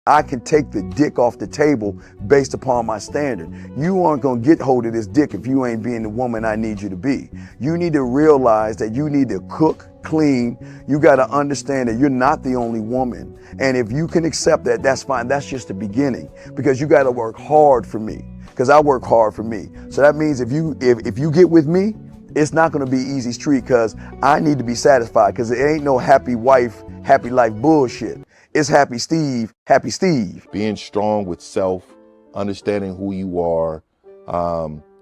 I can take the dick off the table based upon my standard. You aren't gonna get hold of this dick if you ain't being the woman I need you to be. You need to realize that you need to cook, clean. You gotta understand that you're not the only woman. And if you can accept that, that's fine. That's just the beginning, because you gotta work hard for me, because I work hard for me. So that means if you get with me, it's not gonna be easy street, because I need to be satisfied, because it ain't no happy wife, happy life bullshit. It's happy Steve, happy Steve. Being strong with self, understanding who you are,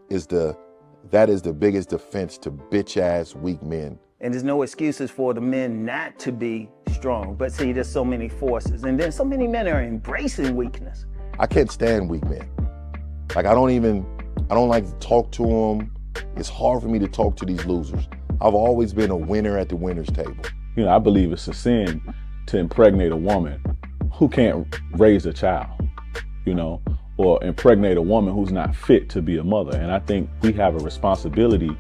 is the biggest defense to bitch ass weak men. And there's no excuses for the men not to be strong. But see, there's so many forces, and then so many men are embracing weakness. I can't stand weak men. Like I don't like to talk to them. It's hard for me to talk to these losers. I've always been a winner at the winner's table. You know, I believe it's a sin to impregnate a woman who can't raise a child, you know, or impregnate a woman who's not fit to be a mother. And I think we have a responsibility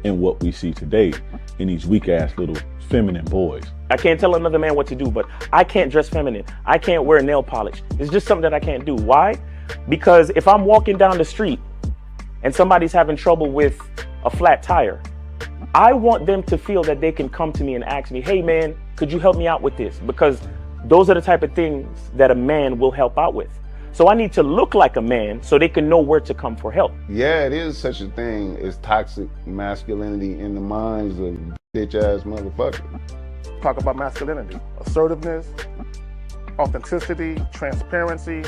in what we see today in these weak ass little feminine boys. I can't tell another man what to do, but I can't dress feminine. I can't wear nail polish. It's just something that I can't do. Why? Because if I'm walking down the street and somebody's having trouble with a flat tire, I want them to feel that they can come to me and ask me, hey man, could you help me out with this? Because those are the type of things that a man will help out with. So I need to look like a man so they can know where to come for help. Yeah, it is such a thing as toxic masculinity in the minds of bitch ass motherfuckers. Talk about masculinity, assertiveness, authenticity, transparency.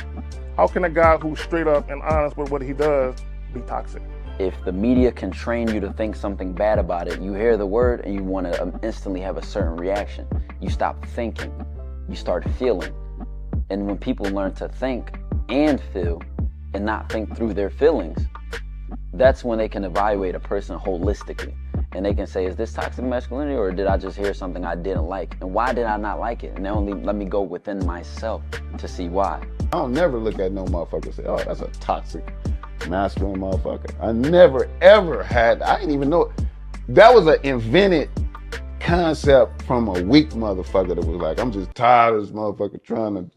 How can a guy who's straight up and honest with what he does be toxic? If the media can train you to think something bad about it, you hear the word and you want to instantly have a certain reaction. You stop thinking, you start feeling. And when people learn to think and feel and not think through their feelings, that's when they can evaluate a person holistically. And they can say, is this toxic masculinity, or did I just hear something I didn't like? And why did I not like it? And they only let me go within myself to see why. I don't never look at no motherfucker and say, oh, that's a toxic masculine motherfucker. I never ever had, I didn't even know, that was an invented concept from a weak motherfucker that was like, I'm just tired of this motherfucker trying to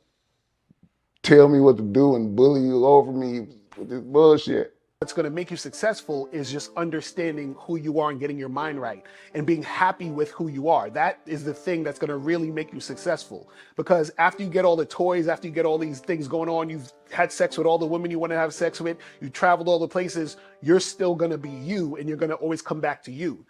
tell me what to do and bully you over me with this bullshit. What's going to make you successful is just understanding who you are and getting your mind right and being happy with who you are. That is the thing that's going to really make you successful. Because after you get all the toys, after you get all these things going on, you've had sex with all the women you want to have sex with, you traveled all the places, you're still going to be you, and you're going to always come back to you.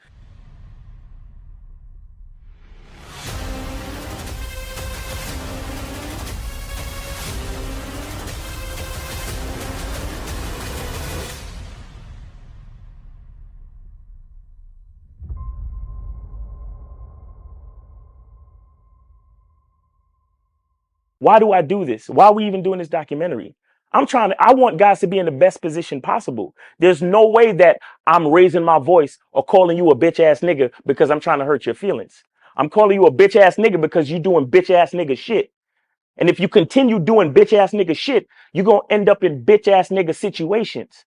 Why do I do this? Why are we even doing this documentary? I want guys to be in the best position possible. There's no way that I'm raising my voice or calling you a bitch ass nigga because I'm trying to hurt your feelings. I'm calling you a bitch ass nigga because you're doing bitch ass nigga shit. And if you continue doing bitch ass nigga shit, you're going to end up in bitch ass nigga situations.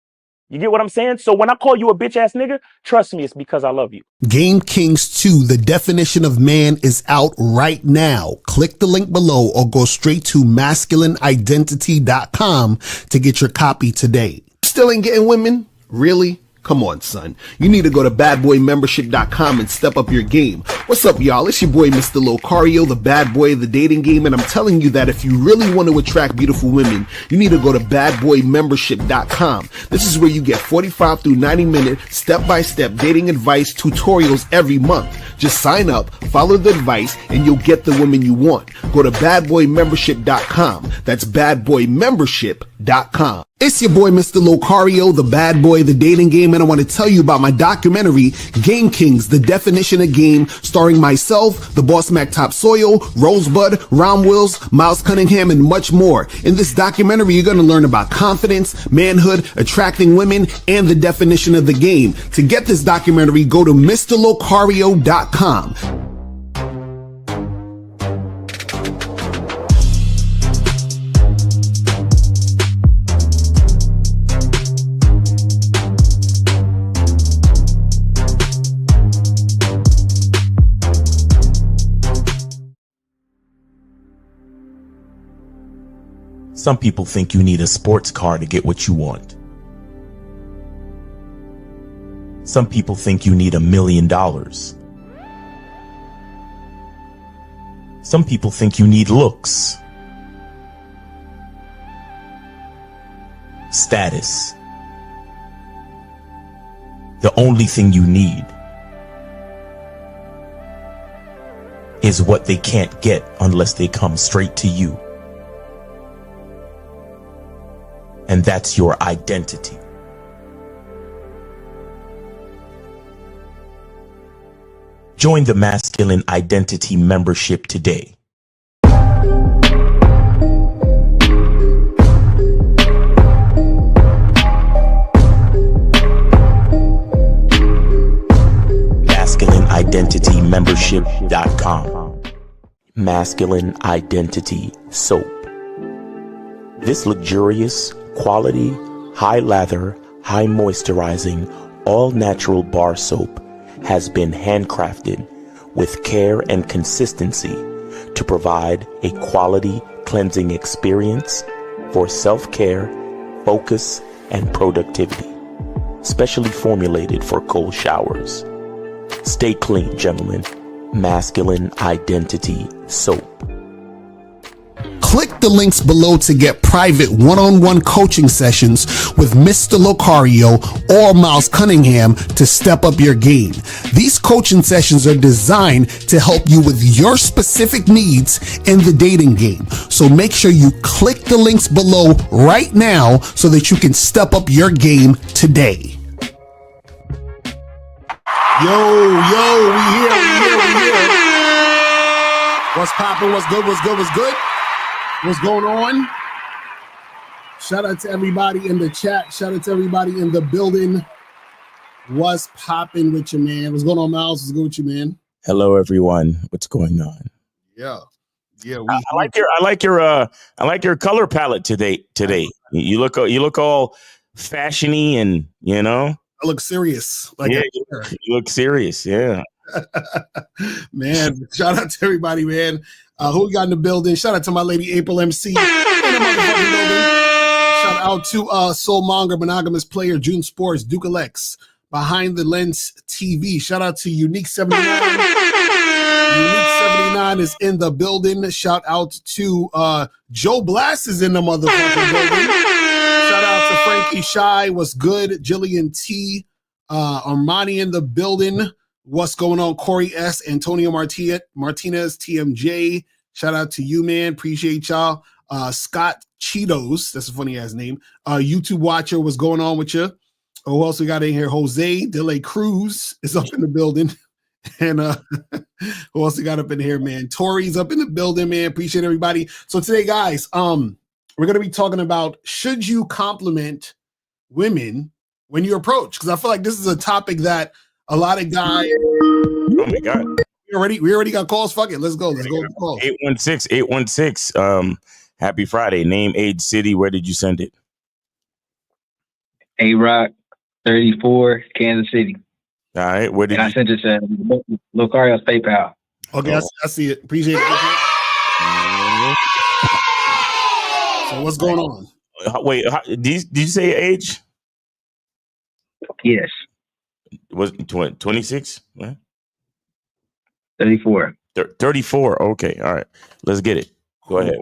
You get what I'm saying? So when I call you a bitch ass nigga, trust me, it's because I love you. Game Kings 2, the definition of man, is out right now. Click the link below or go straight to masculineidentity.com to get your copy today. Still ain't getting women? Really? Come on, son. You need to go to badboymembership.com and step up your game. What's up, y'all? It's your boy, Mr. Locario, the bad boy of the dating game, and I'm telling you that if you really want to attract beautiful women, you need to go to badboymembership.com. This is where you get 45 through 90-minute step-by-step dating advice tutorials every month. Just sign up, follow the advice, and you'll get the women you want. Go to badboymembership.com. That's badboymembership.com. It's your boy, Mr. Locario, the bad boy of the dating game, and I want to tell you about my documentary, Game Kings, the definition of game, starring myself, the Boss Mac Topsoil, Rosebud, Ron Wills, Miles Cunningham, and much more. In this documentary, you're going to learn about confidence, manhood, attracting women, and the definition of the game. To get this documentary, go to MrLocario.com. Some people think you need a sports car to get what you want. Some people think you need $1 million. Some people think you need looks, status. The only thing you need is what they can't get unless they come straight to you. And that's your identity. Join the Masculine Identity membership today. MasculineIdentityMembership.com. Masculine Identity Soap. This luxurious, quality, high lather, high moisturizing, all natural bar soap has been handcrafted with care and consistency to provide a quality cleansing experience for self-care, focus, and productivity. Specially formulated for cold showers. Stay clean, gentlemen. Masculine Identity Soap. Click the links below to get private one-on-one coaching sessions with Mr. Locario or Miles Cunningham to step up your game. These coaching sessions are designed to help you with your specific needs in the dating game. So make sure you click the links below right now so that you can step up your game today. Yo, we here. What's poppin'? What's good? What's going on? Shout out to everybody in the chat. Shout out to everybody in the building. What's popping with you, man? What's going on, Miles? What's good with you, man? Hello, everyone. What's going on? Yeah. I like your color palette today. You look all fashiony, and I look serious. you look serious. Yeah. Man, shout out to everybody, man. Who we got in the building? Shout out to my lady April MC in the motherfucking building. Shout out to Soulmonger, Monogamous Player, June Sports, Duke Alex, Behind the Lens TV. Shout out to Unique 79. Unique 79 is in the building. Shout out to Joe Blast is in the motherfucking building. Shout out to Frankie Shy. What's good? Jillian T. Armani in the building. What's going on? Corey S. Antonio Martinez, TMJ. Shout out to you, man. Appreciate y'all. Scott Cheetos. That's a funny ass name. YouTube watcher. What's going on with you? Who else we got in here? Jose Delay Cruz is up in the building. And who else we got up in here, man? Tori's up in the building, man. Appreciate everybody. So today, guys, we're going to be talking about, should you compliment women when you approach? Because I feel like this is a topic that a lot of guys. Oh my God. We already got calls. Fuck it. Let's go. Let's go. 816. Happy Friday. Name, age, city. Where did you send it? A-Rock, 34, Kansas City. All right. Where did I sent it to Locario's PayPal. Okay, I see it. Appreciate it. So what's going on? Wait, did you say your age? Yes. Was 26? Yeah. 34. 34. Okay. All right. Let's get it. Go ahead.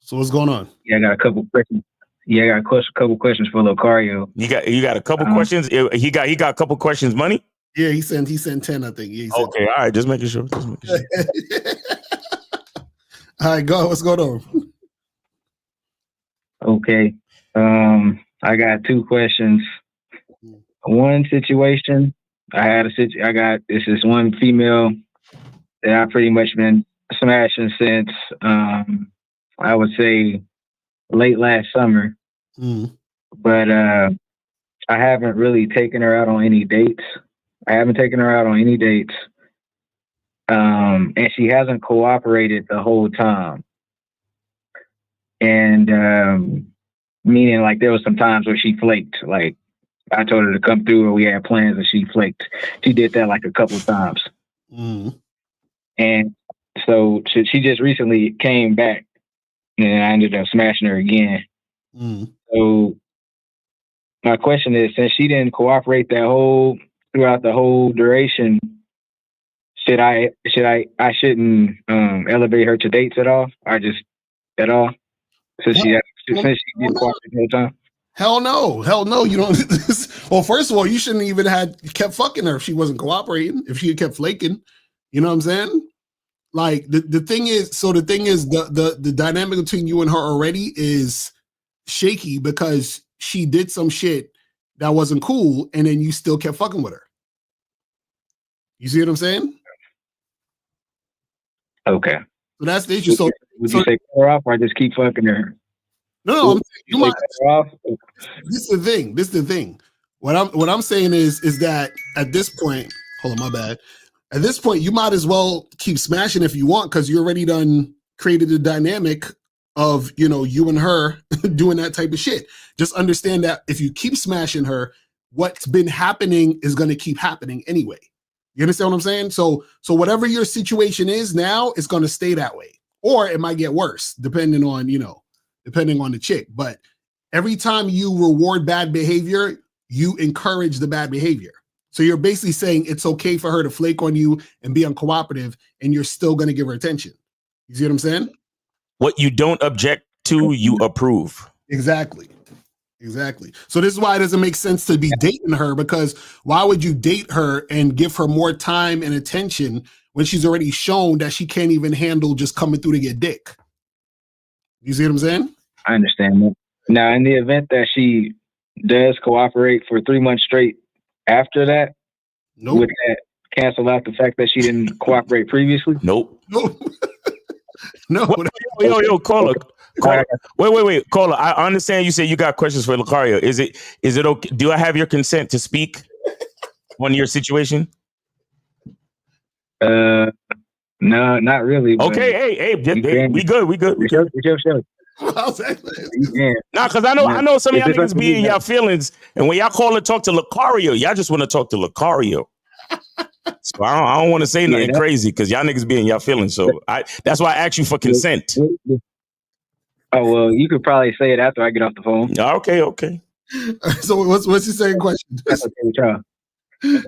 So what's going on? Yeah, I got a couple questions. Yeah, I got a couple questions for Locario. You got a couple questions? He got a couple questions money? Yeah, he sent 10, I think. Yeah, okay, all right. Just making sure. All right, go. What's going on? Okay. I got two questions. One situation, this is one female that I've pretty much been smashing since I would say late last summer. But I haven't really taken her out on any dates. And she hasn't cooperated the whole time. And meaning like there was some times where she flaked. Like I told her to come through and we had plans and she flaked. She did that like a couple of times. And so she just recently came back and I ended up smashing her again. So my question is, since she didn't cooperate throughout the whole duration, I shouldn't elevate her to dates at all, or just at all, since she didn't cooperate the whole time? Hell no. You don't. Well, first of all, you shouldn't even had kept fucking her if she wasn't cooperating. If she had kept flaking, you know what I'm saying? Like the thing is the dynamic between you and her already is shaky because she did some shit that wasn't cool, and then you still kept fucking with her. You see what I'm saying? Okay. So that's the issue. So would you say cut her off, or just keep fucking her? No, I'm you might cut her off. This is the thing. What I'm saying is that at this point, hold on, my bad. At this point, you might as well keep smashing if you want, because you already done created a dynamic of, you and her doing that type of shit. Just understand that if you keep smashing her, what's been happening is going to keep happening anyway. You understand what I'm saying? So whatever your situation is now, it's going to stay that way, or it might get worse depending on the chick. But every time you reward bad behavior, you encourage the bad behavior. So you're basically saying it's okay for her to flake on you and be uncooperative, and you're still going to give her attention. You see what I'm saying? What you don't object to, you approve. Exactly. So this is why it doesn't make sense to be dating her, because why would you date her and give her more time and attention when she's already shown that she can't even handle just coming through to get dick? You see what I'm saying? I understand that. Now, in the event that she does cooperate for 3 months straight after that, would that cancel out the fact that she didn't cooperate previously? Nope. No. Yo, caller. Wait, caller. I understand you said you got questions for Locario. Is it okay? Do I have your consent to speak on your situation? No, not really. Okay, hey, we good. It's your show. Nah, because I know some of y'all niggas be in y'all feelings, and when y'all call and talk to Locario, y'all just want to talk to Locario. So I don't want to say nothing crazy because y'all niggas be in y'all feelings. So that's why I asked you for consent. Oh, well, you could probably say it after I get off the phone. Okay. So what's your second question? That's okay with y'all. Okay.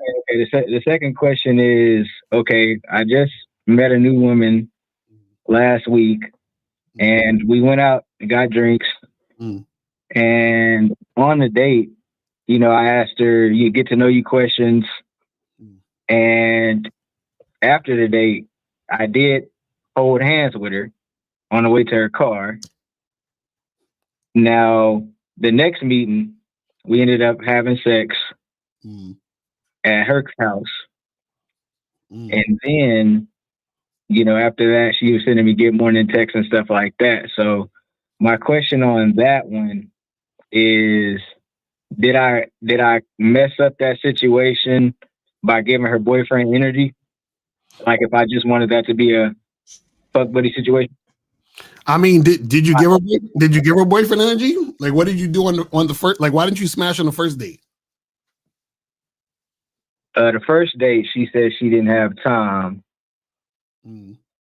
The second question is, okay, I just met a new woman last week, and we went out and got drinks. And on the date, I asked her, you get to know you questions. And after the date, I did hold hands with her on the way to her car. Now, the next meeting, we ended up having sex at her house. And then, after that, she was sending me good morning texts and stuff like that. So my question on that one is, did I mess up that situation by giving her boyfriend energy? Like if I just wanted that to be a fuck buddy situation? I mean, did you give her boyfriend energy? Like, what did you do on the first? Like, why didn't you smash on the first date? The first date, she said she didn't have time,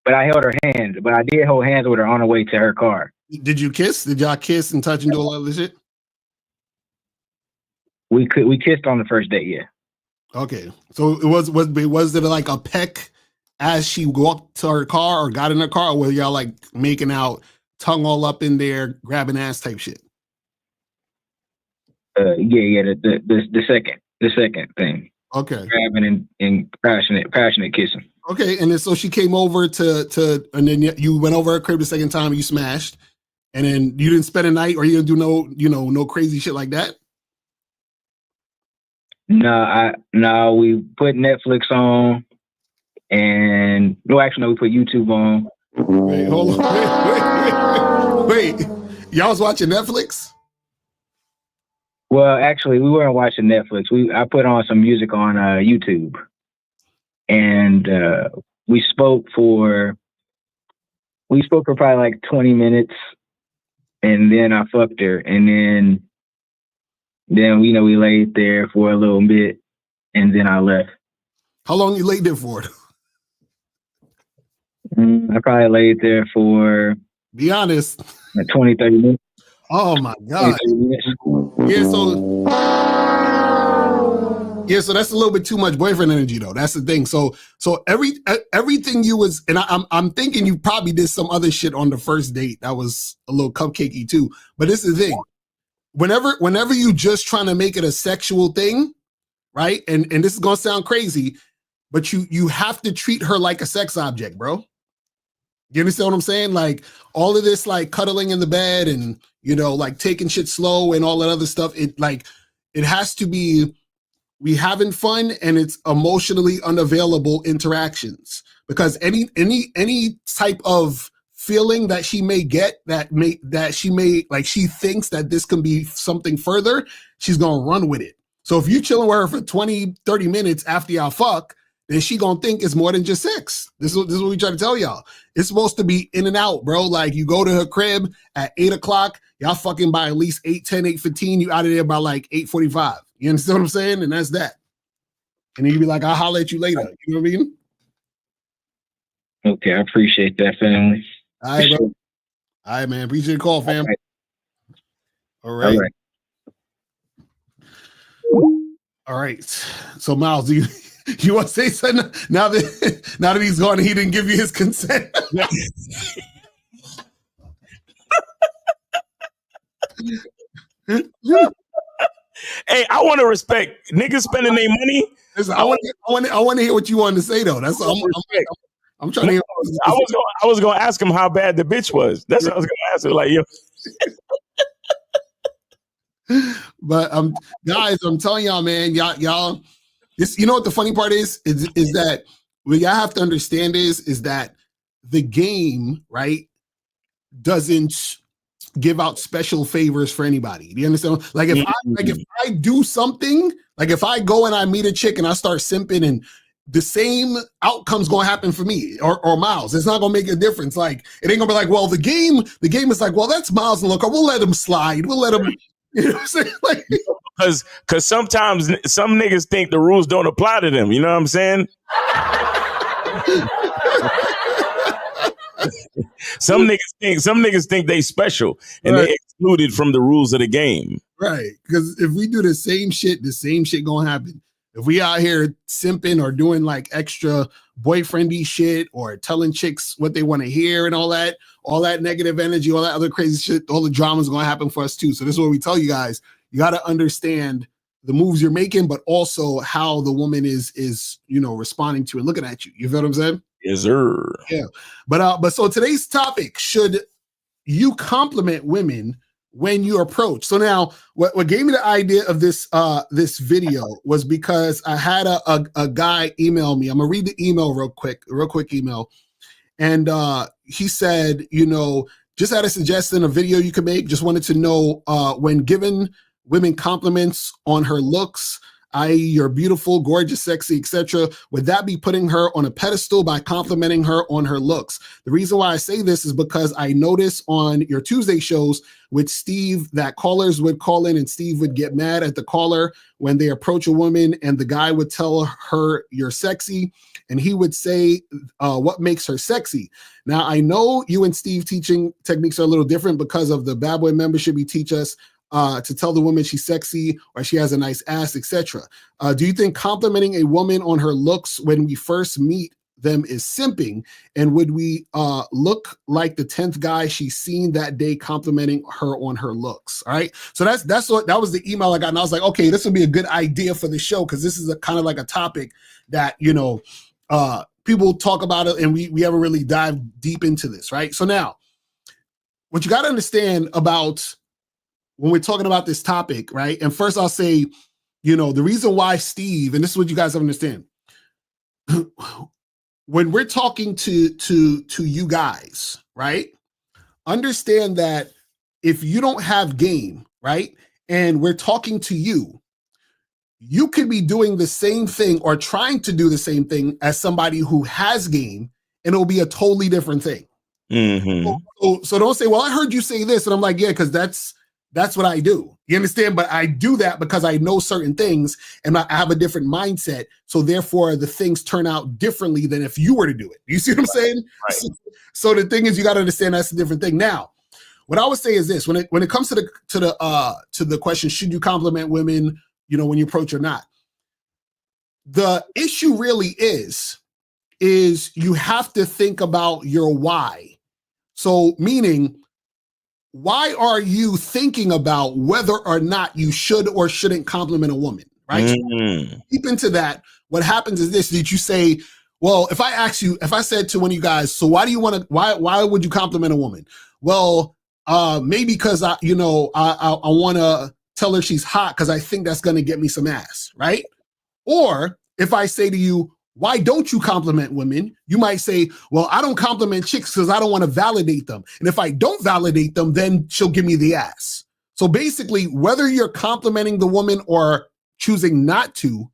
but I held her hand. But I did hold hands with her on the way to her car. Did you kiss? Did y'all kiss and touch and do a lot of this shit? We kissed on the first date, yeah. Okay, so was it like a peck as she walked to her car or got in her car, or were y'all like making out, tongue all up in there, grabbing ass type shit? The second thing. Okay. Grabbing and passionate kissing. Okay, and then so she came over to and then you went over her crib the second time, you smashed, and then you didn't spend a night, or you didn't do no crazy shit like that? No, we put Netflix on, and we put YouTube on. Wait, hold on. Wait. Y'all was watching Netflix? Well, actually, we weren't watching Netflix. I put on some music on YouTube, and we spoke for probably like 20 minutes, and then I fucked her, and then we laid there for a little bit, and then I left. How long you laid there for? I probably laid there for. Be honest. Like 20, 30 minutes. Oh my 20, God. 30 minutes. So that's a little bit too much boyfriend energy, though. That's the thing. So everything you was, and I'm thinking you probably did some other shit on the first date that was a little cupcakey too. But this is the thing. Whenever you just trying to make it a sexual thing, right? And this is gonna sound crazy, but you have to treat her like a sex object, bro. You understand what I'm saying? Like all of this, like cuddling in the bed and like taking shit slow and all that other stuff. It has to be we having fun and it's emotionally unavailable interactions, because any type of feeling that she may get that she may like she thinks that this can be something further, she's gonna run with it. So if you chilling with her for 20, 30 minutes after y'all fuck, then she gonna think it's more than just sex. This is what we try to tell y'all. It's supposed to be in and out, bro. Like you go to her crib at 8 o'clock, y'all fucking by at least 8:10, 8:15, you out of there by like 8:45. You understand what I'm saying? And that's that. And then you be like, I'll holler at you later. You know what I mean? Okay, I appreciate that, family. All right, bro. All right, man. Appreciate the call, fam. All right. All right. So Miles, do you want to say something now that he's gone and he didn't give you his consent? Hey, I want to respect niggas spending their money. Listen, I want to hear what you wanted to say though. That's all I'm trying to hear. I was gonna ask him how bad the bitch was. That's what I was gonna ask her. Like, yo. But guys, I'm telling y'all, man, y'all. This, you know what the funny part is that what y'all have to understand is that the game, right, doesn't give out special favors for anybody. Do you understand? Like if I do something, like if I go and I meet a chick and I start simping, and the same outcome's gonna happen for me or Miles. It's not gonna make a difference. Like it ain't gonna be like, well, the game is like, well, that's Miles and Locario. We'll let him slide. We'll let him. You know what I'm saying? Like, because sometimes some niggas think the rules don't apply to them. You know what I'm saying? Some niggas think they special and they excluded from the rules of the game. Right. Because if we do the same shit gonna happen. If we out here simping or doing like extra boyfriendy shit or telling chicks what they want to hear and all that negative energy, all that other crazy shit, all the drama's gonna happen for us too. So this is what we tell you guys. You got to understand the moves you're making, but also how the woman is responding to and looking at you. You feel what I'm saying? Yes, sir. Yeah. But so today's topic, should you compliment women when you approach? So now what gave me the idea of this video was because I had a guy email me. I'm gonna read the email real quick email. And he said, just had a suggestion, a video you could make. Just wanted to know when giving women compliments on her looks, i.e. you're beautiful, gorgeous, sexy, etc., would that be putting her on a pedestal by complimenting her on her looks? The reason why I say this is because I notice on your Tuesday shows with Steve that callers would call in and Steve would get mad at the caller when they approach a woman and the guy would tell her you're sexy and he would say what makes her sexy. Now, I know you and Steve teaching techniques are a little different because of the Bad Boy membership. You teach us to tell the woman she's sexy or she has a nice ass, etc. Do you think complimenting a woman on her looks when we first meet them is simping? And would we look like the 10th guy she's seen that day complimenting her on her looks? All right. So that was the email I got. And I was like, okay, this would be a good idea for the show because this is a kind of like a topic that, people talk about it and we haven't really dived deep into this. Right. So now what you got to understand about when we're talking about this topic, right? And first I'll say, the reason why Steve, and this is what you guys have to understand. When we're talking to you guys, right? Understand that if you don't have game, right? And we're talking to you, you could be doing the same thing or trying to do the same thing as somebody who has game, and it'll be a totally different thing. Mm-hmm. So don't say, well, I heard you say this. And I'm like, yeah, because that's what I do. You understand? But I do that because I know certain things and I have a different mindset. So therefore the things turn out differently than if you were to do it. You see what I'm saying? Right. So the thing is, you got to understand that's a different thing. Now, what I would say is this: when it comes to the question, should you compliment women, when you approach or not? The issue really is you have to think about your why. So meaning, why are you thinking about whether or not you should or shouldn't compliment a woman, right? So deep into that, what happens is this: did you say, well, if I said to one of you guys, so why would you compliment a woman? Well, maybe because I want to tell her she's hot because I think that's going to get me some ass, right? Or if I say to you, why don't you compliment women? You might say, well, I don't compliment chicks because I don't want to validate them. And if I don't validate them, then she'll give me the ass. So basically, whether you're complimenting the woman or choosing not to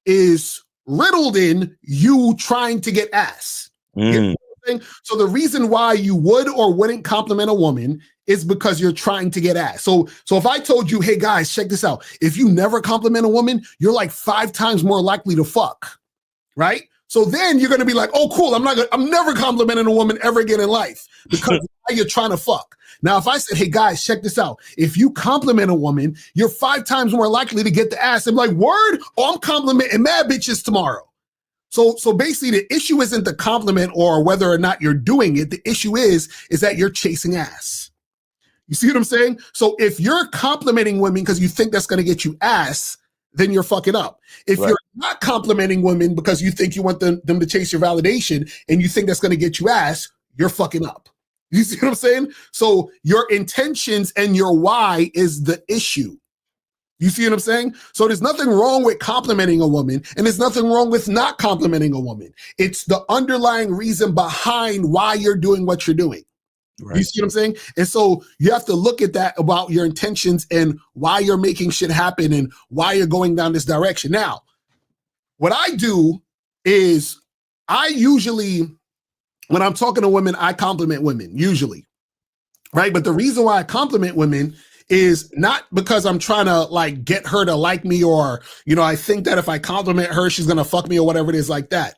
is riddled in you trying to get ass. You know what I'm saying? So the reason why you would or wouldn't compliment a woman is because you're trying to get ass. So if I told you, hey guys, check this out. If you never compliment a woman, you're like 5 times more likely to fuck. Right? So then you're going to be like, oh, cool. I'm never complimenting a woman ever again in life because now you're trying to fuck. Now, if I said, hey guys, check this out. If you compliment a woman, you're 5 times more likely to get the ass. I'm like, word? Oh, I'm complimenting mad bitches tomorrow. So basically the issue isn't the compliment or whether or not you're doing it. The issue is that you're chasing ass. You see what I'm saying? So if you're complimenting women because you think that's going to get you ass, then you're fucking up. If you're not complimenting women because you think you want them to chase your validation and you think that's going to get you ass, you're fucking up. You see what I'm saying? So your intentions and your why is the issue. You see what I'm saying? So there's nothing wrong with complimenting a woman and there's nothing wrong with not complimenting a woman. It's the underlying reason behind why you're doing what you're doing. Right. You see what I'm saying? And so you have to look at that about your intentions and why you're making shit happen and why you're going down this direction. Now, what I do is I usually, when I'm talking to women, I compliment women, usually. Right? But the reason why I compliment women is not because I'm trying to like get her to like me or, I think that if I compliment her, she's going to fuck me or whatever it is like that.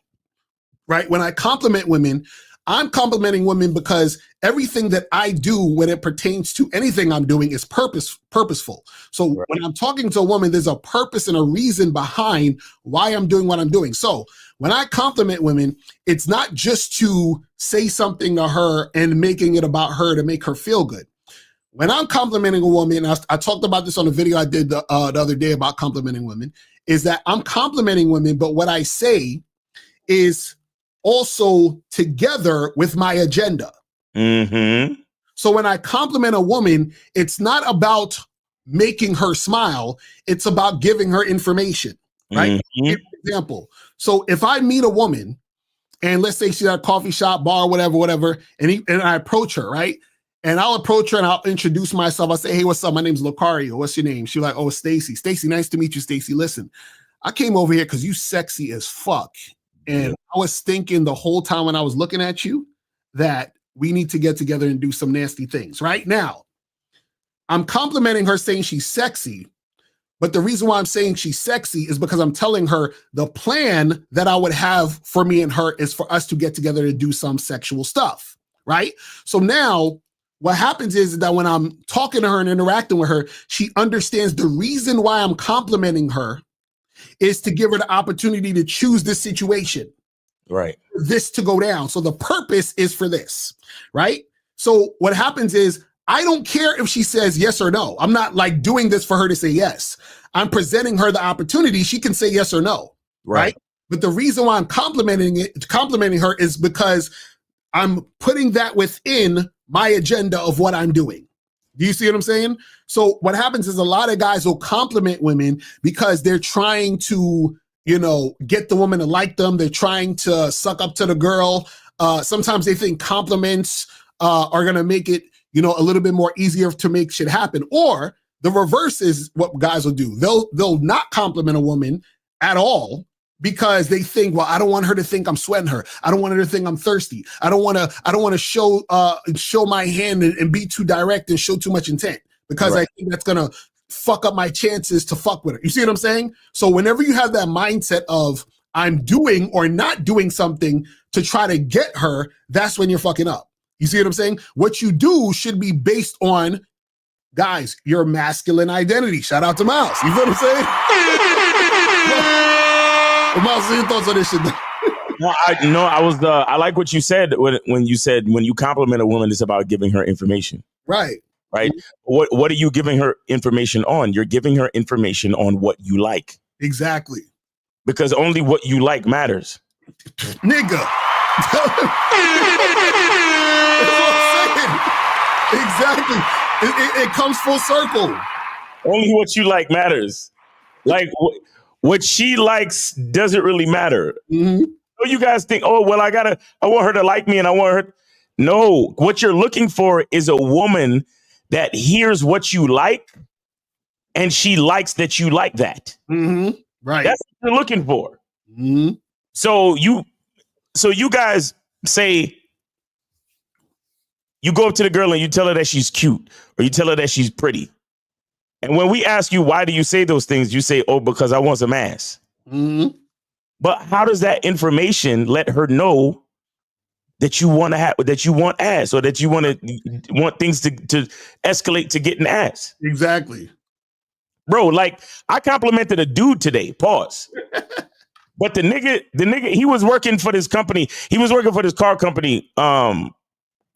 Right? When I compliment women, I'm complimenting women because everything that I do when it pertains to anything I'm doing is purposeful. So when I'm talking to a woman, there's a purpose and a reason behind why I'm doing what I'm doing. So when I compliment women, it's not just to say something to her and making it about her to make her feel good. When I'm complimenting a woman, I talked about this on a video I did the other day about complimenting women, is that I'm complimenting women, but what I say is also together with my agenda. So when I compliment a woman, it's not about making her smile. It's about giving her information, right? Give an example. So if I meet a woman and let's say she's at a coffee shop, bar, whatever, and I approach her, right? And I'll approach her and I'll introduce myself. I'll say, hey, what's up? My name's Locario. What's your name? She's like, oh, Stacy. Stacy, nice to meet you, Stacy. Listen, I came over here because you sexy as fuck. And I was thinking the whole time when I was looking at you that we need to get together and do some nasty things. Right now, I'm complimenting her saying she's sexy. But the reason why I'm saying she's sexy is because I'm telling her the plan that I would have for me and her is for us to get together to do some sexual stuff. Right? So now what happens is that when I'm talking to her and interacting with her, she understands the reason why I'm complimenting her is to give her the opportunity to choose this situation. Right. This to go down. So the purpose is for this, right? So what happens is I don't care if she says yes or no. I'm not like doing this for her to say yes. I'm presenting her the opportunity. She can say yes or no, right? But the reason why I'm complimenting her is because I'm putting that within my agenda of what I'm doing. Do you see what I'm saying? So what happens is a lot of guys will compliment women because they're trying to, get the woman to like them. They're trying to suck up to the girl. Sometimes they think compliments are going to make it, a little bit more easier to make shit happen. Or the reverse is what guys will do. They'll not compliment a woman at all because they think, well, I don't want her to think I'm sweating her. I don't want her to think I'm thirsty. I don't want to show my hand and be too direct and show too much intent because I think that's going to fuck up my chances to fuck with her. You see what I'm saying? So whenever you have that mindset of I'm doing or not doing something to try to get her, that's when you're fucking up. You see what I'm saying? What you do should be based on, guys, your masculine identity. Shout out to Miles. You feel what I'm saying? Miles, your thoughts on this shit? I like what you said when you said when you compliment a woman, it's about giving her information. Right. Right. What are you giving her information on? You're giving her information on what you like. Exactly. Because only what you like matters. Nigga. That's what I'm saying. Exactly. It comes full circle. Only what you like matters. Like what she likes doesn't really matter. Mm-hmm. So you guys think, oh, well, I want her to like me and I want her. No, what you're looking for is a woman that hears what you like and she likes that you like that. Mm-hmm. Right. That's what you're looking for. Mm-hmm. So you guys say, you go up to the girl and you tell her that she's cute or you tell her that she's pretty. And when we ask you, why do you say those things? You say, oh, because I want some ass. Mm-hmm. But how does that information let her know that you want to have, that you want ass, or that you want things to escalate to getting ass? Exactly. Bro, like I complimented a dude today, pause. But the nigga, he was working for this company. He was working for this car company.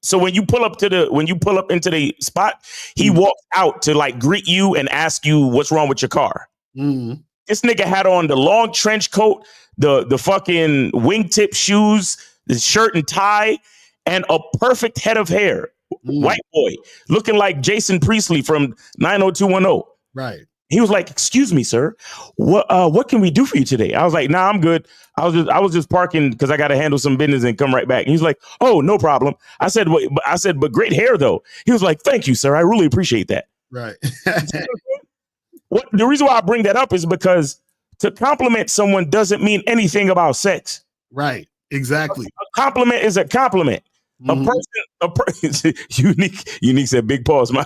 So when you pull up into the spot, he walks out to like greet you and ask you what's wrong with your car. Mm-hmm. This nigga had on the long trench coat, the fucking wingtip shoes, the shirt and tie, and a perfect head of hair. White boy, looking like Jason Priestley from 90210. Right. He was like, "Excuse me, sir, what can we do for you today?" I was like, "Nah, I'm good. I was just parking because I got to handle some business and come right back." And he's like, "Oh, no problem." I said, "But great hair, though." He was like, "Thank you, sir. I really appreciate that." Right. The reason why I bring that up is because to compliment someone doesn't mean anything about sex. Right. Exactly. A compliment is a compliment. A person, unique said big pause. My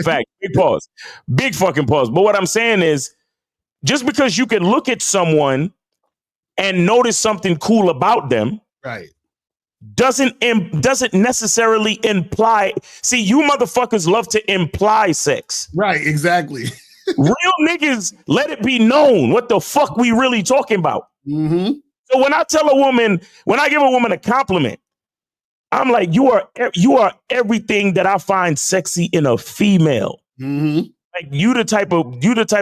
fact, big pause, big fucking pause. But what I'm saying is, just because you can look at someone and notice something cool about them, right, doesn't necessarily imply. See, you motherfuckers love to imply sex. Right. Exactly. Real niggas let it be known what the fuck we really talking about. Mm-hmm. So when I give a woman a compliment, I'm like, you are everything that I find sexy in a female. Mm-hmm. Like you the type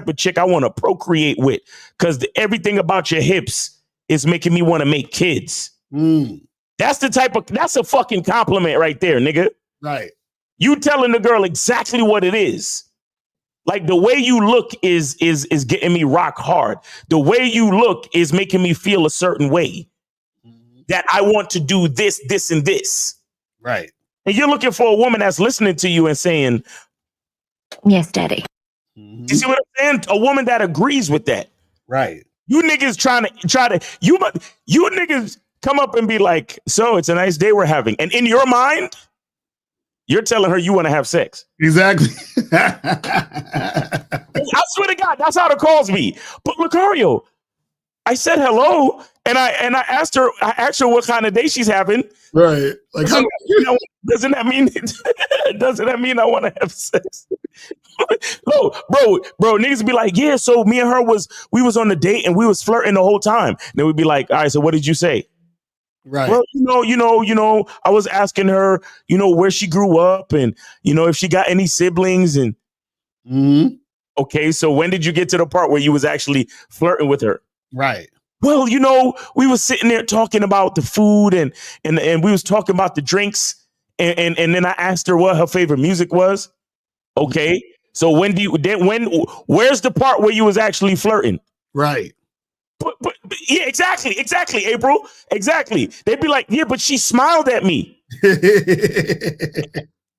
of chick I want to procreate with, because everything about your hips is making me want to make kids. Mm. That's a fucking compliment right there, nigga. Right. You telling the girl exactly what it is. Like the way you look is getting me rock hard. The way you look is making me feel a certain way. That I want to do this, this, and this. Right. And you're looking for a woman that's listening to you and saying, yes, daddy. Mm-hmm. You see what I'm saying? A woman that agrees with that. Right. You niggas you niggas come up and be like, so it's a nice day we're having. And in your mind, you're telling her you want to have sex. Exactly. I swear to God, that's how it calls me. But Locario, I said hello, and I asked her what kind of day she's having. Right. Like, doesn't that mean I want to have sex? No, bro, niggas be like, yeah, so me and her we was on the date and we was flirting the whole time. And then we'd be like, all right, so what did you say? Right. Well, you know, I was asking her, where she grew up and, if she got any siblings and. Mm-hmm. Okay, so when did you get to the part where you was actually flirting with her? Right. Well, we was sitting there talking about the food and we was talking about the drinks and then I asked her what her favorite music was. Okay. So where's the part where you was actually flirting? Right. But yeah, exactly, April. Exactly. They'd be like, yeah, but she smiled at me.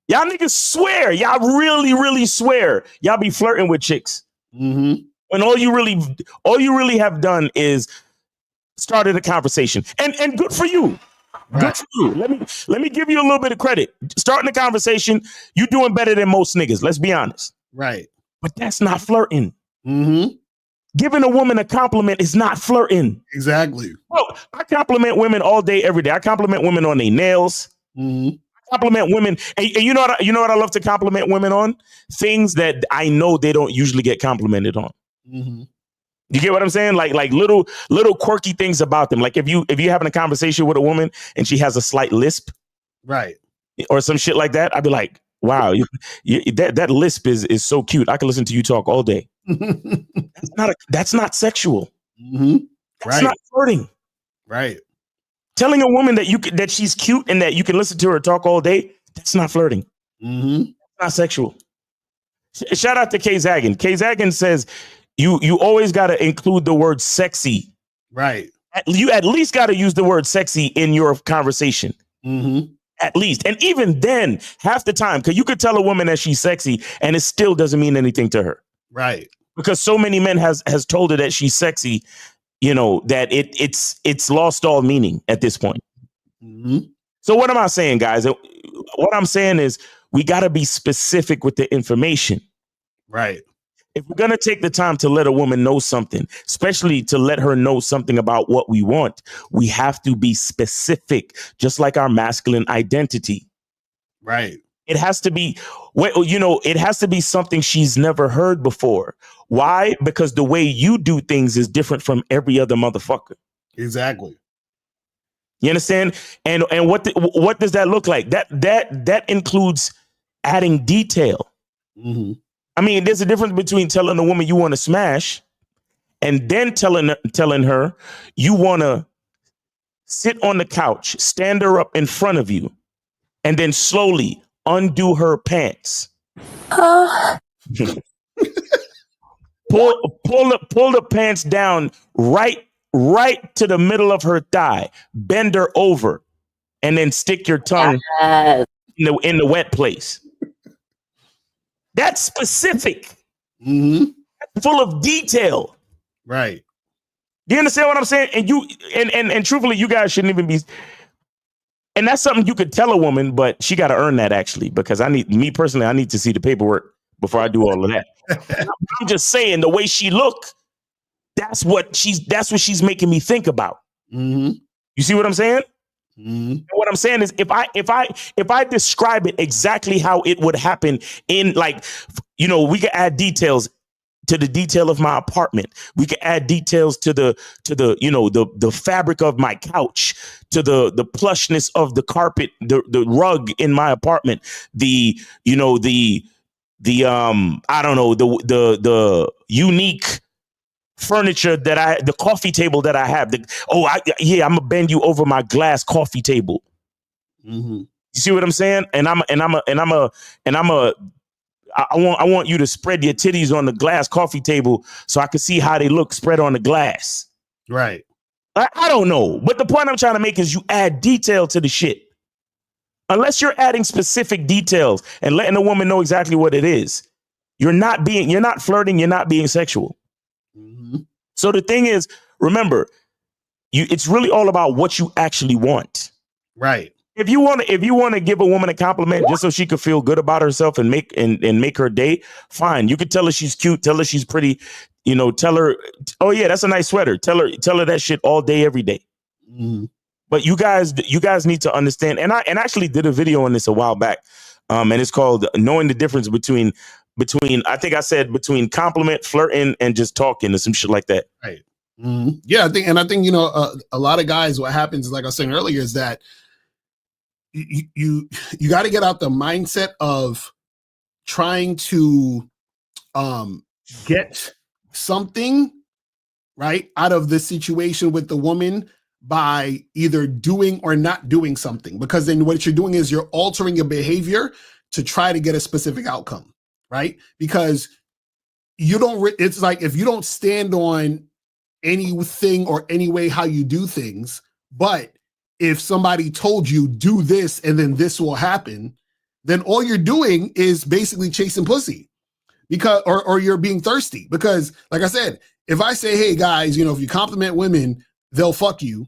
Y'all niggas swear. Y'all really, really swear. Y'all be flirting with chicks. Mm-hmm. When all you really have done is started a conversation. And good for you. Right. Good for you. Let me give you a little bit of credit. Starting a conversation, you doing better than most niggas. Let's be honest. Right. But that's not flirting. Mm-hmm. Giving a woman a compliment is not flirting. Exactly. Well, I compliment women all day, every day. I compliment women on their nails. Mm-hmm. I compliment women, and you know what I love to compliment women on? Things that I know they don't usually get complimented on. Mm-hmm. You get what I'm saying? Like little quirky things about them. Like if you're having a conversation with a woman and she has a slight lisp, right, or some shit like that, I'd be like, wow, that lisp is so cute. I can listen to you talk all day. That's not sexual. Mm-hmm. That's not flirting. Right. Telling a woman that she's cute and that you can listen to her talk all day, that's not flirting. Mm-hmm. Not sexual. Shout out to Kay Zagan. Kay Zagan says you always got to include the word sexy. Right. You at least got to use the word sexy in your conversation. Mm-hmm. At least. And even then, half the time, because you could tell a woman that she's sexy and it still doesn't mean anything to her. Right. Because so many men has told her that she's sexy, that it's lost all meaning at this point. Mm-hmm. So what am I saying, guys? What I'm saying is we got to be specific with the information. Right. If we're going to take the time to let a woman know something, especially to let her know something about what we want, we have to be specific, just like our masculine identity. Right. It has to be, it has to be something she's never heard before. Why? Because the way you do things is different from every other motherfucker. Exactly. You understand? And what does that look like? That includes adding detail. Mm-hmm. I mean, there's a difference between telling a woman you want to smash and then telling her you want to sit on the couch, stand her up in front of you, and then slowly undo her pants. Pull the pants down right to the middle of her thigh, bend her over, and then stick your tongue in the wet place. That's specific. Mm-hmm. Full of detail. Right. You understand what I'm saying? And you and truthfully, you guys shouldn't even be. And that's something you could tell a woman, but she got to earn that actually, because I need to see the paperwork before I do all of that. I'm just saying the way she look, that's what she's making me think about. Mm-hmm. You see what I'm saying? Mm-hmm. What I'm saying is if I describe it exactly how it would happen in we could add details to the detail of my apartment. We could add details to the fabric of my couch, to the plushness of the carpet, the rug in my apartment, the unique furniture the coffee table that I have. I'm gonna bend you over my glass coffee table. Mm-hmm. You see what I'm saying? I want you to spread your titties on the glass coffee table so I can see how they look spread on the glass. Right. I don't know, but the point I'm trying to make is you add detail to the shit. Unless you're adding specific details and letting the woman know exactly what it is, you're not flirting, you're not being sexual. Mm-hmm. So the thing is, remember, it's really all about what you actually want. Right. If you want to give a woman a compliment just so she could feel good about herself and make her day, fine. You could tell her she's cute, tell her she's pretty, tell her, oh yeah, that's a nice sweater. Tell her that shit all day, every day. Mm-hmm. But you guys need to understand, and I actually did a video on this a while back, and it's called Knowing the Difference between I think I said between compliment, flirting, and just talking or some shit like that. Right. Mm-hmm. Yeah, I think a lot of guys, what happens, like I was saying earlier, is that you got to get out the mindset of trying to get something right out of the situation with the woman by either doing or not doing something, because then what you're doing is you're altering your behavior to try to get a specific outcome, right? Because it's like if you don't stand on anything or any way how you do things, but if somebody told you do this and then this will happen, then all you're doing is basically chasing pussy, because or you're being thirsty. Because like I said, if I say, hey guys, if you compliment women, they'll fuck you,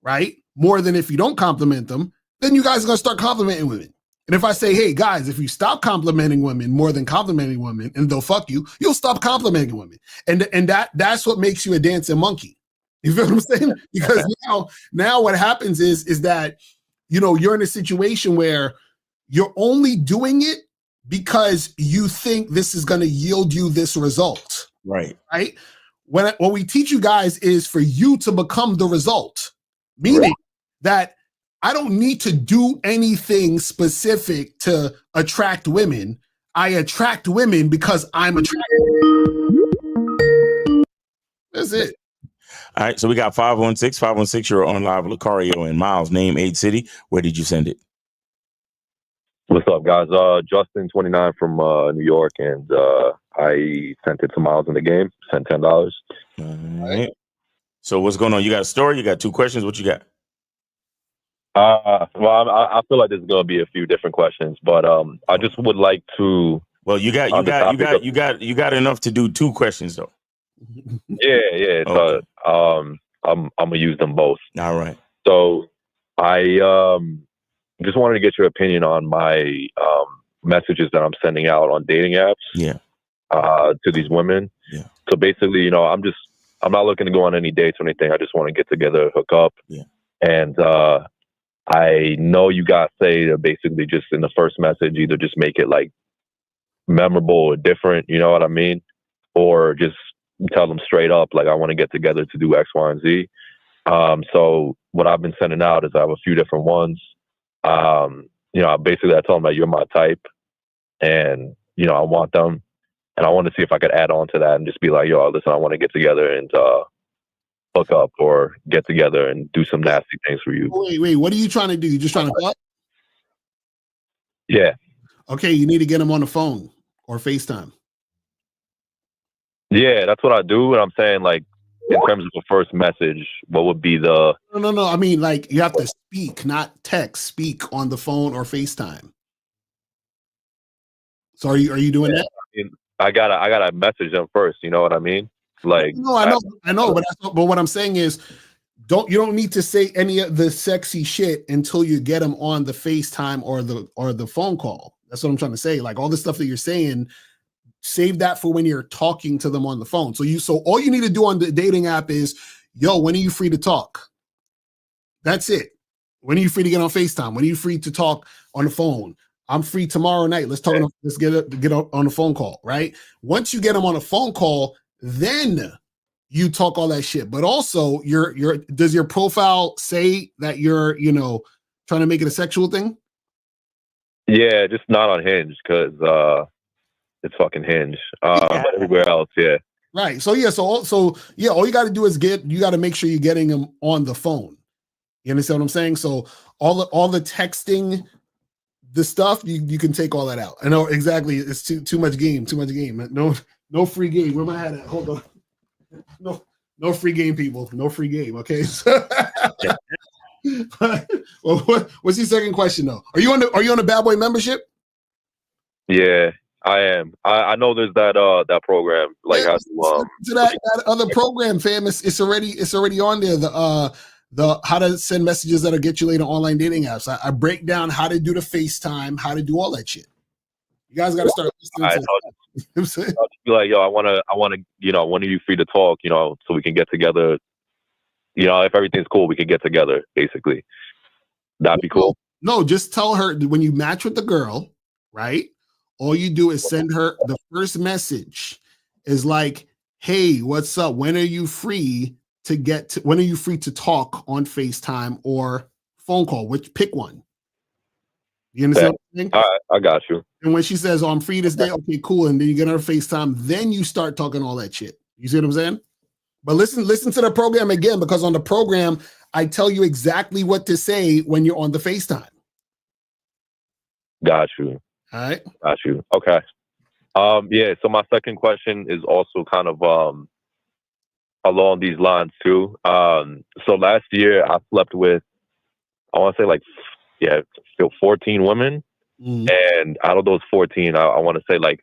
right? More than if you don't compliment them, then you guys are gonna start complimenting women. And if I say, hey guys, if you stop complimenting women more than complimenting women and they'll fuck you, you'll stop complimenting women. And that's what makes you a dancing monkey. You feel what I'm saying? Because now what happens is that, you're in a situation where you're only doing it because you think this is going to yield you this result. Right. Right? What we teach you guys is for you to become the result, meaning that I don't need to do anything specific to attract women. I attract women because I'm attracted. That's it. All right, so we got 516. 516, you're on live with Locario and Miles. Name, age, city. Where did you send it? What's up, guys? Justin, 29 from New York, and I sent it to Miles in the game. Sent $10. All right. So what's going on? You got a story? You got 2 questions? What you got? Well, I feel like there's gonna be a few different questions, but I just would like to. Well, you got enough to do 2 questions though. Yeah. Okay. I'm gonna use them both. All right. So I just wanted to get your opinion on my messages that I'm sending out on dating apps. Yeah. To these women. Yeah. So basically, I'm not looking to go on any dates or anything. I just want to get together, hook up. Yeah. And I know you guys say to basically just in the first message, either just make it like memorable or different, you know what I mean? Or just tell them straight up, like, I want to get together to do X, Y, and Z. So what I've been sending out is I have a few different ones. Basically I tell them that you're my type and, I want them. And I want to see if I could add on to that and just be like, yo, listen, I want to get together and hook up or get together and do some nasty things for you. Wait, what are you trying to do? You just trying to talk? Yeah. Okay, you need to get them on the phone or FaceTime. Yeah, that's what I do. And I'm saying, like, in terms of the first message, what would be the... No. I mean, like, you have to speak, not text. Speak on the phone or FaceTime. So are you doing that? I gotta message them first. You know what I mean? Like, no, I know, but what I'm saying is, you don't need to say any of the sexy shit until you get them on the FaceTime or the phone call. That's what I'm trying to say. Like all the stuff that you're saying, save that for when you're talking to them on the phone. So all you need to do on the dating app is, yo, when are you free to talk? That's it. When are you free to get on FaceTime? When are you free to talk on the phone? I'm free tomorrow night. Let's talk. Let's get on a phone call, right? Once you get them on a phone call, then you talk all that shit. But also, does your profile say that you're, trying to make it a sexual thing? Yeah, just not on Hinge because it's fucking Hinge. But everywhere else, yeah. Right. So all you got to do is you got to make sure you're getting them on the phone. You understand what I'm saying? So all the texting, the stuff you can take all that out. I know exactly. It's too much game. No free game. Where am I at? Hold on. No free game, people. No free game. Okay. Well, what's your second question though? Are you on the Bad Boy membership? Yeah, I am. I know there's that program. Like how to that other program, fam. It's already on there. The how to send messages that'll get you later online dating apps. I break down how to do the FaceTime, how to do all that shit. You guys got to start listening to that. I'll just be like, yo, I want to, when are you free to talk, so we can get together. If everything's cool, we can get together, basically. That'd be cool. No, just tell her when you match with the girl, right? All you do is send her the first message is like, hey, what's up? When are you free when are you free to talk on FaceTime or phone call? Pick one. You understand what I'm saying? All right, I got you. And when she says, I'm free this day, okay, cool. And then you get her FaceTime, then you start talking all that shit. You see what I'm saying? But listen to the program again, because on the program, I tell you exactly what to say when you're on the FaceTime. Got you. All right. Got you. Okay. Yeah, so my second question is also kind of along these lines too. So last year I slept with, I want to say 14 women. Mm-hmm. And out of those 14, I want to say like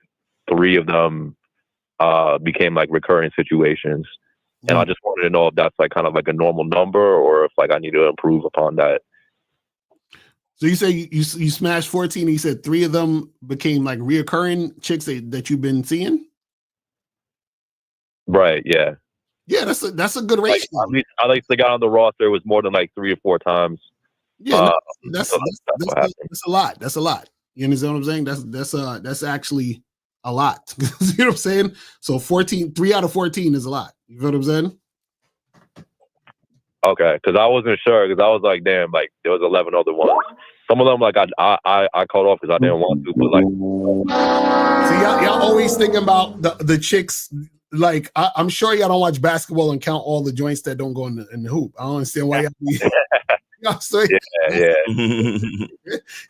3 of them became like recurring situations. Mm-hmm. And I just wanted to know if that's like kind of like a normal number or if like I need to improve upon that. So you say you smashed 14 and you said 3 of them became like reoccurring chicks that you've been seeing? Right, yeah. Yeah, that's a good ratio. Like, at least they got on the roster. It was more than like 3 or 4 times. Yeah, that's a lot. That's a lot. You understand what I'm saying? That's actually a lot. You know what I'm saying? So 3 out of 14 is a lot. You know what I'm saying? Okay, because I wasn't sure, because I was like, damn, like there was 11 other ones. Some of them like I called off because I didn't want to, but like. See, y'all always thinking about the chicks. Like I'm sure y'all don't watch basketball and count all the joints that don't go in the hoop. I don't understand why y'all be. Y'all say, yeah.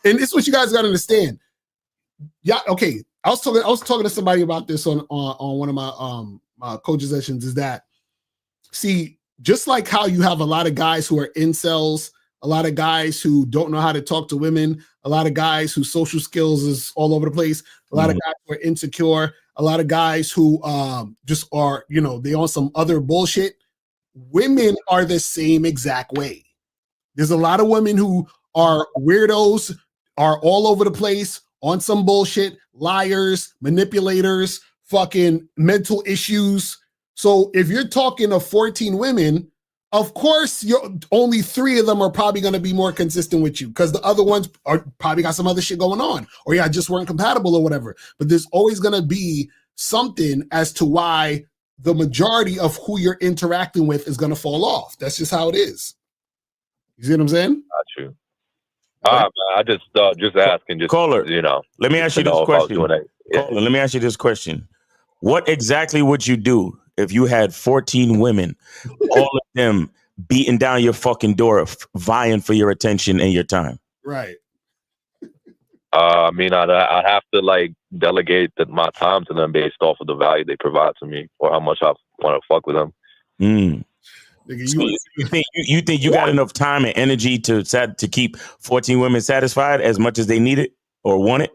And this is what you guys got to understand. Yeah, okay. I was talking to somebody about this on one of my coaching sessions. Is that, see, just like how you have a lot of guys who are incels, a lot of guys who don't know how to talk to women, a lot of guys whose social skills is all over the place, a lot of guys who are insecure, a lot of guys who just are, they on some other bullshit. Women are the same exact way. There's a lot of women who are weirdos, are all over the place, on some bullshit, liars, manipulators, fucking mental issues. So if you're talking of 14 women, of course, only 3 of them are probably going to be more consistent with you because the other ones are probably got some other shit going on, or just weren't compatible or whatever. But there's always going to be something as to why the majority of who you're interacting with is going to fall off. That's just how it is. You see what I'm saying? Not true. All right, man. I just asking, Caller, let me ask you this question. Caller, let me ask you this question. What exactly would you do if you had 14 women, all of them beating down your fucking door, vying for your attention and your time? Right. I mean, I'd have to like delegate my time to them based off of the value they provide to me or how much I want to fuck with them. So you think you got enough time and energy to keep 14 women satisfied as much as they need it or want it?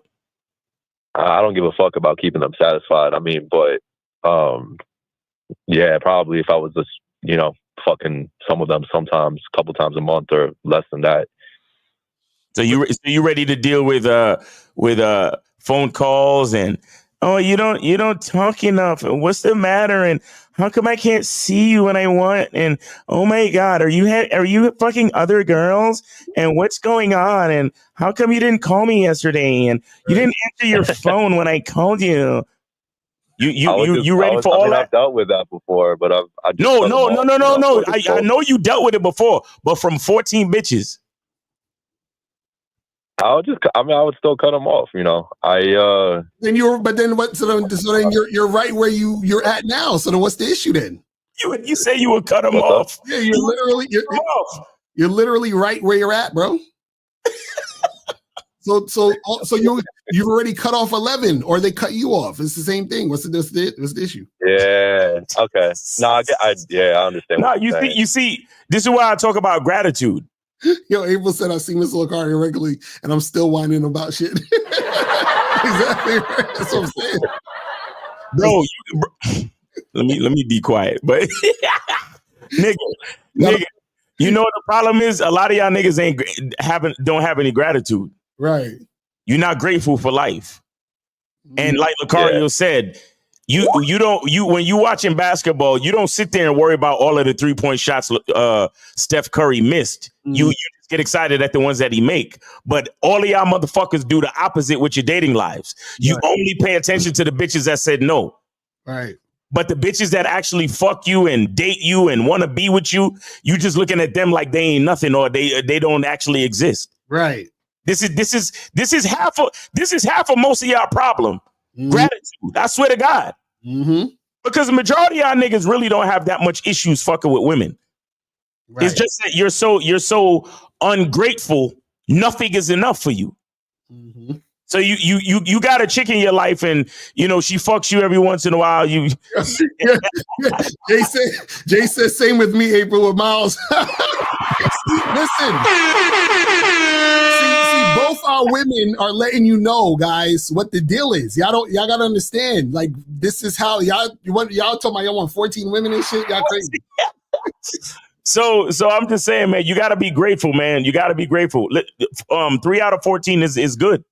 I don't give a fuck about keeping them satisfied. I mean, but yeah, probably if I was just, fucking some of them sometimes, a couple times a month or less than that. So you ready to deal with phone calls and you don't talk enough, and what's the matter, and how come I can't see you when I want, and oh my God, are you fucking other girls, and what's going on, and how come you didn't call me yesterday, and you didn't answer your phone when I called you? You ready for all that? I've dealt with that before, but I no. I know you dealt with it before, but from 14 bitches. I would still cut them off, Then what? So then you're right where you're at now. So then what's the issue then? You say you would cut them off. Yeah, you're literally right where you're at, bro. So you've already cut off 11, or they cut you off. It's the same thing. What's the issue? Yeah. Okay. No, I understand. No, you see, this is why I talk about gratitude. Yo, April said I see Mr. Locario regularly, and I'm still whining about shit. Exactly right. That's what I'm saying, bro. Let me be quiet, but nigga, you know what the problem is? A lot of y'all niggas don't have any gratitude. Right. You're not grateful for life, and like Locario said. When you watching basketball, you don't sit there and worry about all of the 3-point shots Steph Curry missed. You just get excited at the ones that he make. But all of y'all motherfuckers do the opposite with your dating lives. You only pay attention to the bitches that said no. Right. But the bitches that actually fuck you and date you and want to be with you, you just looking at them like they ain't nothing, or they don't actually exist. Right. This is half of most of y'all problem. Gratitude. I swear to God. Because the majority of y'all niggas really don't have that much issues fucking with women. Right. It's just that you're so ungrateful. Nothing is enough for you. So you got a chick in your life, and she fucks you every once in a while. Jay says same with me, April, with Miles. Listen. See, both our women are letting you know, guys, what the deal is. Y'all gotta understand. Like, this is how y'all talking about y'all want 14 women and shit. Y'all crazy. So I'm just saying, man, you gotta be grateful, man. You gotta be grateful. 3 out of 14 is good.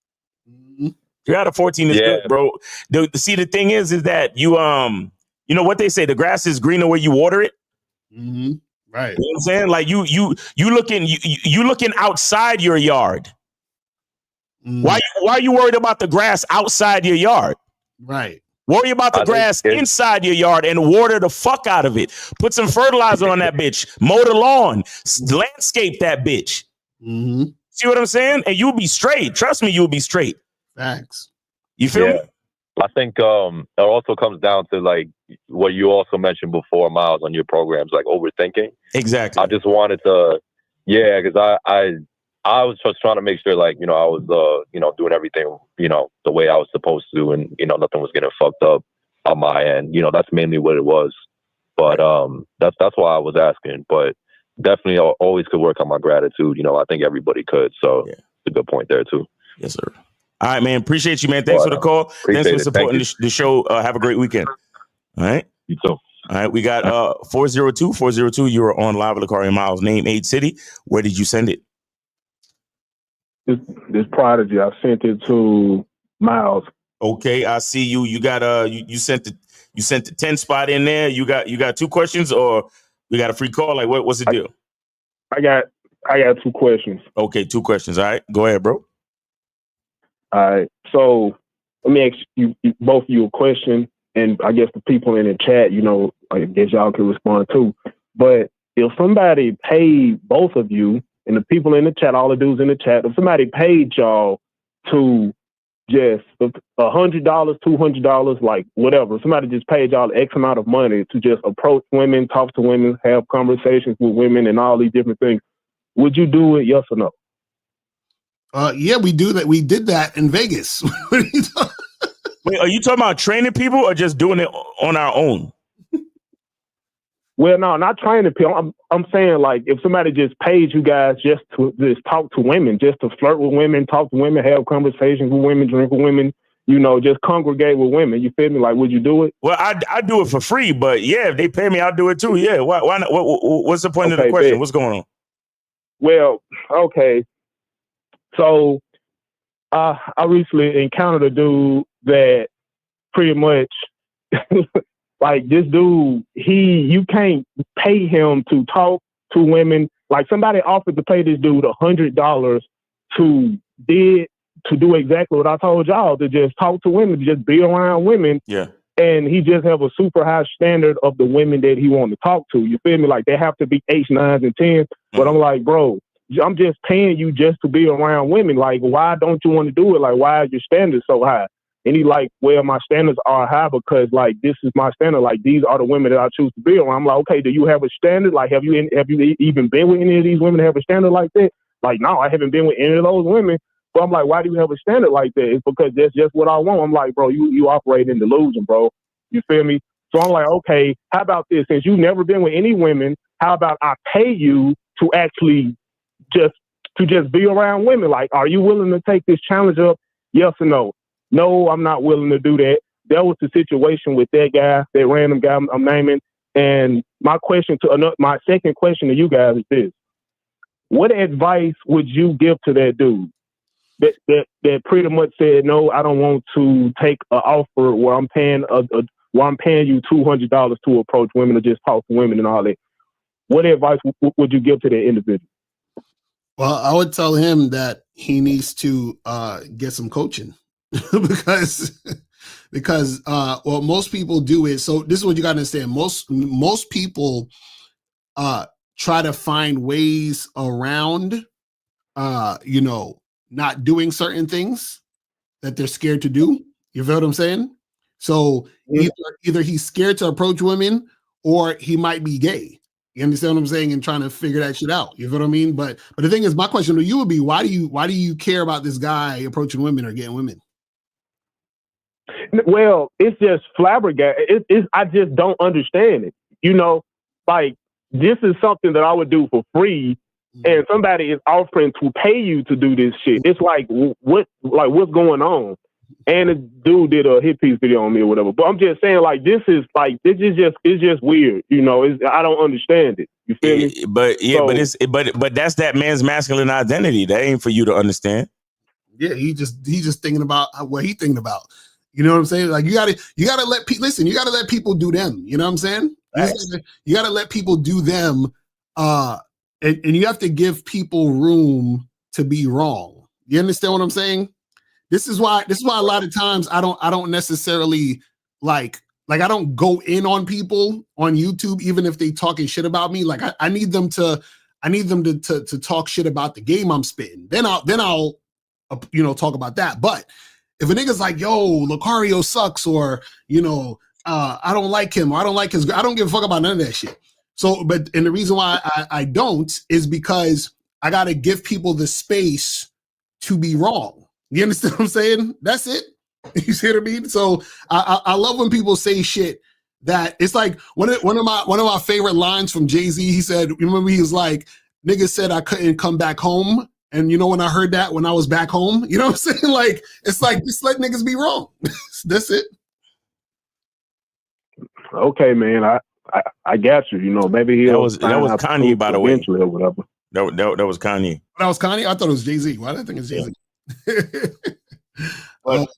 3 out of 14 is good, bro. See, the thing is that you know what they say, the grass is greener where you water it. Right. You know what I'm saying? Like you looking outside your yard. Why are you worried about the grass outside your yard? Right. Worry about the grass inside your yard and water the fuck out of it. Put some fertilizer on that bitch. Mow the lawn. Landscape that bitch. Mm-hmm. See what I'm saying? And you'll be straight. Trust me, you'll be straight. Facts. You feel me? I think it also comes down to like what you also mentioned before, Miles, on your programs, like overthinking. Exactly. I just wanted to, because I was just trying to make sure, like, I was, doing everything, the way I was supposed to, and nothing was getting fucked up on my end. That's mainly what it was. But that's why I was asking. But definitely, I always could work on my gratitude. I think everybody could. So it's a good point there too. Yes, sir. All right, man. Appreciate you, man. Thanks for the call. Thanks for supporting the show. Have a great weekend. All right. You too. All right. We got 402. You are on live with Locario Miles. Name, age, city. Where did you send it? This Prodigy. I sent it to Miles. Okay, I see you. You got you sent the 10 spot in there. You got 2 questions, or we got a free call? Like what's the deal? I got 2 questions. Okay, 2 questions. All right. Go ahead, bro. All right. So let me ask you both of you a question, and I guess the people in the chat, I guess y'all can respond too. But if somebody paid both of you and the people in the chat, all the dudes in the chat, if somebody paid y'all to just $100, $200, like whatever, somebody just paid y'all X amount of money to just approach women, talk to women, have conversations with women, and all these different things, would you do it? Yes or no? Yeah, we do that. We did that in Vegas. Wait, are you talking about training people or just doing it on our own? Well, no, not training people. I'm saying, like, if somebody just paid you guys just to just talk to women, just to flirt with women, talk to women, have conversations with women, drink with women, just congregate with women. You feel me? Like, would you do it? Well, I do it for free, but yeah, if they pay me, I'll do it too. Yeah. Why not? What's the point of the question? Bet. What's going on? Well, okay. So I recently encountered a dude that pretty much like this dude, you can't pay him to talk to women. Like somebody offered to pay this dude $100 to do exactly what I told y'all, to just talk to women, to just be around women. Yeah. And he just have a super high standard of the women that he want to talk to. You feel me? Like they have to be 8s, 9s, and 10s. But I'm like, bro, I'm just paying you just to be around women. Like, why don't you want to do it? Like, why is your standards so high? And he like, well, my standards are high because like this is my standard. Like these are the women that I choose to be around. I'm like, okay, do you have a standard? Like, have you even been with any of these women that have a standard like that? Like, no, I haven't been with any of those women. But I'm like, why do you have a standard like that? It's because that's just what I want. I'm like, bro, you operate in delusion, bro. You feel me? So I'm like, okay, how about this? Since you've never been with any women, how about I pay you to actually just be around women? Like, are you willing to take this challenge up? Yes or no? No, I'm not willing to do that. That was the situation with that guy, that random guy I'm naming. And my second question to you guys is this: what advice would you give to that dude that pretty much said, no, I don't want to take an offer where I'm paying you $200 to approach women or just talk to women and all that? What advice would you give to that individual? Well, I would tell him that he needs to get some coaching because what most people do is, so this is what you got to understand. Most people try to find ways around, not doing certain things that they're scared to do. You feel what I'm saying? So either he's scared to approach women or he might be gay. You understand what I'm saying? And trying to figure that shit out. You feel what I mean? But the thing is, my question to you would be, why do you care about this guy approaching women or getting women? Well, it's just flabbergasted. I just don't understand it. Like this is something that I would do for free, and somebody is offering to pay you to do this shit. It's like what's going on? And the dude did a hit piece video on me or whatever. But I'm just saying, like, it's just weird. I don't understand it. You feel me? But that's that man's masculine identity. That ain't for you to understand. Yeah, he's just thinking about what he's thinking about. You know what I'm saying? Like you gotta let people listen. You gotta let people do them. You know what I'm saying? You gotta let people do them. And you have to give people room to be wrong. You understand what I'm saying? This is why a lot of times I don't necessarily like I don't go in on people on YouTube, even if they talking shit about me. Like I need them to talk shit about the game I'm spitting. Then I'll talk about that. But if a nigga's like, yo, Locario sucks, or I don't like him, or I don't like his, I don't give a fuck about none of that shit. So, and the reason why I don't is because I gotta give people the space to be wrong. You understand what I'm saying? That's it. You see what I mean? So I love when people say shit that it's like one of my favorite lines from Jay-Z. He said, remember, he was like, niggas said I couldn't come back home. And when I heard that when I was back home, you know what I'm saying? Like, it's like, just let niggas be wrong. That's it. Okay, man. I got you. Maybe that was Kanye, by the way, or whatever. That was Kanye. That was Kanye. I thought it was Jay-Z. Why did I think it's Jay-Z? But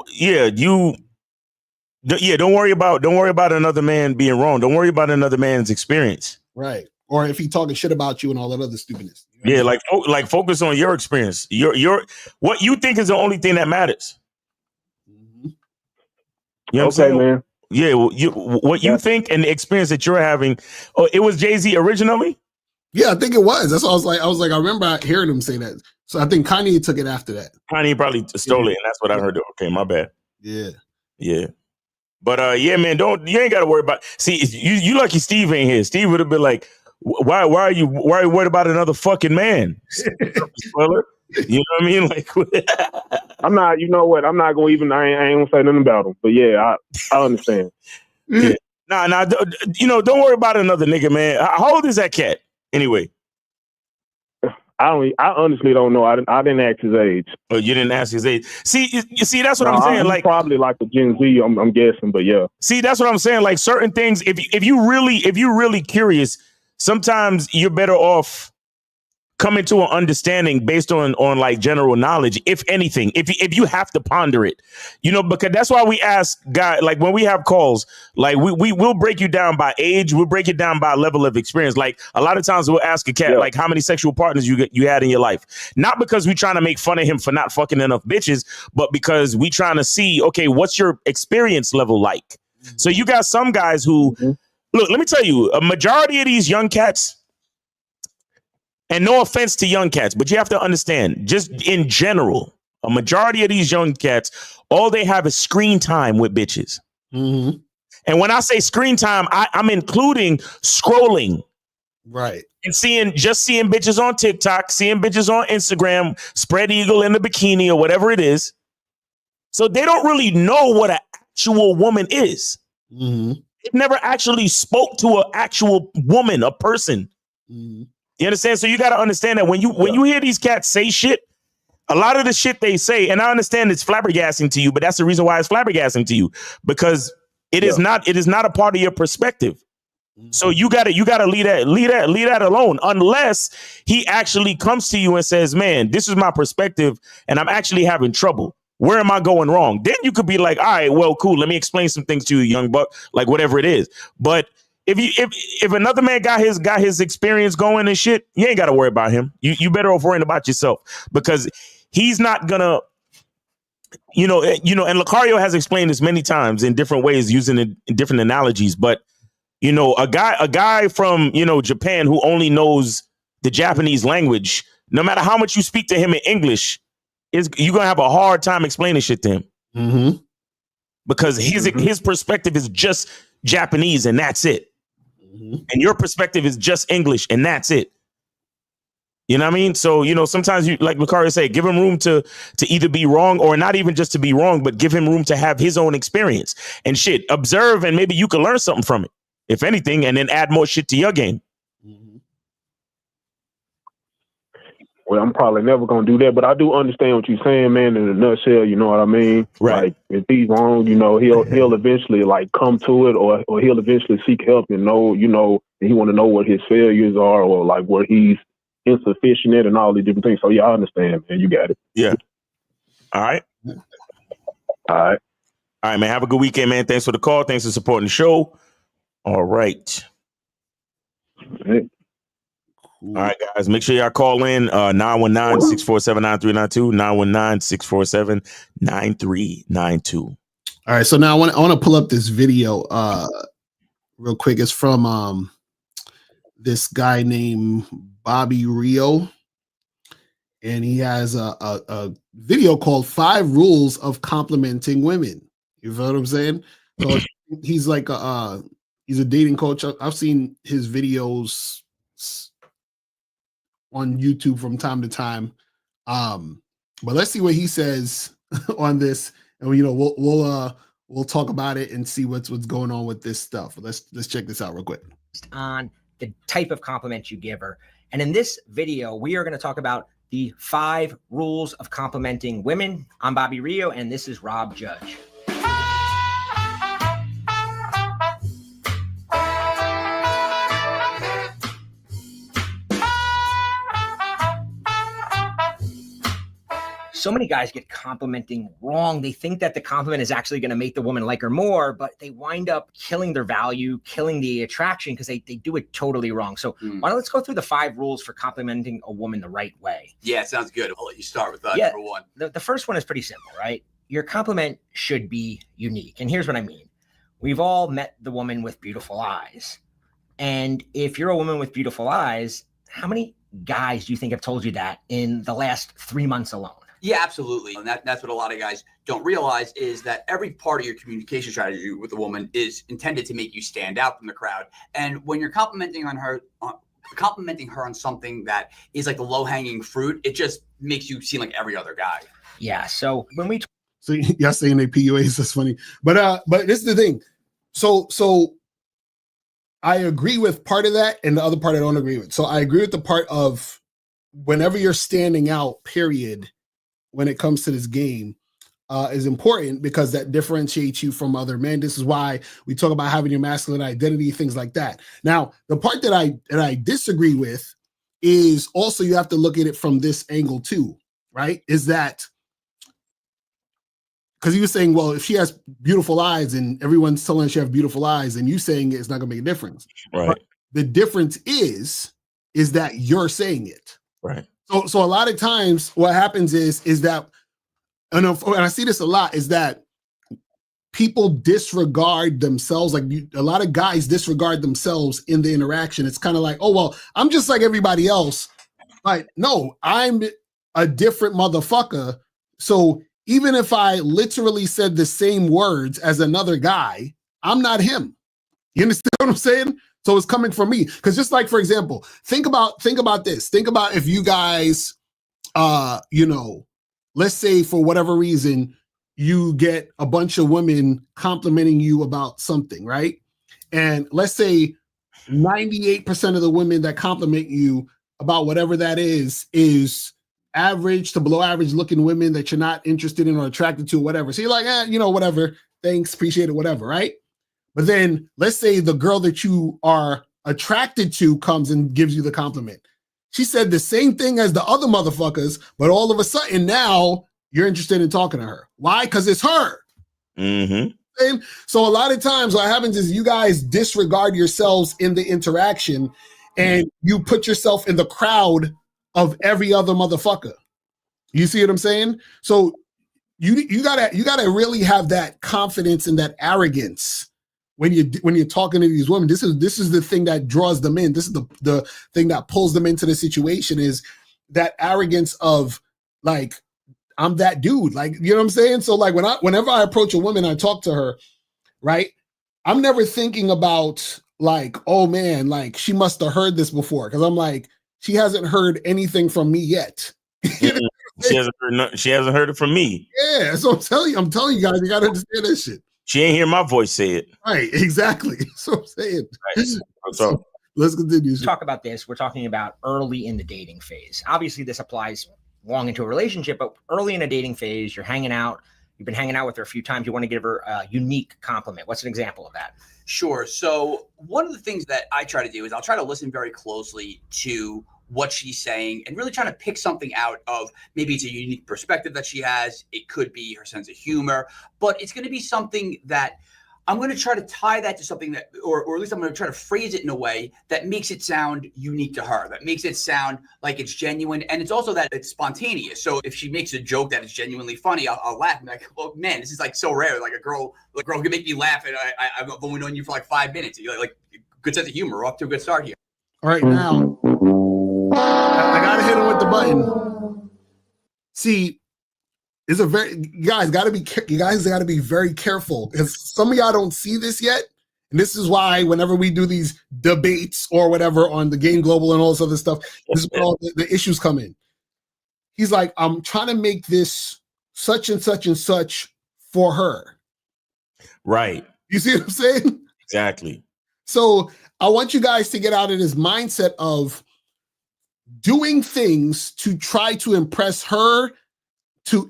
yeah, don't worry about another man being wrong. Don't worry about another man's experience. Right. Or if he talking shit about you and all that other stupidness. Yeah, like focus on your experience. Your what you think is the only thing that matters. Mm-hmm. You know what I'm saying, man? Yeah, what you think and the experience that you're having. Oh, it was Jay-Z originally? Yeah, I think it was. That's what I was like, I remember hearing him say that. So I think Kanye took it after that. Kanye probably stole it, and that's what I heard. Okay, my bad. Yeah. Yeah. But yeah, man, you ain't got to worry about. See, you lucky Steve ain't here. Steve would have been like, why are you worried about another fucking man? Spoiler. You know what I mean? Like, I'm not. You know what? I'm not gonna even. I ain't gonna say nothing about him. But yeah, I understand. Yeah. Nah. Don't worry about another nigga, man. How old is that cat anyway? I honestly don't know. I didn't ask his age. Oh, you didn't ask his age. See, that's what I'm saying. Like, probably like a Gen Z. I'm guessing, but yeah. See, that's what I'm saying. Like, certain things, if you're really curious, sometimes you're better off coming to an understanding based on like general knowledge, if anything, if you have to ponder it, because that's why we ask guys, like when we have calls, like we will break you down by age, we'll break it down by level of experience. Like a lot of times we'll ask a cat, like how many sexual partners you had in your life, not because we're trying to make fun of him for not fucking enough bitches, but because we trying to see, okay, what's your experience level like? So you got some guys who, look, let me tell you, a majority of these young cats, and no offense to young cats, but you have to understand, just in general, a majority of these young cats, all they have is screen time with bitches. Mm-hmm. And when I say screen time, I'm including scrolling. Right. And seeing bitches on TikTok, seeing bitches on Instagram, spread eagle in the bikini or whatever it is. So they don't really know what an actual woman is. Mm-hmm. It never actually spoke to an actual woman, a person. Mm-hmm. You understand? So you got to understand that when you hear these cats say shit, a lot of the shit they say, and I understand it's flabbergasting to you, but that's the reason why it's flabbergasting to you, because it is not a part of your perspective. So you gotta leave that alone, unless he actually comes to you and says, man, this is my perspective and I'm actually having trouble. Where am I going wrong? Then you could be like, all right, well, cool. Let me explain some things to you, young buck, like whatever it is. But if another man got his experience going and shit, you ain't got to worry about him. You better off worrying about yourself, because he's not gonna, and Locario has explained this many times in different ways, using different analogies. But a guy from Japan who only knows the Japanese language, no matter how much you speak to him in English, you're gonna have a hard time explaining shit to him. Mm-hmm. Because his perspective is just Japanese and that's it. And your perspective is just English and that's it. You know what I mean? So, sometimes you, like Locario say, give him room to either be wrong, or not even just to be wrong, but give him room to have his own experience and shit. Observe, and maybe you can learn something from it, if anything, and then add more shit to your game. Well, I'm probably never gonna do that, but I do understand what you're saying, man. In a nutshell, you know what I mean? Right. Like, if he's wrong, he'll eventually like come to it, or he'll eventually seek help and know, he want to know what his failures are, or like where he's insufficient at, and all these different things. So yeah, I understand, man. You got it. Yeah. All right. All right, man. Have a good weekend, man. Thanks for the call. Thanks for supporting the show. All right. All right, guys, make sure y'all call in 919-647-9392, 919-647-9392. All right, so now I want to pull up this video real quick. It's from this guy named Bobby Rio, and he has a video called 5 Rules of Complimenting Women. You feel what I'm saying? So he's like he's a dating coach. I've seen his videos on YouTube from time to time. But let's see what he says on this, and we'll talk about it and see what's going on with this stuff. Let's check this out real quick. On the type of compliment you give her. And in this video, we are going to talk about the 5 rules of complimenting women. I'm Bobby Rio, and this is Rob Judge. So many guys get complimenting wrong. They think that the compliment is actually going to make the woman like her more, but they wind up killing their value, killing the attraction because they do it totally wrong. So why don't let's go through the 5 rules for complimenting a woman the right way. Yeah, sounds good. I'll let you start with number 1. The first one is pretty simple, right? Your compliment should be unique. And here's what I mean. We've all met the woman with beautiful eyes. And if you're a woman with beautiful eyes, how many guys do you think have told you that in the last 3 months alone? Yeah, absolutely. And that's what a lot of guys don't realize is that every part of your communication strategy with a woman is intended to make you stand out from the crowd. And when you're complimenting her on something that is like the low-hanging fruit, it just makes you seem like every other guy. Yeah. So when we so y'all saying they PUAs, that's funny. But this is the thing. So I agree with part of that, and the other part I don't agree with. So I agree with the part of whenever you're standing out, period, when it comes to this game, is important because that differentiates you from other men. This is why we talk about having your masculine identity, things like that. Now, the part that I disagree with is also you have to look at it from this angle too, right? Is that because he was saying, well, if she has beautiful eyes and everyone's telling her she has beautiful eyes, and you saying it's not going to make a difference. Right. But the difference is that you're saying it. Right. So a lot of times what happens is that, and I see this a lot, is that people disregard themselves. Like a lot of guys disregard themselves in the interaction. It's kind of like, oh, well, I'm just like everybody else. Like, no, I'm a different motherfucker. So even if I literally said the same words as another guy, I'm not him. You understand what I'm saying? So it's coming from me. Because just like, for example, think about this. Think about if you guys, let's say for whatever reason, you get a bunch of women complimenting you about something, right? And let's say 98% of the women that compliment you about whatever that is average to below average looking women that you're not interested in or attracted to, or whatever. So you're like, whatever, thanks, appreciate it, whatever, right? But then let's say the girl that you are attracted to comes and gives you the compliment. She said the same thing as the other motherfuckers, but all of a sudden now you're interested in talking to her. Why? Because it's her. Mm-hmm. So a lot of times what happens is you guys disregard yourselves in the interaction and you put yourself in the crowd of every other motherfucker. You see what I'm saying? So you gotta really have that confidence and that arrogance when you're talking to these women. This is the thing that draws them in. This is the thing that pulls them into the situation, is that arrogance of like, I'm that dude. Like, you know what I'm saying? So like whenever I approach a woman, I talk to her, right? I'm never thinking about like, oh man, like she must have heard this before. Cause I'm like, she hasn't heard anything from me yet. She hasn't heard it from me. Yeah, so I'm telling you guys, you gotta understand this shit. She ain't hear my voice say it. Right, exactly. So I'm saying. Right. So let's continue. Talk about this. We're talking about early in the dating phase. Obviously, this applies long into a relationship, but early in a dating phase, you're hanging out. You've been hanging out with her a few times. You want to give her a unique compliment. What's an example of that? Sure. So one of the things that I try to do is I'll try to listen very closely to what she's saying and really trying to pick something out of, maybe it's a unique perspective that she has. It could be her sense of humor, but it's going to be something that I'm going to try to tie that to something that, or at least I'm going to try to phrase it in a way that makes it sound unique to her, that makes it sound like it's genuine. And it's also that it's spontaneous. So if she makes a joke that is genuinely funny, I'll laugh. And like, well, man, this is like so rare. Like a girl can make me laugh. And I've only known you for like 5 minutes. You're like good sense of humor. We're off to a good start here. All right, now I gotta hit him with the button. See, it's a very you guys gotta be very careful because some of y'all don't see this yet. And this is why whenever we do these debates or whatever on the Game Global and all this other stuff, this is where all the issues come in. He's like, I'm trying to make this such and such and such for her. Right. You see what I'm saying? Exactly. So I want you guys to get out of this mindset of doing things to try to impress her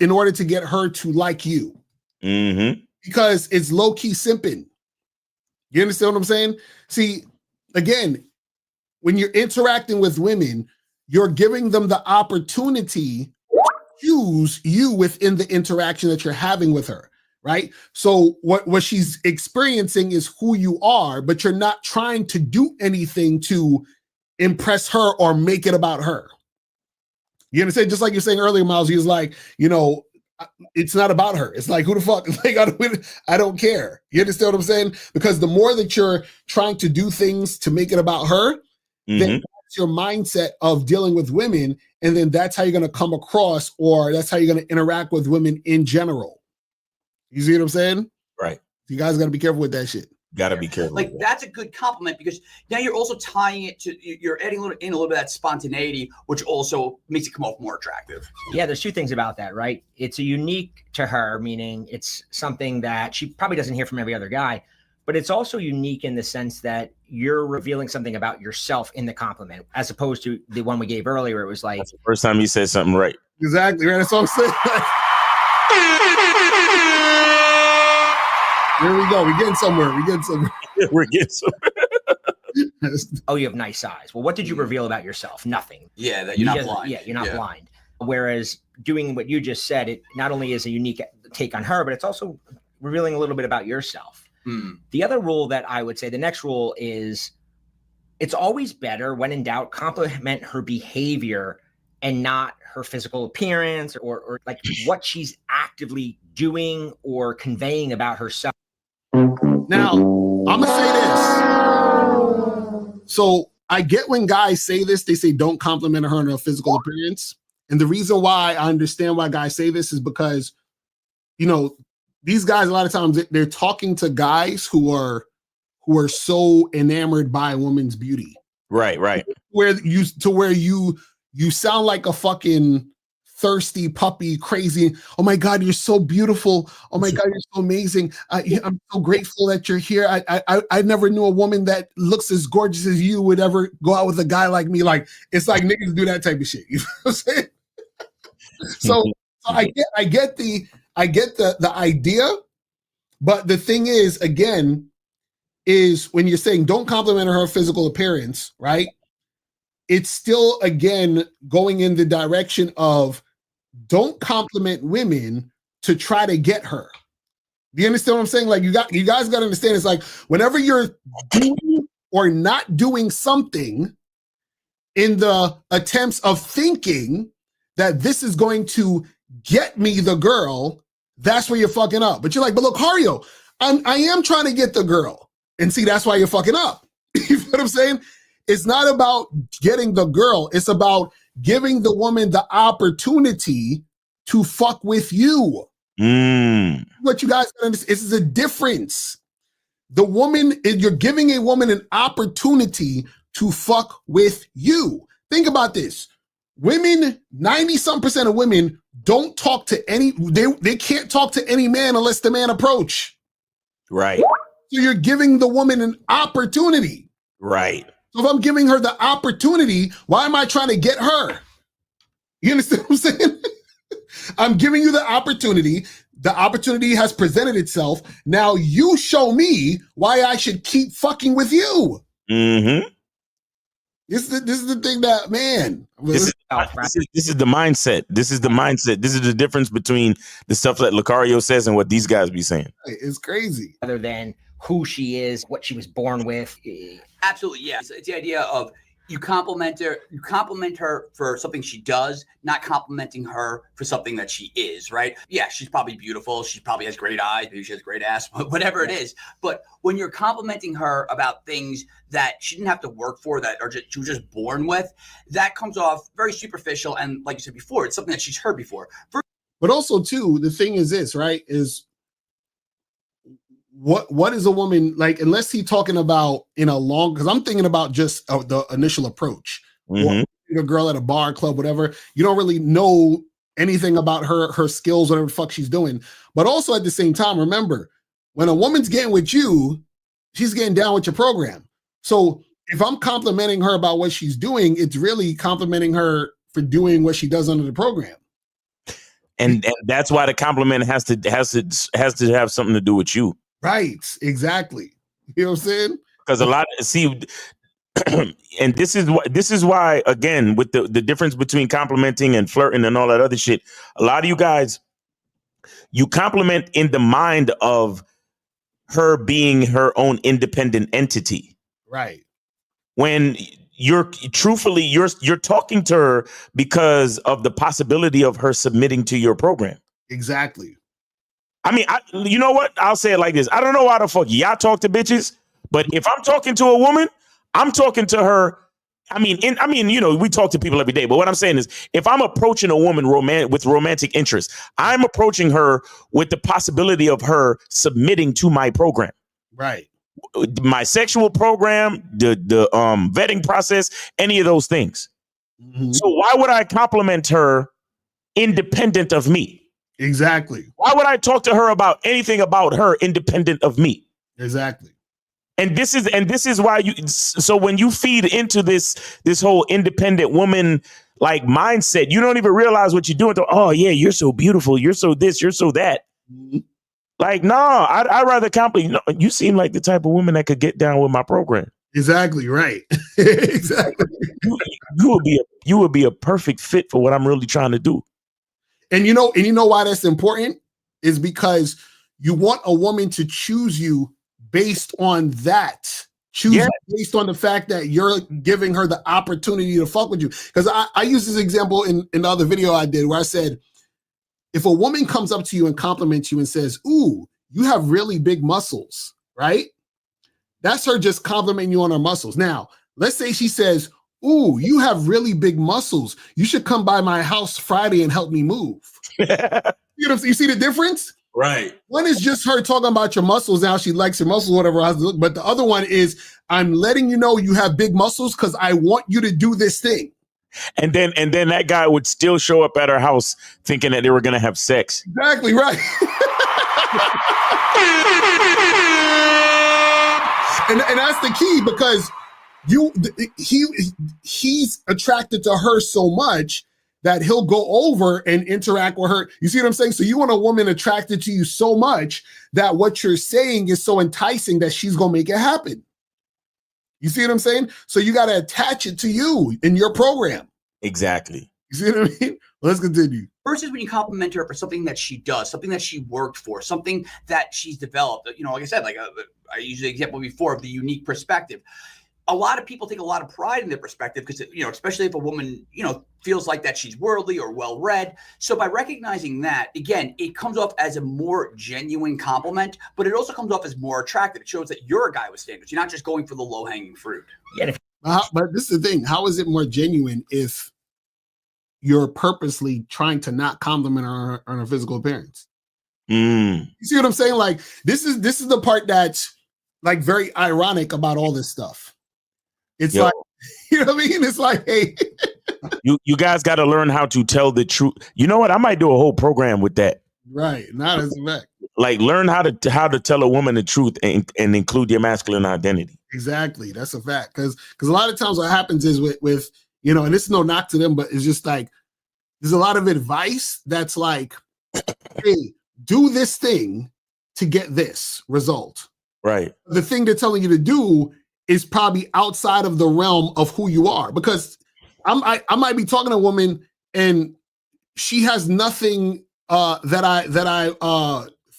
in order to get her to like you. Mm-hmm. Because it's low-key simping. You understand what I'm saying? See, again, when you're interacting with women, you're giving them the opportunity to choose you within the interaction that you're having with her. Right? So what she's experiencing is who you are, but you're not trying to do anything to impress her or make it about her. You understand? Just like you're saying earlier, Miles, he was like, it's not about her. It's like, who the fuck? It's like, I don't care. You understand what I'm saying? Because the more that you're trying to do things to make it about her, then that's your mindset of dealing with women. And then that's how you're going to come across, or that's how you're going to interact with women in general. You see what I'm saying? Right. You guys got to be careful with that shit. Got to be careful. Like that's a good compliment because now you're also tying it to, you're adding a little bit of that spontaneity, which also makes it come off more attractive. Yeah, there's two things about that, right? It's a unique to her, meaning it's something that she probably doesn't hear from every other guy, but it's also unique in the sense that you're revealing something about yourself in the compliment, as opposed to the one we gave earlier. It was like, that's the first time you said something right. Exactly, right? That's what I'm saying. Here we go. We're getting somewhere. We're getting somewhere. Oh, you have nice eyes. Well, what did you reveal about yourself? Nothing. Yeah, that you're not blind. Yeah, you're not blind. Whereas doing what you just said, it not only is a unique take on her, but it's also revealing a little bit about yourself. The other rule that I would say, the next rule is, it's always better when in doubt, compliment her behavior and not her physical appearance or like what she's actively doing or conveying about herself. Now, I'm going to say this. So I get when guys say this, they say don't compliment her on her physical appearance. And the reason why I understand why guys say this is because, these guys, a lot of times they're talking to guys who are so enamored by a woman's beauty. Right. Where you sound like a fucking thirsty puppy, crazy. Oh my God, you're so beautiful. Oh my God, you're so amazing. I'm so grateful that you're here. I never knew a woman that looks as gorgeous as you would ever go out with a guy like me. Like, it's like niggas do that type of shit. You know what I'm saying? So I get the idea, but the thing is, again, is when you're saying don't compliment her physical appearance, right? It's still, again, going in the direction of don't compliment women to try to get her. Do you understand what I'm saying? Like, you guys got to understand, it's like whenever you're doing or not doing something in the attempts of thinking that this is going to get me the girl, that's where you're fucking up. But you're like, but Locario, I am trying to get the girl. And see, that's why you're fucking up. You know what I'm saying? It's not about getting the girl. It's about giving the woman the opportunity to fuck with you. What you guys understand, this is a difference. The woman, you're giving a woman an opportunity to fuck with you. Think about this. Women, 90-some% of women don't talk to any, they can't talk to any man unless the man approach. Right. So you're giving the woman an opportunity. Right. So if I'm giving her the opportunity, why am I trying to get her? You understand what I'm saying? I'm giving you the opportunity. The opportunity has presented itself. Now you show me why I should keep fucking with you. Mm-hmm. This is the thing that, man. This is the mindset. This is the mindset. This is the difference between the stuff that Locario says and what these guys be saying. It's crazy. Other than who she is, what she was born with. Absolutely, yeah. It's the idea of you compliment her for something she does, not complimenting her for something that she is, right? Yeah, she's probably beautiful. She probably has great eyes. Maybe she has great ass, whatever it is. But when you're complimenting her about things that she didn't have to work for, she was just born with, that comes off very superficial. And like you said before, it's something that she's heard before. But also, too, the thing is this, right? Is what is a woman like? Unless he's talking about in a long, because I'm thinking about just the initial approach. Mm-hmm. Or a girl at a bar, club, whatever. You don't really know anything about her skills, whatever the fuck she's doing. But also at the same time, remember, when a woman's getting with you, she's getting down with your program. So if I'm complimenting her about what she's doing, it's really complimenting her for doing what she does under the program. And that's why the compliment has to have something to do with you. Right, exactly. You know what I'm saying? Because a lot and this is why again, with the difference between complimenting and flirting and all that other shit, a lot of you guys, you compliment in the mind of her being her own independent entity. Right. When you're talking to her because of the possibility of her submitting to your program. Exactly. I mean, you know what? I'll say it like this. I don't know why the fuck y'all talk to bitches, but if I'm talking to a woman, I'm talking to her. I mean, you know, we talk to people every day, but what I'm saying is if I'm approaching a woman with romantic interest, I'm approaching her with the possibility of her submitting to my program. Right. My sexual program, the vetting process, any of those things. Mm-hmm. So why would I compliment her independent of me? Exactly. Why would I talk to her about anything about her independent of me? Exactly. And this is why so when you feed into this whole independent woman like mindset, you don't even realize what you're doing. Oh yeah, you're so beautiful. You're so this, you're so that. Mm-hmm. Like, no, I'd rather compliment. You seem like the type of woman that could get down with my program. Exactly right. Exactly. You would be a perfect fit for what I'm really trying to do. And you know why that's important is because you want a woman to choose you based on that. Based on the fact that you're giving her the opportunity to fuck with you. Because I use this example in the other video I did where I said, if a woman comes up to you and compliments you and says, ooh, you have really big muscles, right? That's her just complimenting you on her muscles. Now, let's say she says, ooh, you have really big muscles. You should come by my house Friday and help me move. You see the difference? Right. One is just her talking about your muscles, how she likes your muscles, whatever. But the other one is, I'm letting you know you have big muscles because I want you to do this thing. And then that guy would still show up at her house thinking that they were going to have sex. Exactly right. and that's the key because he's attracted to her so much that he'll go over and interact with her. You see what I'm saying? So you want a woman attracted to you so much that what you're saying is so enticing that she's going to make it happen. You see what I'm saying? So you got to attach it to you in your program. Exactly. You see what I mean? Well, let's continue. Versus when you compliment her for something that she does, something that she worked for, something that she's developed. You know, like I said, I used the example before of the unique perspective. A lot of people take a lot of pride in their perspective because, you know, especially if a woman, you know, feels like that she's worldly or well-read. So by recognizing that, again, it comes off as a more genuine compliment, but it also comes off as more attractive. It shows that you're a guy with standards. You're not just going for the low-hanging fruit. Yeah. But this is the thing. How is it more genuine if you're purposely trying to not compliment her on her physical appearance? You see what I'm saying? Like, this is the part that's like very ironic about all this stuff. It's like, you know what I mean? It's like, hey, you guys got to learn how to tell the truth. You know what? I might do a whole program with that. Right. Not as a fact. Like, learn how to tell a woman the truth and include your masculine identity. Exactly. That's a fact. Because a lot of times what happens is with, you know, and this is no knock to them, but it's just like, there's a lot of advice that's like, hey, do this thing to get this result. Right. The thing they're telling you to do is probably outside of the realm of who you are. Because I might be talking to a woman and she has nothing that I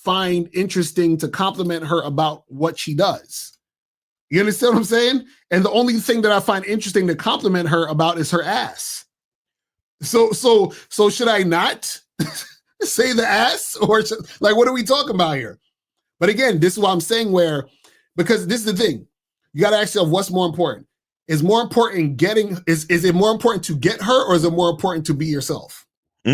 find interesting to compliment her about what she does. You understand what I'm saying? And the only thing that I find interesting to compliment her about is her ass. So should I not say the ass, or like, what are we talking about here? But again, this is what I'm saying, because this is the thing. You got to ask yourself, what's more important? Is it more important to get her, or is it more important to be yourself? See,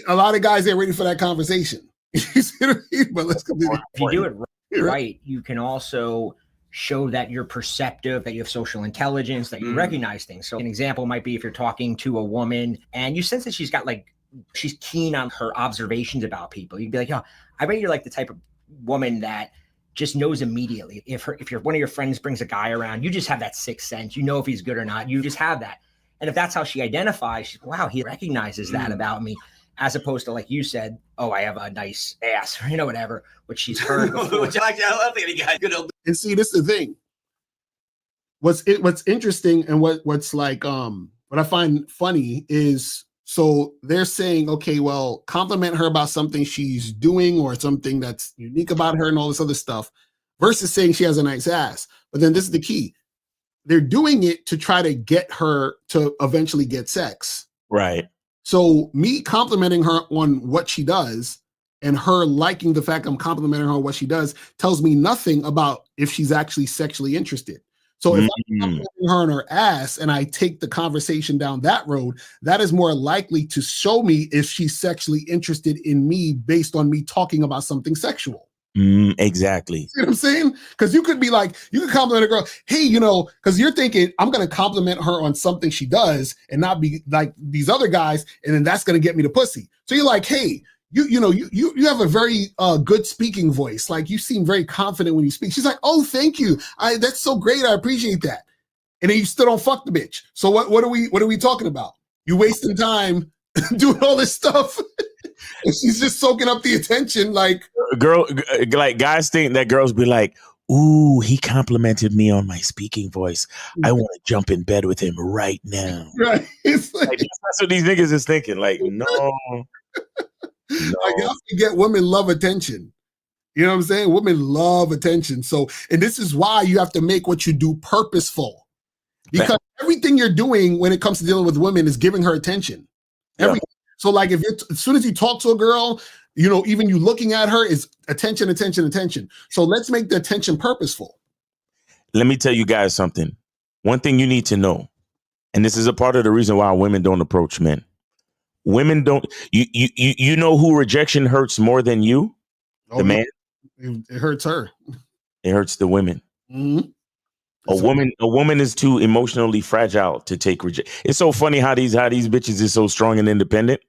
a lot of guys ain't ready for that conversation. You see what I mean? But let's continue. If you do it right, you can also show that you're perceptive, that you have social intelligence, that you recognize things. So an example might be if you're talking to a woman and you sense that she's keen on her observations about people. You'd be like, "Oh, I bet you're like the type of woman that just knows immediately. If one of your friends brings a guy around, you just have that sixth sense. You know if he's good or not. You just have that. And if that's how she identifies, she's, wow, he recognizes that about me." As opposed to, like you said, oh, I have a nice ass, or whatever, which she's heard before. Which I don't think any guy could. And see, this is the thing. What's interesting and what's like what I find funny is, so they're saying, okay, well, compliment her about something she's doing or something that's unique about her and all this other stuff, versus saying she has a nice ass. But then this is the key. They're doing it to try to get her to eventually get sex. Right. So me complimenting her on what she does and her liking the fact I'm complimenting her on what she does tells me nothing about if she's actually sexually interested. So if I'm complimenting her on her ass and I take the conversation down that road, that is more likely to show me if she's sexually interested in me based on me talking about something sexual. Exactly. See what I'm saying? Because you could be like, you could compliment a girl, hey, because you're thinking I'm going to compliment her on something she does and not be like these other guys, and then that's going to get me the pussy. So you're like, hey, you have a very good speaking voice. Like, you seem very confident when you speak. She's like, oh, thank you. That's so great. I appreciate that. And then you still don't fuck the bitch. So what are we talking about? You wasting time doing all this stuff. And she's just soaking up the attention. Like guys think that girls be like, ooh, he complimented me on my speaking voice. I want to jump in bed with him right now. Right. It's like, that's what these niggas is thinking. Like, no. Like, y'all forget women love attention. You know what I'm saying? Women love attention. So, and this is why you have to make what you do purposeful. Because everything you're doing when it comes to dealing with women is giving her attention. Everything. So like, as soon as you talk to a girl, even you looking at her is attention, attention, attention. So let's make the attention purposeful. Let me tell you guys something. One thing you need to know, and this is a part of the reason why women don't approach men. Women don't, you know who rejection hurts more than you? The man. It hurts her. It hurts the women. Mm-hmm. A woman is too emotionally fragile to take rejection. It's so funny how these bitches is so strong and independent,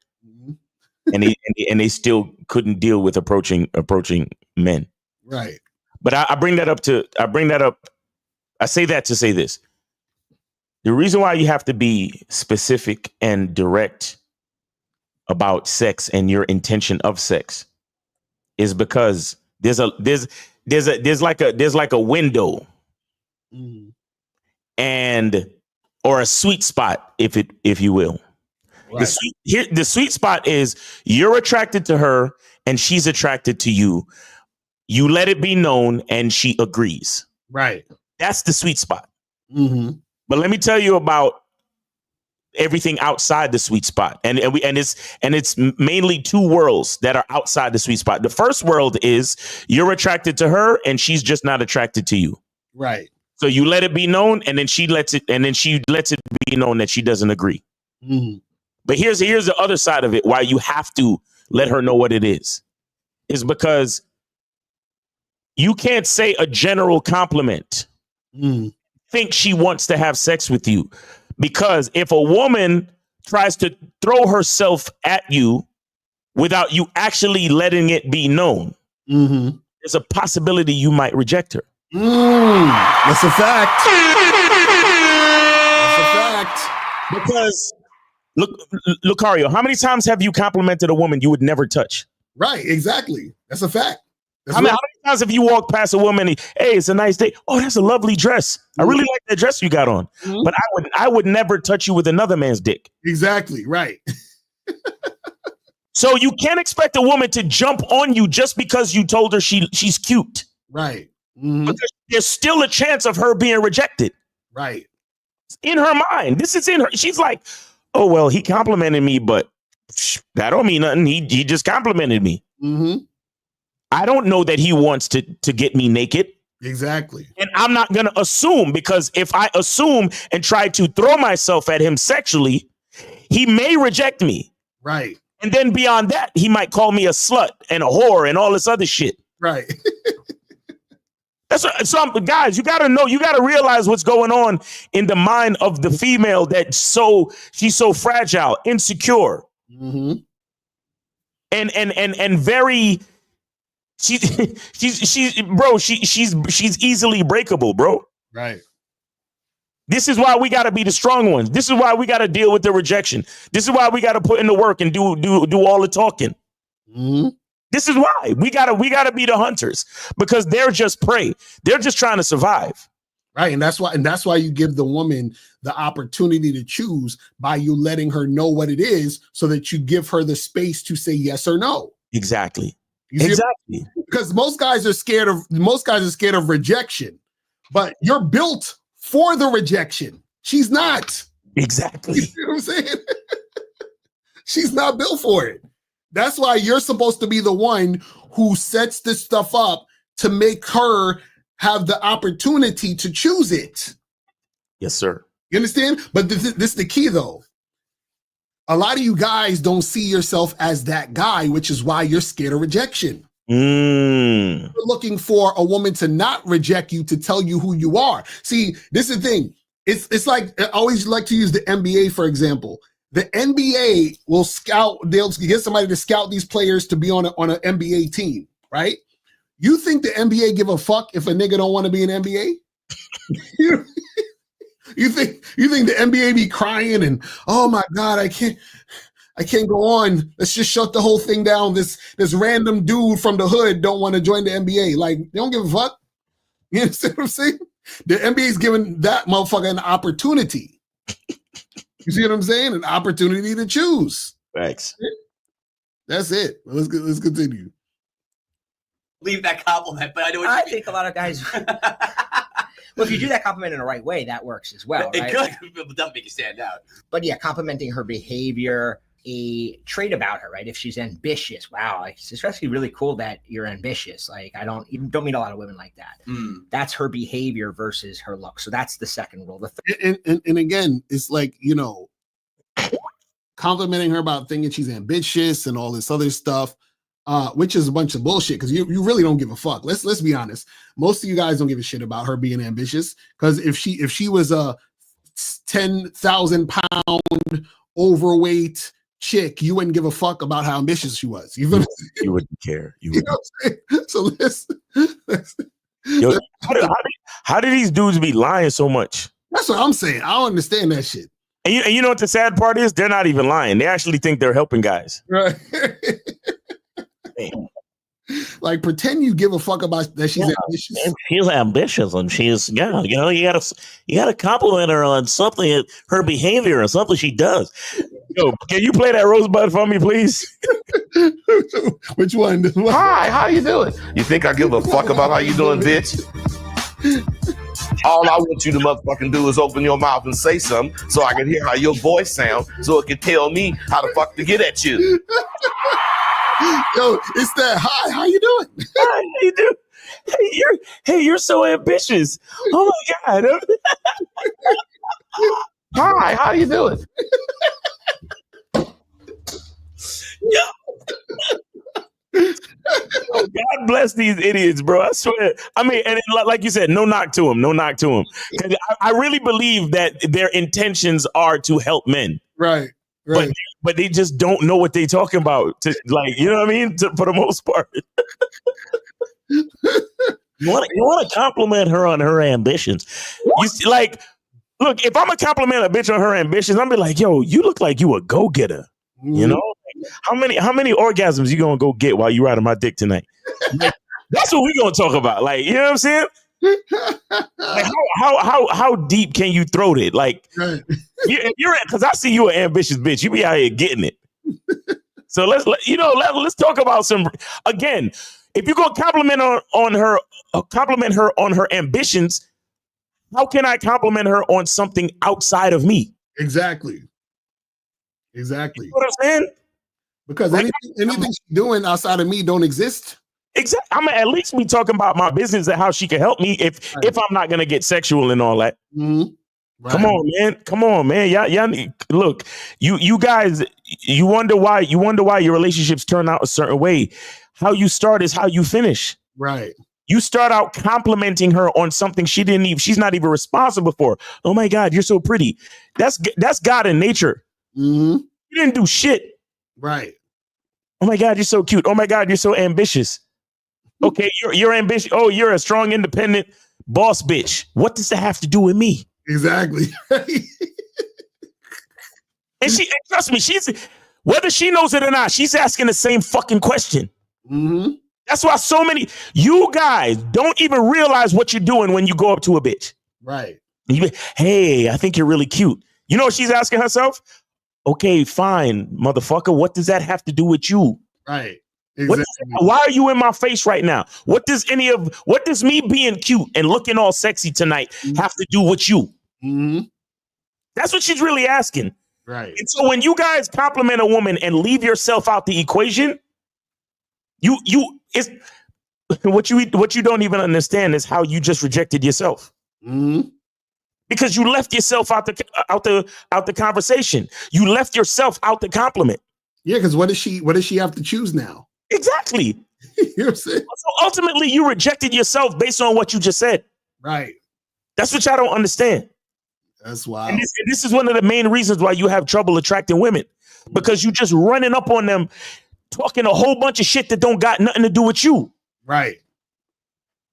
and they still couldn't deal with approaching men. Right. But I bring that up. I say that to say this. The reason why you have to be specific and direct about sex and your intention of sex is because there's like a window and or a sweet spot, if you will. Right. The sweet spot is you're attracted to her and she's attracted to you. You let it be known and she agrees. Right. That's the sweet spot. Mm-hmm. But let me tell you about everything outside the sweet spot. And it's mainly two worlds that are outside the sweet spot. The first world is you're attracted to her and she's just not attracted to you. Right. So you let it be known and then she lets it be known that she doesn't agree. Mm-hmm. But here's the other side of it, why you have to let her know what it is because you can't say a general compliment. Think she wants to have sex with you. Because if a woman tries to throw herself at you without you actually letting it be known, there's a possibility you might reject her. That's a fact. That's a fact. Because, look, Locario, how many times have you complimented a woman you would never touch? Right, exactly. That's a fact. How many times have you walked past a woman and, hey, it's a nice day. Oh, that's a lovely dress. I really like that dress you got on. But I would never touch you with another man's dick. Exactly, right. So you can't expect a woman to jump on you just because you told her she's cute. Right. Mm-hmm. Because there's still a chance of her being rejected. Right. In her mind. This is in her. She's like, oh, well, he complimented me, but that don't mean nothing. He just complimented me. Mm-hmm. I don't know that he wants to get me naked. Exactly. And I'm not going to assume, because if I assume and try to throw myself at him sexually, he may reject me. Right. And then beyond that, he might call me a slut and a whore and all this other shit. Right. That's what, so guys, you got to know, you got to realize what's going on in the mind of the female she's so fragile, insecure. Mm-hmm. And very she's easily breakable, bro. Right. This is why we got to be the strong ones. This is why we got to deal with the rejection. This is why we got to put in the work and do all the talking. Mm-hmm. This is why we gotta be the hunters, because they're just prey. They're just trying to survive. Right. And that's why you give the woman the opportunity to choose by you letting her know what it is, so that you give her the space to say yes or no. Exactly. Exactly. Because most guys are scared of rejection, but you're built for the rejection. She's not. Exactly. You know what I'm saying? She's not built for it. That's why you're supposed to be the one who sets this stuff up to make her have the opportunity to choose it. Yes, sir. You understand? But this is the key, though. A lot of you guys don't see yourself as that guy, which is why you're scared of rejection. You're looking for a woman to not reject you, to tell you who you are. See, this is the thing. It's like, I always like to use the NBA, for example. The NBA will they'll get somebody to scout these players to be on an NBA team, right? You think the NBA give a fuck if a nigga don't want to be in NBA? You think the NBA be crying and, oh my God, I can't go on. Let's just shut the whole thing down. This random dude from the hood don't want to join the NBA. Like, they don't give a fuck. You understand what I'm saying? The NBA's giving that motherfucker an opportunity. You see what I'm saying? An opportunity to choose. Thanks. That's it. Let's continue. Leave that compliment, but I know what I think a lot of guys. Well, if you do that compliment in the right way, that works as well. It right? could, but it doesn't make you stand out. But yeah, complimenting her behavior, a trait about her, right? If she's ambitious, wow, like, it's actually really cool that you're ambitious. Like, I don't meet a lot of women like that. That's her behavior versus her look. So that's the second rule. And again, it's like, you know, complimenting her about thinking she's ambitious and all this other stuff, which is a bunch of bullshit, because you really don't give a fuck. Let's be honest. Most of you guys don't give a shit about her being ambitious, because if she was a 10,000 pound overweight chick, you wouldn't give a fuck about how ambitious she was. You wouldn't care. You know what I'm saying? So Yo, how do these dudes be lying so much? That's what I'm saying. I don't understand that shit. And you know what the sad part is? They're not even lying. They actually think they're helping guys. Right. Like, pretend you give a fuck about that she's ambitious. She's ambitious, and she's you gotta compliment her on something, her behavior or something she does. Yo, can you play that Rosebud for me, please? Which one? Hi, how you doing? You think I give a fuck about how you doing, bitch? All I want you to motherfucking do is open your mouth and say something so I can hear how your voice sounds, so it can tell me how the fuck to get at you. Yo, it's that. Hi, how you doing? Hi, how you doing? You're so ambitious. Oh my God. Hi, how you doing? Oh, God bless these idiots, bro. I swear. I mean, and like you said, no knock to them. No knock to them. Because I really believe that their intentions are to help men. Right. But they just don't know what they're talking about. You know what I mean? For the most part. You want to compliment her on her ambitions. You see, like, look, if I'm gonna compliment a bitch on her ambitions, I'm be like, yo, you look like you a go-getter. You know? How many orgasms you gonna go get while you riding my dick tonight? Like, that's what we gonna talk about. Like, you know what I'm saying? Like, how deep can you throat it? Like, you're because I see you an ambitious bitch. You be out here getting it. So let's talk about some. Again, if you're gonna compliment her on her ambitions, how can I compliment her on something outside of me? Exactly. You know what I'm saying? Because anything she's doing outside of me don't exist. Exactly. I'm gonna at least be talking about my business and how she can help me if I'm not gonna get sexual and all that. Mm-hmm. Right. Come on, man. Y'all look, you guys, you wonder why your relationships turn out a certain way. How you start is how you finish. Right. You start out complimenting her on something she's not even responsible for. Oh my God, you're so pretty. That's God in nature. Mm-hmm. You didn't do shit. Right. Oh my God, you're so cute. Oh my God, you're so ambitious. Okay, you're ambitious. Oh, you're a strong, independent boss bitch. What does that have to do with me? Exactly. And trust me, whether she knows it or not, she's asking the same fucking question. Mm-hmm. That's why so many you guys don't even realize what you're doing when you go up to a bitch. Right. Hey, I think you're really cute. You know what she's asking herself? Okay, fine, motherfucker. What does that have to do with you? Right. Exactly. Why are you in my face right now? What does me being cute and looking all sexy tonight have to do with you? Mm-hmm. That's what she's really asking. Right. And so when you guys compliment a woman and leave yourself out the equation, it's what you don't even understand is how you just rejected yourself. Mm-hmm. Because you left yourself out the conversation. You left yourself out the compliment. Yeah, because what does she have to choose now? Exactly. You know what I'm saying? So ultimately, you rejected yourself based on what you just said. Right. That's what y'all don't understand. That's wild. And this is one of the main reasons why you have trouble attracting women, because you just running up on them, talking a whole bunch of shit that don't got nothing to do with you. Right.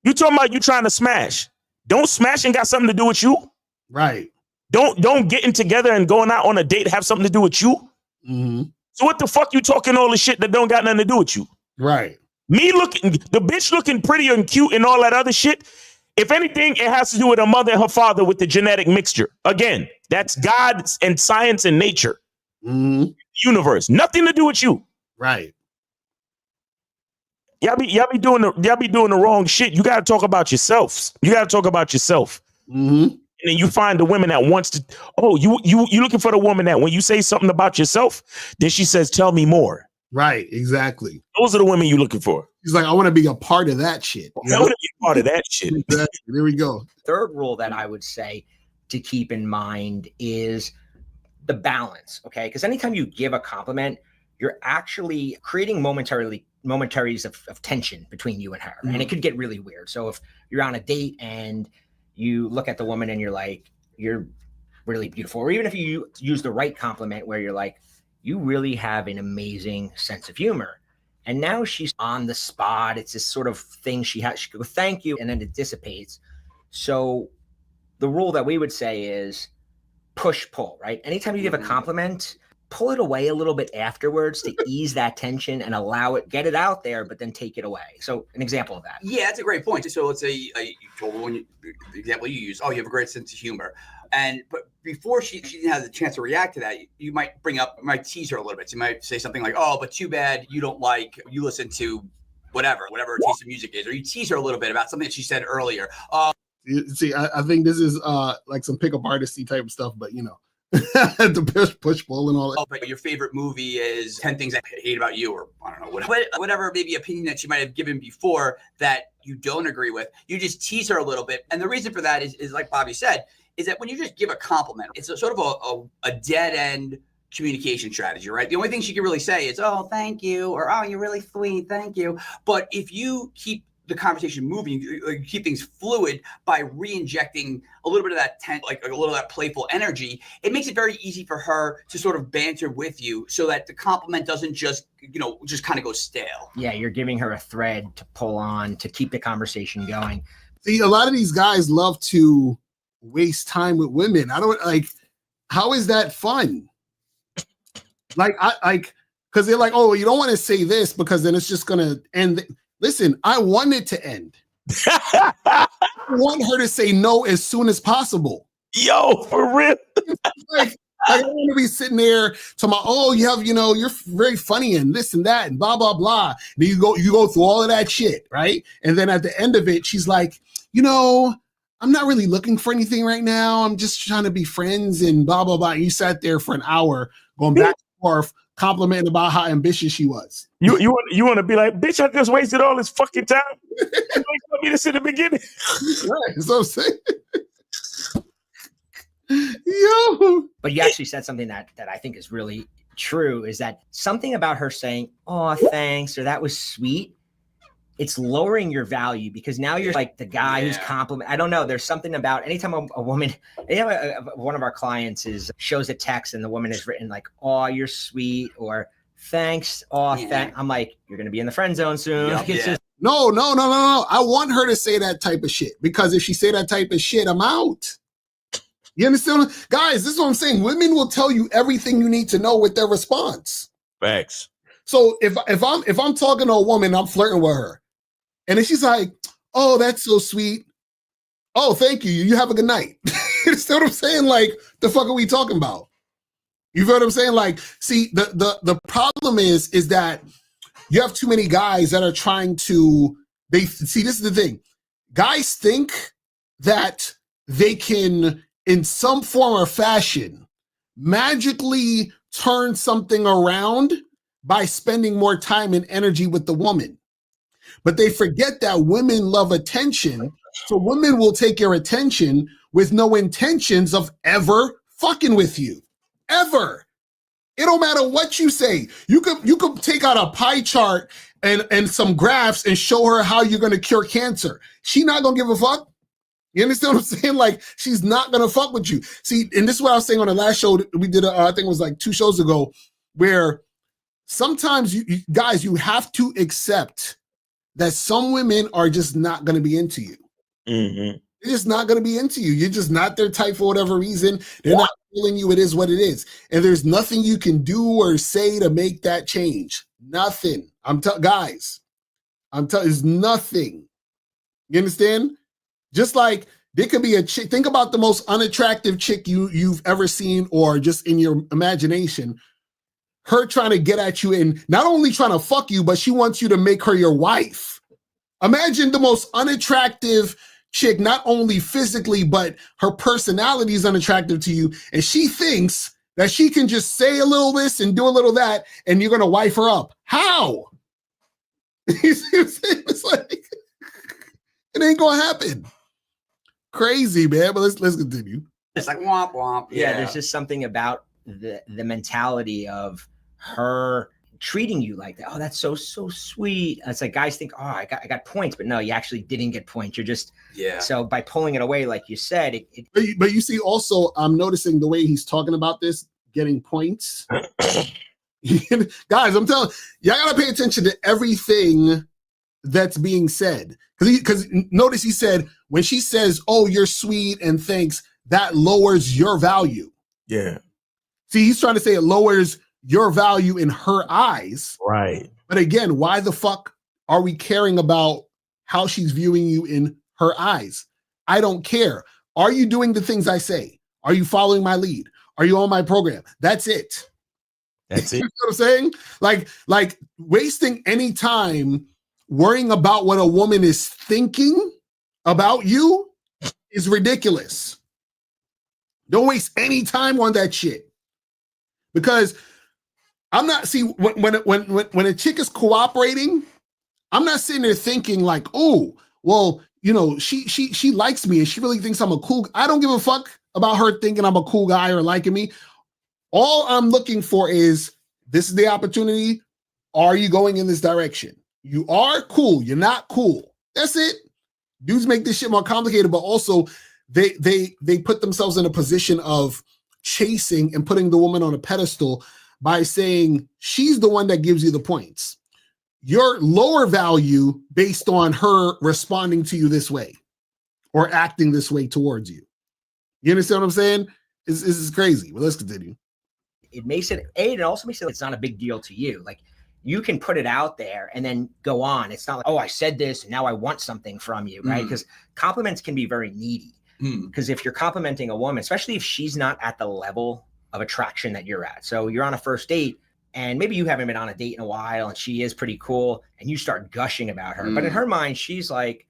You talking about you trying to smash. Don't smash and got something to do with you. Right. Don't getting together and going out on a date have something to do with you. Mm-hmm. So what the fuck you talking all this shit that don't got nothing to do with you? Right. The bitch looking pretty and cute and all that other shit. If anything, it has to do with her mother and her father with the genetic mixture. Again, that's God and science and nature. Mm-hmm. Universe. Nothing to do with you. Right. Y'all be doing the wrong shit. You gotta talk about yourselves. You gotta talk about yourself. Mm-hmm. And then you find the women that wants to, you looking for the woman that when you say something about yourself, then she says, tell me more. Right, exactly. Those are the women you're looking for. He's like, I want to be a part of that shit. I want to be a part of that shit. Exactly. There we go. Third rule that I would say to keep in mind is the balance, okay? Because anytime you give a compliment, you're actually creating momentaries of tension between you and her. And it could get really weird. So if you're on a date and you look at the woman and you're like, you're really beautiful. Or even if you use the right compliment where you're like, you really have an amazing sense of humor. And now she's on the spot. It's this sort of thing she goes, thank you. And then it dissipates. So the rule that we would say is push-pull, right? Anytime you give a compliment, pull it away a little bit afterwards to ease that tension and allow it, get it out there, but then take it away. So an example of that. Yeah, that's a great point. So let's say you told her the example you use, oh, you have a great sense of humor. But before she didn't have the chance to react to that, you might tease her a little bit. So you might say something like, oh, but too bad you listen to whatever taste of music is. Or you tease her a little bit about something that she said earlier. See, I think this is like some pickup artisty type of stuff, but the push pull and all that. Oh, but your favorite movie is 10 Things I Hate About You, or I don't know, whatever maybe opinion that she might have given before that you don't agree with. You just tease her a little bit. And the reason for that is like Bobby said, is that when you just give a compliment, it's a sort of a dead end communication strategy, right? The only thing she can really say is, oh, thank you, or oh, you're really sweet, thank you. But if you keep the conversation moving, you keep things fluid by re-injecting a little bit of that like a little of that playful energy, it makes it very easy for her to sort of banter with you so that the compliment doesn't just kind of go stale. Yeah, you're giving her a thread to pull on to keep the conversation going. See, a lot of these guys love to waste time with women. I don't like, how is that fun? Like, because they're like, oh, you don't want to say this because then it's just going to end. Listen, I want it to end. I want her to say no as soon as possible. Yo, for real. Like, Like, I don't want to be sitting there talking about, oh, you have, you're very funny and this and that and blah, blah, blah. And you go through all of that shit, right? And then at the end of it, she's like, I'm not really looking for anything right now. I'm just trying to be friends and blah, blah, blah. And you sat there for an hour going back and forth, complimenting about how ambitious she was. You want to be like, bitch, I just wasted all this fucking time. You want me to sit in the beginning. Right, that's what I'm saying. Yo. But you actually said something that I think is really true, is that something about her saying, oh, thanks, or that was sweet. It's lowering your value because now you're like the guy who's compliment. I don't know. There's something about anytime a woman, one of our clients shows a text and the woman has written like, oh, you're sweet, or thanks. Oh, I'm like, you're going to be in the friend zone soon. No. I want her to say that type of shit, because if she say that type of shit, I'm out. You understand? Guys, this is what I'm saying. Women will tell you everything you need to know with their response. Facts. So if I'm talking to a woman, I'm flirting with her, and then she's like, oh, that's so sweet. Oh, thank you. You have a good night. You understand what I'm saying? Like, the fuck are we talking about? You feel what I'm saying? Like, see, the problem is that you have too many guys that are trying to, this is the thing. Guys think that they can, in some form or fashion, magically turn something around by spending more time and energy with the woman. But they forget that women love attention. So women will take your attention with no intentions of ever fucking with you. Ever. It don't matter what you say. You could take out a pie chart and some graphs and show her how you're going to cure cancer. She not going to give a fuck. You understand what I'm saying? Like, she's not going to fuck with you. See, and this is what I was saying on the last show we did, I think it was like 2 shows ago, where sometimes you guys, you have to accept that some women are just not going to be into you. Mm-hmm. They're just not going to be into you. You're just not their type for whatever reason. They're not feeling you. It is what it is. And there's nothing you can do or say to make that change. Nothing. Guys, there's nothing. You understand? Just like there could be a chick. Think about the most unattractive chick you've ever seen, or just in your imagination. Her trying to get at you and not only trying to fuck you, but she wants you to make her your wife. Imagine the most unattractive chick, not only physically, but her personality is unattractive to you. And she thinks that she can just say a little this and do a little that, and you're going to wife her up. How? You see what I'm saying? It's like, it ain't going to happen. Crazy, man. But let's continue. It's like womp womp. Yeah, there's just something about the mentality of her treating you like that. Oh, that's so sweet. It's like guys think, oh, I got points, but no, you actually didn't get points. You're just So by pulling it away, like you said, But you see, also, I'm noticing the way he's talking about this, getting points. Guys, I'm telling y'all gotta pay attention to everything that's being said. Because notice he said, when she says, oh, you're sweet and thanks, that lowers your value. Yeah. See, he's trying to say it lowers your value in her eyes. Right. But again, why the fuck are we caring about how she's viewing you in her eyes? I don't care. Are you doing the things I say? Are you following my lead? Are you on my program? That's it. That's it. You know what I'm saying? Like wasting any time worrying about what a woman is thinking about you is ridiculous. Don't waste any time on that shit. Because I'm not, see, when a chick is cooperating, I'm not sitting there thinking like, oh, well, you know, she likes me and she really thinks I'm a cool. I don't give a fuck about her thinking I'm a cool guy or liking me. All I'm looking for is, this is the opportunity. Are you going in this direction? You are cool. You're not cool. That's it. Dudes make this shit more complicated, but also they put themselves in a position of chasing and putting the woman on a pedestal by saying she's the one that gives you the points. Your lower value based on her responding to you this way or acting this way towards you. You understand what I'm saying? This is crazy. Well, let's continue. It makes it, it also makes it it's not a big deal to you. Like, you can put it out there and then go on. It's not like, oh, I said this and now I want something from you, right? Because compliments can be very needy. Because if you're complimenting a woman, especially if she's not at the level of attraction that you're at. So you're on a first date and maybe you haven't been on a date in a while and she is pretty cool and you start gushing about her. But in her mind, she's like,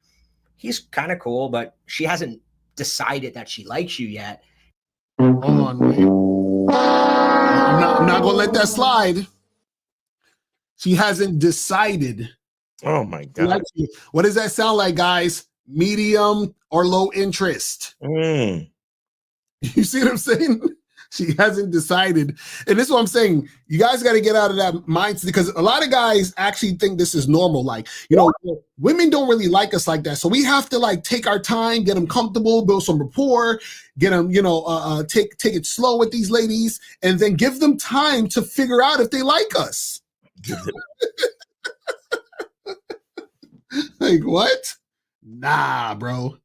he's kind of cool, but she hasn't decided that she likes you yet. Hold on, man. I'm not gonna let that slide. She hasn't decided. Oh my God. What does that sound like, guys? Medium or low interest. You see what I'm saying? She hasn't decided. And this is what I'm saying. You guys got to get out of that mindset because a lot of guys actually think this is normal. Like, you know, women don't really like us like that. So we have to like take our time, get them comfortable, build some rapport, get them, you know, take it slow with these ladies and then give them time to figure out if they like us. Like what? Nah, bro.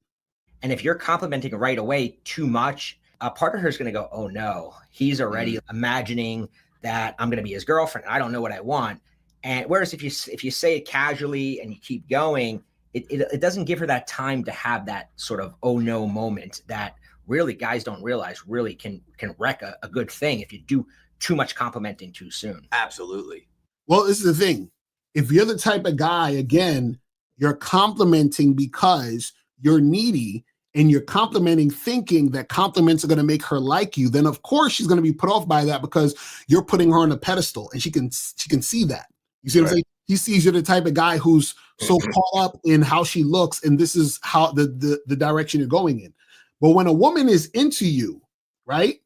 And if you're complimenting right away too much, a part of her is going to go, oh no, he's already imagining that I'm going to be his girlfriend. I don't know what I want. And whereas if you say it casually and you keep going, it doesn't give her that time to have that sort of oh no moment that really guys don't realize really can wreck a good thing if you do too much complimenting too soon. Absolutely. Well, this is the thing. If you're the type of guy, again, you're complimenting because you're needy and you're complimenting thinking that compliments are going to make her like you, then of course she's going to be put off by that because you're putting her on a pedestal and she can see that. You see what I'm saying? He sees you're the type of guy who's so caught up in how she looks and this is how the direction you're going in. But when a woman is into you, right?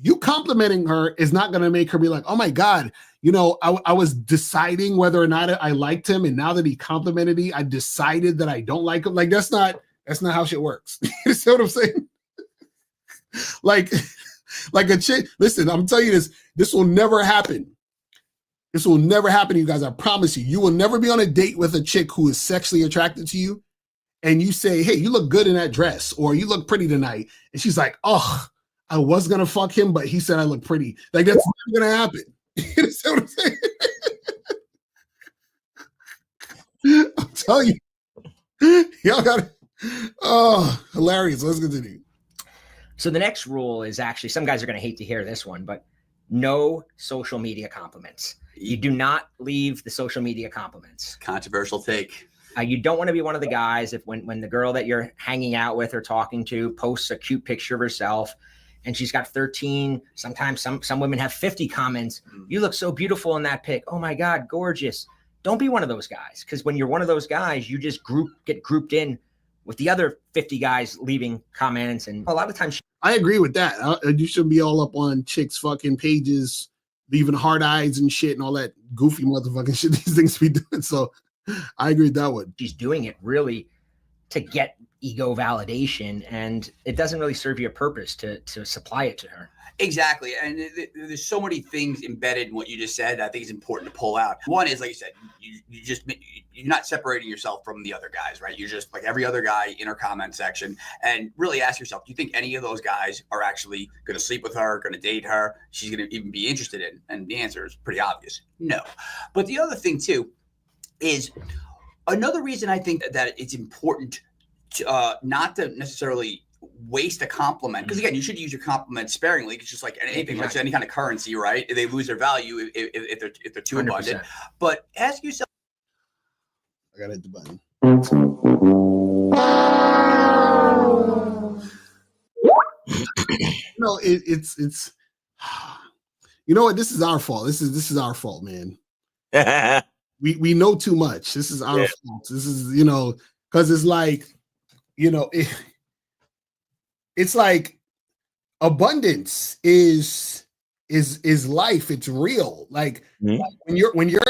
You complimenting her is not going to make her be like, oh my God, you know, I was deciding whether or not I liked him. And now that he complimented me, I decided that I don't like him. Like, that's not how shit works. You see what I'm saying? like a chick, listen, I'm telling you this will never happen. This will never happen to you guys. I promise you. You will never be on a date with a chick who is sexually attracted to you. And you say, hey, you look good in that dress, or you look pretty tonight. And she's like, oh, I was going to fuck him, but he said I look pretty. Like, that's never going to happen. You see what I'm saying? I'm telling you. Y'all got it. Oh, hilarious. Let's continue. So the next rule is actually, some guys are going to hate to hear this one, but no social media compliments. You do not leave the social media compliments. Controversial take. You don't want to be one of the guys if when the girl that you're hanging out with or talking to posts a cute picture of herself and she's got 13, sometimes some women have 50 comments. You look so beautiful in that pic. Oh my God, gorgeous. Don't be one of those guys, because when you're one of those guys, you just get grouped in with the other 50 guys leaving comments. And a lot of times I agree with that. You shouldn't be all up on chicks' fucking pages, leaving hard eyes and shit and all that goofy motherfucking shit these things be doing. So I agree with that one. She's doing it really to get ego validation, and it doesn't really serve you a purpose to supply it to her. Exactly. And there's so many things embedded in what you just said that I think is important to pull out. One is, like you said, you're not separating yourself from the other guys, right? You're just like every other guy in her comment section, and really ask yourself, do you think any of those guys are actually going to sleep with her, going to date her, she's going to even be interested in? And the answer is pretty obvious. No. But the other thing too is another reason I think that it's important to, not to necessarily waste a compliment, because again, you should use your compliment sparingly. It's just like anything, like any kind of currency, right? They lose their value if they're too 100%. Abundant. But ask yourself. I gotta hit the button. No, it's you know what? This is our fault. This is our fault, man. we know too much. This is our fault. This is, you know, because it's like, you know, it's like abundance is life. It's real. Like, when you're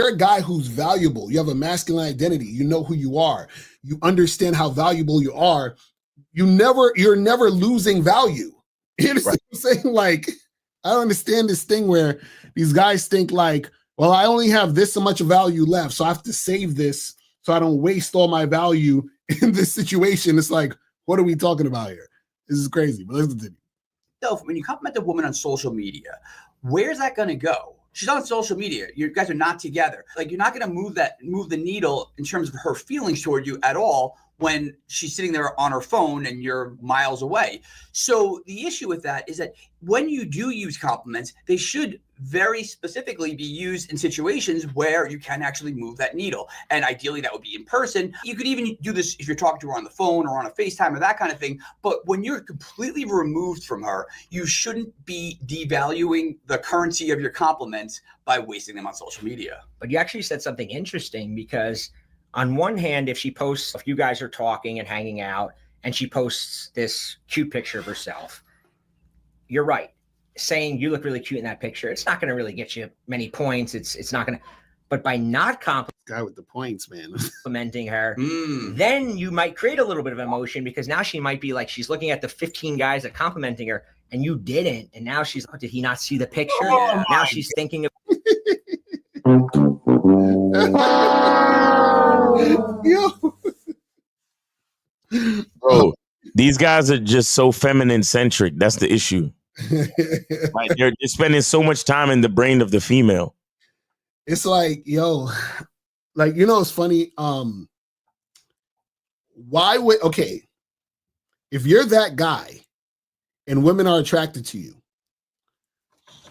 a guy who's valuable, you have a masculine identity, you know who you are, you understand how valuable you are, you're never losing value. You understand what I'm saying? Like, I don't understand this thing where these guys think like, well, I only have this so much value left, so I have to save this so I don't waste all my value in this situation. It's like, what are we talking about here? This is crazy, but let's continue. When you compliment a woman on social media, where's that going to go? She's on social media. You guys are not together. Like, you're not going to move the needle in terms of her feelings toward you at all when she's sitting there on her phone and you're miles away. So the issue with that is that when you do use compliments, they should very specifically be used in situations where you can actually move that needle. And ideally that would be in person. You could even do this if you're talking to her on the phone or on a FaceTime or that kind of thing. But when you're completely removed from her, you shouldn't be devaluing the currency of your compliments by wasting them on social media. But you actually said something interesting, because on one hand, if you guys are talking and hanging out and she posts this cute picture of herself, you're right. Saying you look really cute in that picture, it's not going to really get you many points. It's not going to, but by not guy with the points, man, complimenting her, then you might create a little bit of emotion, because now she might be like, she's looking at the 15 guys that complimenting her and you didn't. And now she's, oh, did he not see the picture? Oh, now she's thinking of, Bro, these guys are just so feminine centric. That's the issue. Like, they're spending so much time in the brain of the female. It's like, yo, like, it's funny. Why would, if you're that guy and women are attracted to you,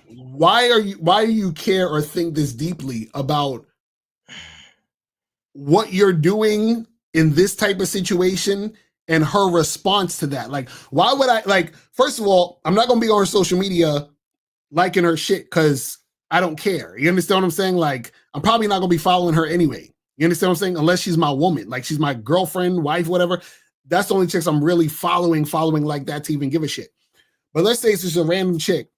why do you care or think this deeply about what you're doing in this type of situation and her response to that? Like, why would I, like, first of all, I'm not going to be on her social media liking her shit because I don't care. You understand what I'm saying? Like, I'm probably not going to be following her anyway. You understand what I'm saying? Unless she's my woman, like she's my girlfriend, wife, whatever. That's the only chicks I'm really following like that to even give a shit. But let's say it's just a random chick,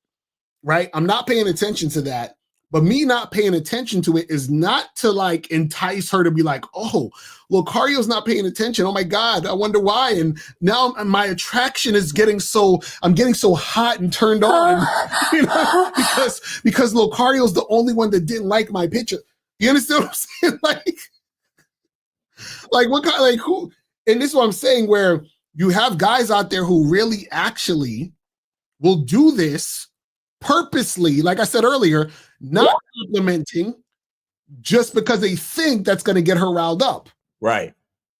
right? I'm not paying attention to that. But me not paying attention to it is not to like entice her to be like, oh, Locario's not paying attention. Oh my God, I wonder why. And now my attraction is I'm getting so hot and turned on, because Locario's the only one that didn't like my picture. You understand what I'm saying? Like what kind, like who? And this is what I'm saying, where you have guys out there who really actually will do this purposely, like I said earlier, not complimenting just because they think that's going to get her riled up. Right.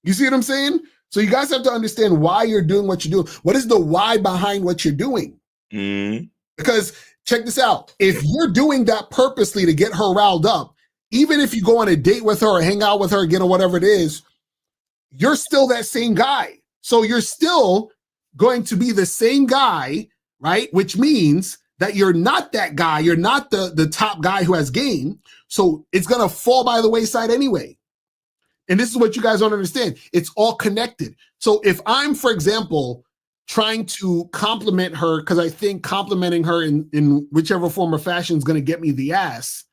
You see what I'm saying? So you guys have to understand why you're doing what you're doing. What is the why behind what you're doing? Because check this out. If you're doing that purposely to get her riled up, even if you go on a date with her or hang out with her again or whatever it is, you're still that same guy. So you're still going to be the same guy, right? Which means that you're not that guy. You're not the top guy who has game. So it's going to fall by the wayside anyway. And this is what you guys don't understand. It's all connected. So if I'm, for example, trying to compliment her because I think complimenting her in whichever form or fashion is going to get me the ass,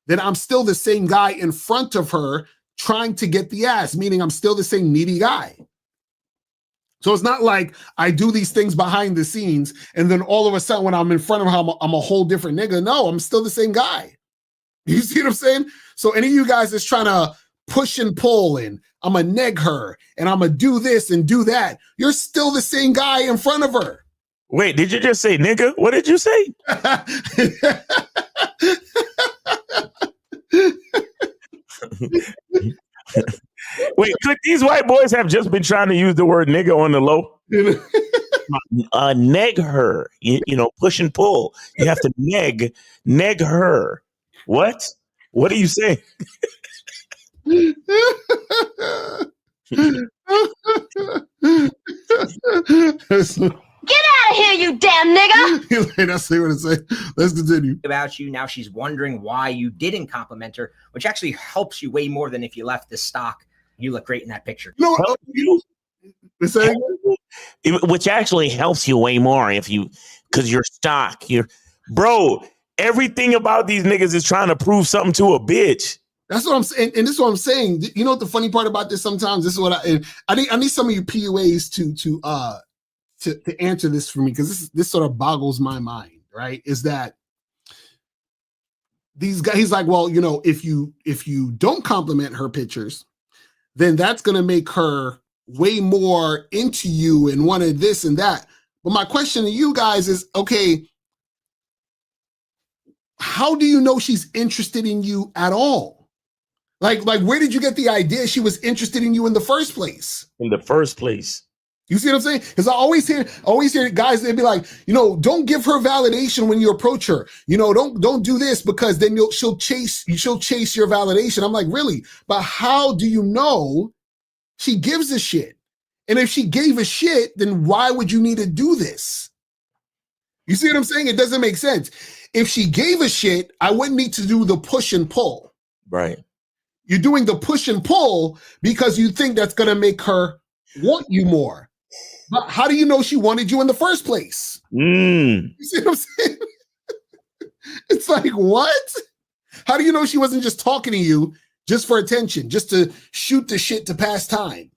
then I'm still the same guy in front of her trying to get the ass, meaning I'm still the same needy guy. So it's not like I do these things behind the scenes and then all of a sudden when I'm in front of her, I'm a whole different nigga. No, I'm still the same guy. You see what I'm saying? So any of you guys that's trying to push and pull and I'm going to neg her and I'm going to do this and do that, you're still the same guy in front of her. Wait, did you just say nigga? What did you say? Wait, could these white boys have just been trying to use the word nigga on the low? Neg her, push and pull. You have to neg her. What? What are you saying? Get out of here, you damn nigga! That's what it said. Let's continue. About you, now she's wondering why you didn't compliment her, which actually helps you way more than if you left the stock. You look great in that picture. No, which actually helps you way more because you're stock. Bro, everything about these niggas is trying to prove something to a bitch. That's what I'm saying, and this is what I'm saying. You know what the funny part about this? Sometimes this is what I need some of you PUAs to answer this for me, because this sort of boggles my mind. Right? Is that these guys? He's like, well, if you don't compliment her pictures, then that's going to make her way more into you and wanted this and that. But my question to you guys is, okay, how do you know she's interested in you at all? Like where did you get the idea she was interested in you in the first place? In the first place. You see what I'm saying? Because I always hear guys, they'd be like, don't give her validation when you approach her. Don't do this because then she'll chase your validation. I'm like, really? But how do you know she gives a shit? And if she gave a shit, then why would you need to do this? You see what I'm saying? It doesn't make sense. If she gave a shit, I wouldn't need to do the push and pull. Right. You're doing the push and pull because you think that's going to make her want you more. But how do you know she wanted you in the first place? You see what I'm saying? It's like, what? How do you know she wasn't just talking to you just for attention, just to shoot the shit to pass time?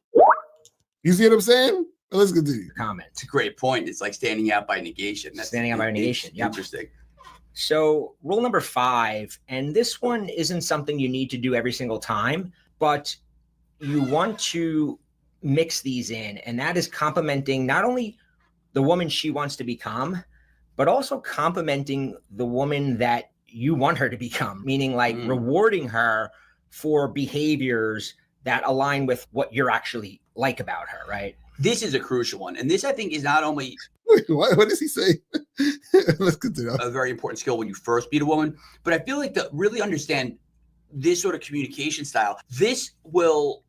You see what I'm saying? Well, let's continue. Comment. It's a great point. It's like standing out by negation. That's Standing out by negation. Yep. Interesting. So rule number 5, and this one isn't something you need to do every single time, but you want to mix these in, and that is complimenting not only the woman she wants to become, but also complimenting the woman that you want her to become, meaning like rewarding her for behaviors that align with what you're actually like about her, right? This is a crucial one. And this, I think, is not only what does he say? Let's continue. A very important skill when you first meet a woman, but I feel like to really understand this sort of communication style, this will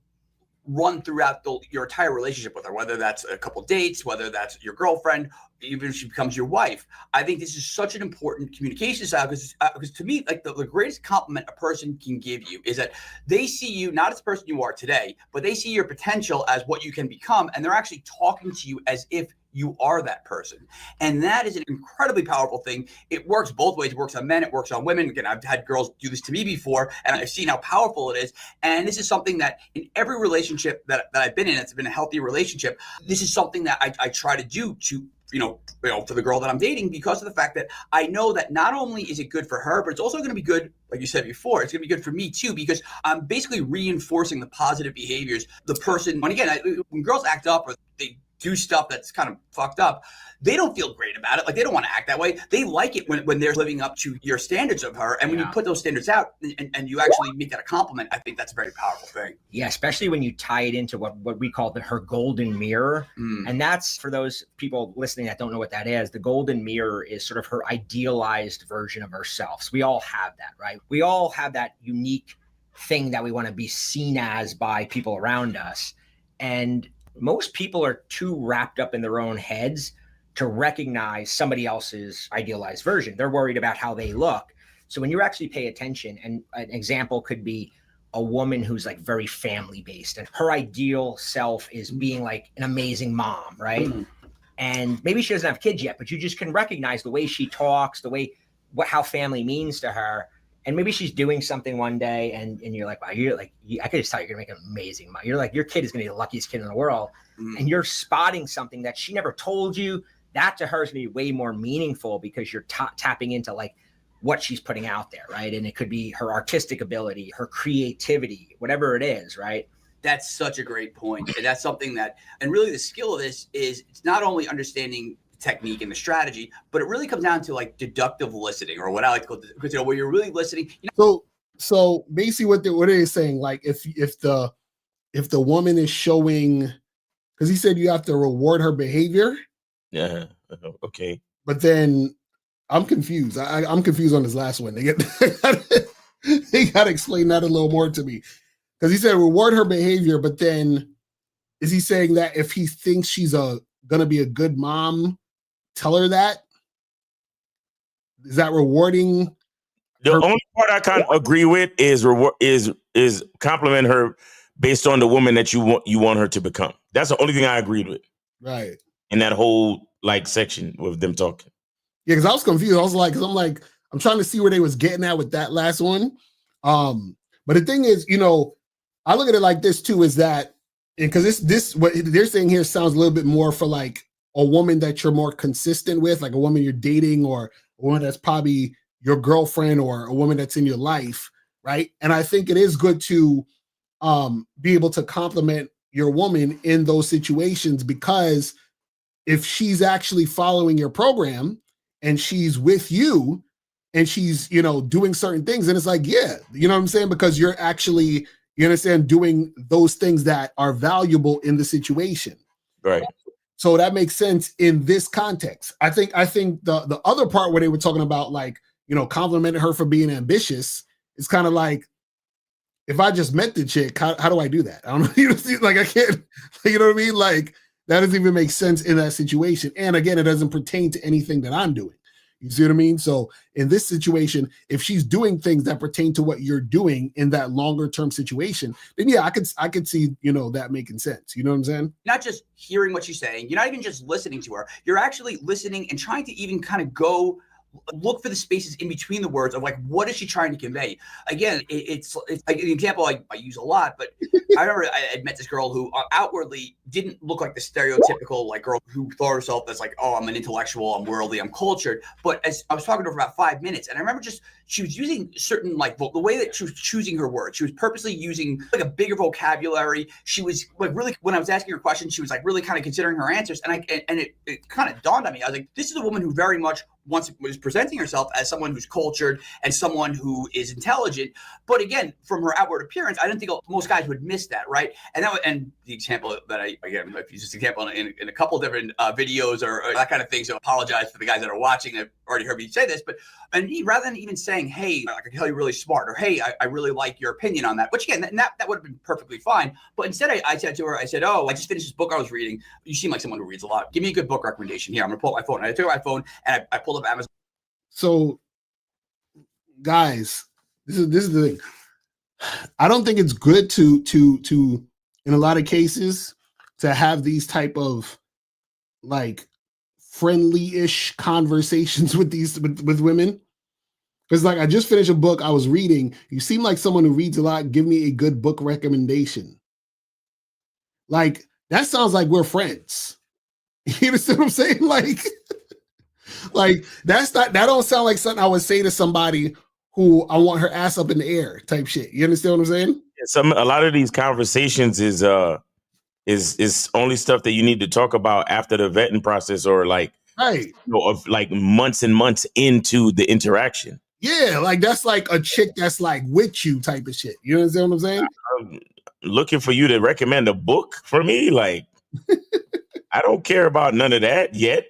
run throughout your entire relationship with her, whether that's a couple dates, whether that's your girlfriend, even if she becomes your wife. I think this is such an important communication style because to me, like the greatest compliment a person can give you is that they see you not as the person you are today, but they see your potential as what you can become, and they're actually talking to you as if you are that person. And that is an incredibly powerful thing. It works both ways. It works on men, it works on women. Again, I've had girls do this to me before, and I've seen how powerful it is. And this is something that in every relationship that I've been in, it's been a healthy relationship. This is something that I try to do to, for the girl that I'm dating, because of the fact that I know that not only is it good for her, but it's also going to be good, like you said before, it's going to be good for me too, because I'm basically reinforcing the positive behaviors. The person, and again, when girls act up or they do stuff that's kind of fucked up, they don't feel great about it. Like, they don't want to act that way. They like it when they're living up to your standards of her. And when you put those standards out and you actually make that a compliment, I think that's a very powerful thing. Yeah, especially when you tie it into what we call her golden mirror. And that's, for those people listening that don't know what that is, the golden mirror is sort of her idealized version of herself. So we all have that, right? We all have that unique thing that we want to be seen as by people around us. And most people are too wrapped up in their own heads to recognize somebody else's idealized version. They're worried about how they look. So when you actually pay attention, and an example could be a woman who's like very family based, and her ideal self is being like an amazing mom, right? And maybe she doesn't have kids yet, but you just can recognize the way she talks, the way, how family means to her. And maybe she's doing something one day and you're like, wow, I could just tell you're gonna make an amazing mom. You're like, your kid is gonna be the luckiest kid in the world. And you're spotting something that she never told you. That to her is gonna be way more meaningful because you're tapping into like what she's putting out there, right? And it could be her artistic ability, her creativity, whatever it is, right? That's such a great point. And that's something that, and really the skill of this is, it's not only understanding technique and the strategy, but it really comes down to like deductive listening, or what I like to call, because where you're really listening. So basically what they're saying, like if the woman is showing, because he said you have to reward her behavior. Yeah. Okay. But then I'm confused. I'm confused on this last one. They got to explain that a little more to me, because he said reward her behavior, but then is he saying that if he thinks she's gonna be a good mom, tell her that? Is that rewarding? The only part I kind of agree with is compliment her based on the woman that you want her to become. That's the only thing I agreed with. Right. In that whole like section with them talking. Yeah, because I was confused. I was like, I'm trying to see where they was getting at with that last one. But the thing is, I look at it like this too, is that, because this what they're saying here sounds a little bit more for like a woman that you're more consistent with, like a woman you're dating, or a woman that's probably your girlfriend, or a woman that's in your life, right? And I think it is good to be able to compliment your woman in those situations, because if she's actually following your program and she's with you and she's, you know, doing certain things. And it's like, yeah, you know what I'm saying? Because you're actually, you understand, doing those things that are valuable in the situation. Right. So that makes sense in this context. I think the other part where they were talking about, like, you know, complimenting her for being ambitious, it's kind of like, if I just met the chick, how do I do that? I don't know. You know, like, I can't, you know what I mean? Like, that doesn't even make sense in that situation. And again, it doesn't pertain to anything that I'm doing. You see what I mean? So in this situation, if she's doing things that pertain to what you're doing in that longer term situation, then yeah, I could see, you know, that making sense. You know what I'm saying? Not just hearing what she's saying. You're not even just listening to her. You're actually listening and trying to even kind of go look for the spaces in between the words of, like, what is she trying to convey? Again, it's like an example I use a lot, but I remember I met this girl who outwardly didn't look like the stereotypical, like, girl who thought herself as like, oh, I'm an intellectual, I'm worldly, I'm cultured. But as I was talking to her for about 5 minutes, and I remember just, she was using certain, like, the way that she was choosing her words. She was purposely using like a bigger vocabulary. She was like, really, when I was asking her questions, she was like really kind of considering her answers. And it kind of dawned on me. I was like, this is a woman who very much was presenting herself as someone who's cultured and someone who is intelligent. But again, from her outward appearance, I didn't think most guys would miss that, right? And the example that I've used this example in a couple different videos or that kind of thing. So I apologize for the guys that are watching that already heard me say this. But rather than even saying, hey, I can tell you're really smart, or hey, I really like your opinion on that, which again, that would have been perfectly fine. But instead I said to her, I said, oh, I just finished this book I was reading. You seem like someone who reads a lot. Give me a good book recommendation. Here, I'm gonna pull up my phone. And I took my phone and I pulled up Amazon. So, guys, this is the thing. I don't think it's good to in a lot of cases to have these type of, like, friendly-ish conversations with with women. Because, like, I just finished a book I was reading. You seem like someone who reads a lot. Give me a good book recommendation. Like, that sounds like we're friends. You understand what I'm saying? Like that don't sound like something I would say to somebody who I want her ass up in the air type shit. You understand what I'm saying? A lot of these conversations is only stuff that you need to talk about after the vetting process, or like, right, you know, of like months and months into the interaction. Yeah, like that's like a chick that's like with you type of shit. You understand what I'm saying? I'm looking for you to recommend a book for me. Like, I don't care about none of that yet.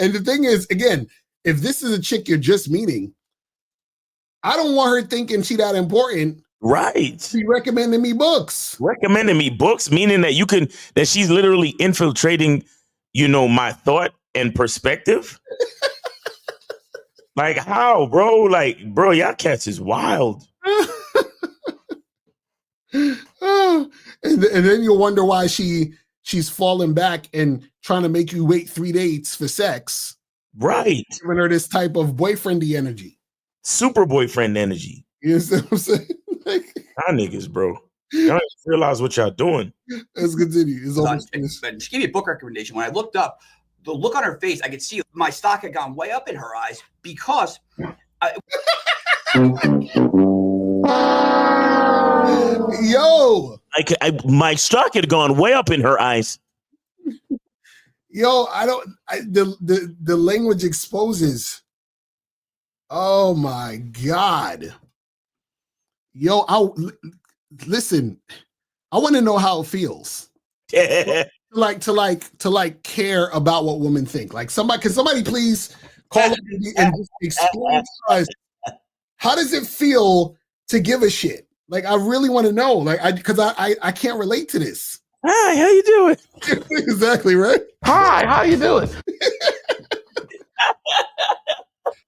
And the thing is, again, if this is a chick you're just meeting, I don't want her thinking she that important. Right. She recommending me books. Recommending me books, meaning that that she's literally infiltrating, you know, my thought and perspective. Like, how, bro? Like, bro, y'all cats is wild. And then you'll wonder why she's falling back and trying to make you wait 3 dates for sex. Right. Giving her this type of boyfriendy energy. Super boyfriend energy. You know what I'm saying? Y'all niggas, bro. Y'all don't realize what y'all doing. Let's continue. But she gave me a book recommendation. When I looked up, the look on her face, I could see my stock had gone way up in her eyes because yo, my stock had gone way up in her eyes. Yo, the language exposes. Oh my God. Yo, listen, I want to know how it feels. to care about what women think. Like, can somebody please call me and just explain to us, how does it feel to give a shit? Like, I really want to know. Like, because I can't relate to this. Hi, how you doing? Exactly, right? Hi, how you doing?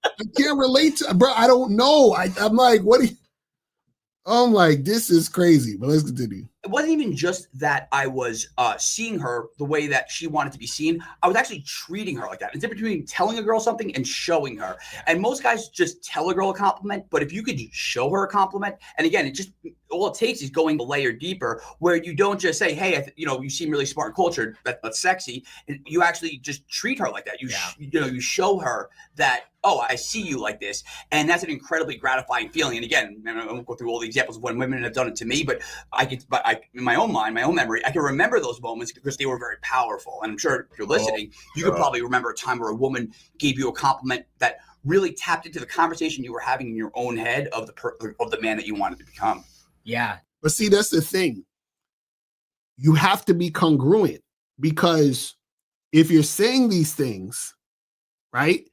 I can't relate to, bro. I don't know. I'm like, what do you? I'm like, this is crazy. But let's continue. It wasn't even just that I was seeing her the way that she wanted to be seen. I was actually treating her like that. It's different between telling a girl something and showing her. And most guys just tell a girl a compliment, but if you could show her a compliment, and again, all it takes is going a layer deeper, where you don't just say, hey, you seem really smart and cultured, that's sexy. And you actually just treat her like that. You show her that, oh, I see you like this. And that's an incredibly gratifying feeling. And again, I won't go through all the examples of when women have done it to me, but in my own mind, my own memory, I can remember those moments because they were very powerful. And I'm sure if you're listening, you could probably remember a time where a woman gave you a compliment that really tapped into the conversation you were having in your own head of the man that you wanted to become. Yeah. But see, that's the thing. You have to be congruent, because if you're saying these things, right,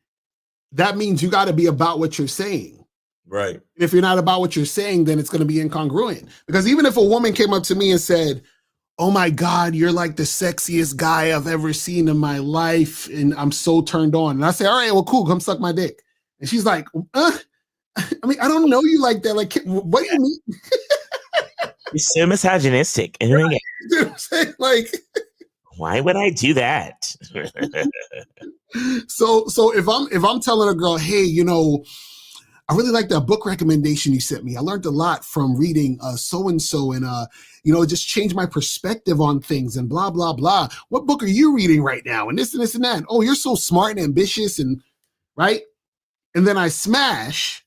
that means you got to be about what you're saying. Right. If you're not about what you're saying, then it's going to be incongruent. Because even if a woman came up to me and said, oh my God, you're like the sexiest guy I've ever seen in my life, and I'm so turned on. And I say, all right, well, cool, come suck my dick. And she's like, I mean, I don't know you like that. Like, what do you mean? You're so misogynistic. You know what I'm saying? Like, why would I do that? so if I'm telling a girl, hey, you know, I really like that book recommendation you sent me. I learned a lot from reading so-and-so, and you know, it just changed my perspective on things and blah, blah, blah. What book are you reading right now? And this and this and that. Oh, you're so smart and ambitious, and right? And then I smash,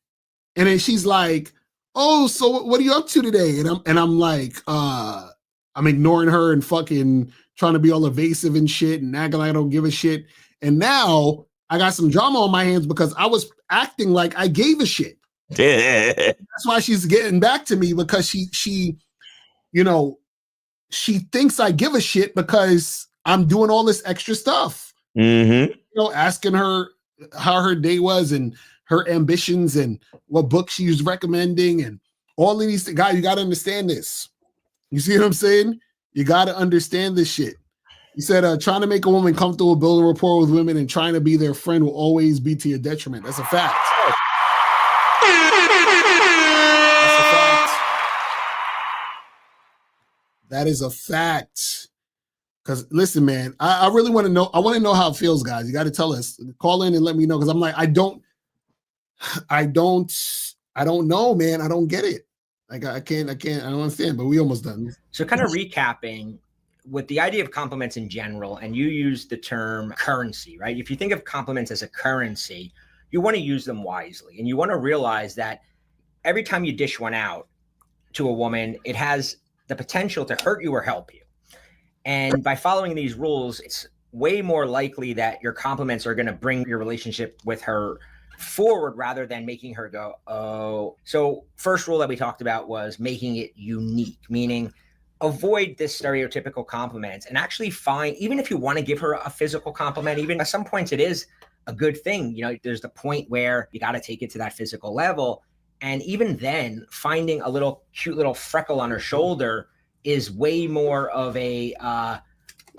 and then she's like, oh, so what are you up to today? And I'm like, I'm ignoring her and fucking trying to be all evasive and shit and acting like I don't give a shit. And now I got some drama on my hands because I was acting like I gave a shit. That's why she's getting back to me, because she, you know, she thinks I give a shit because I'm doing all this extra stuff. Mm-hmm. You know, asking her how her day was and her ambitions and what book she was recommending and all of these things. Guys, you got to understand this. You see what I'm saying? You got to understand this shit. He said, trying to make a woman comfortable, building rapport with women, and trying to be their friend will always be to your detriment. That's a fact. That's a fact. That is a fact. Because listen, man, I really want to know. I want to know how it feels, guys. You got to tell us. Call in and let me know. Because I'm like, I don't know, man. I don't get it. Like, I don't understand, but we almost done. So kind of recapping with the idea of compliments in general, and you use the term currency, right? If you think of compliments as a currency, you want to use them wisely. And you want to realize that every time you dish one out to a woman, it has the potential to hurt you or help you. And by following these rules, it's way more likely that your compliments are going to bring your relationship with her forward rather than making her go, oh. So first rule that we talked about was making it unique, meaning avoid this stereotypical compliments and actually find, even if you want to give her a physical compliment, even at some points it is a good thing. You know, there's the point where you got to take it to that physical level. And even then, finding a little cute little freckle on her shoulder is way more of a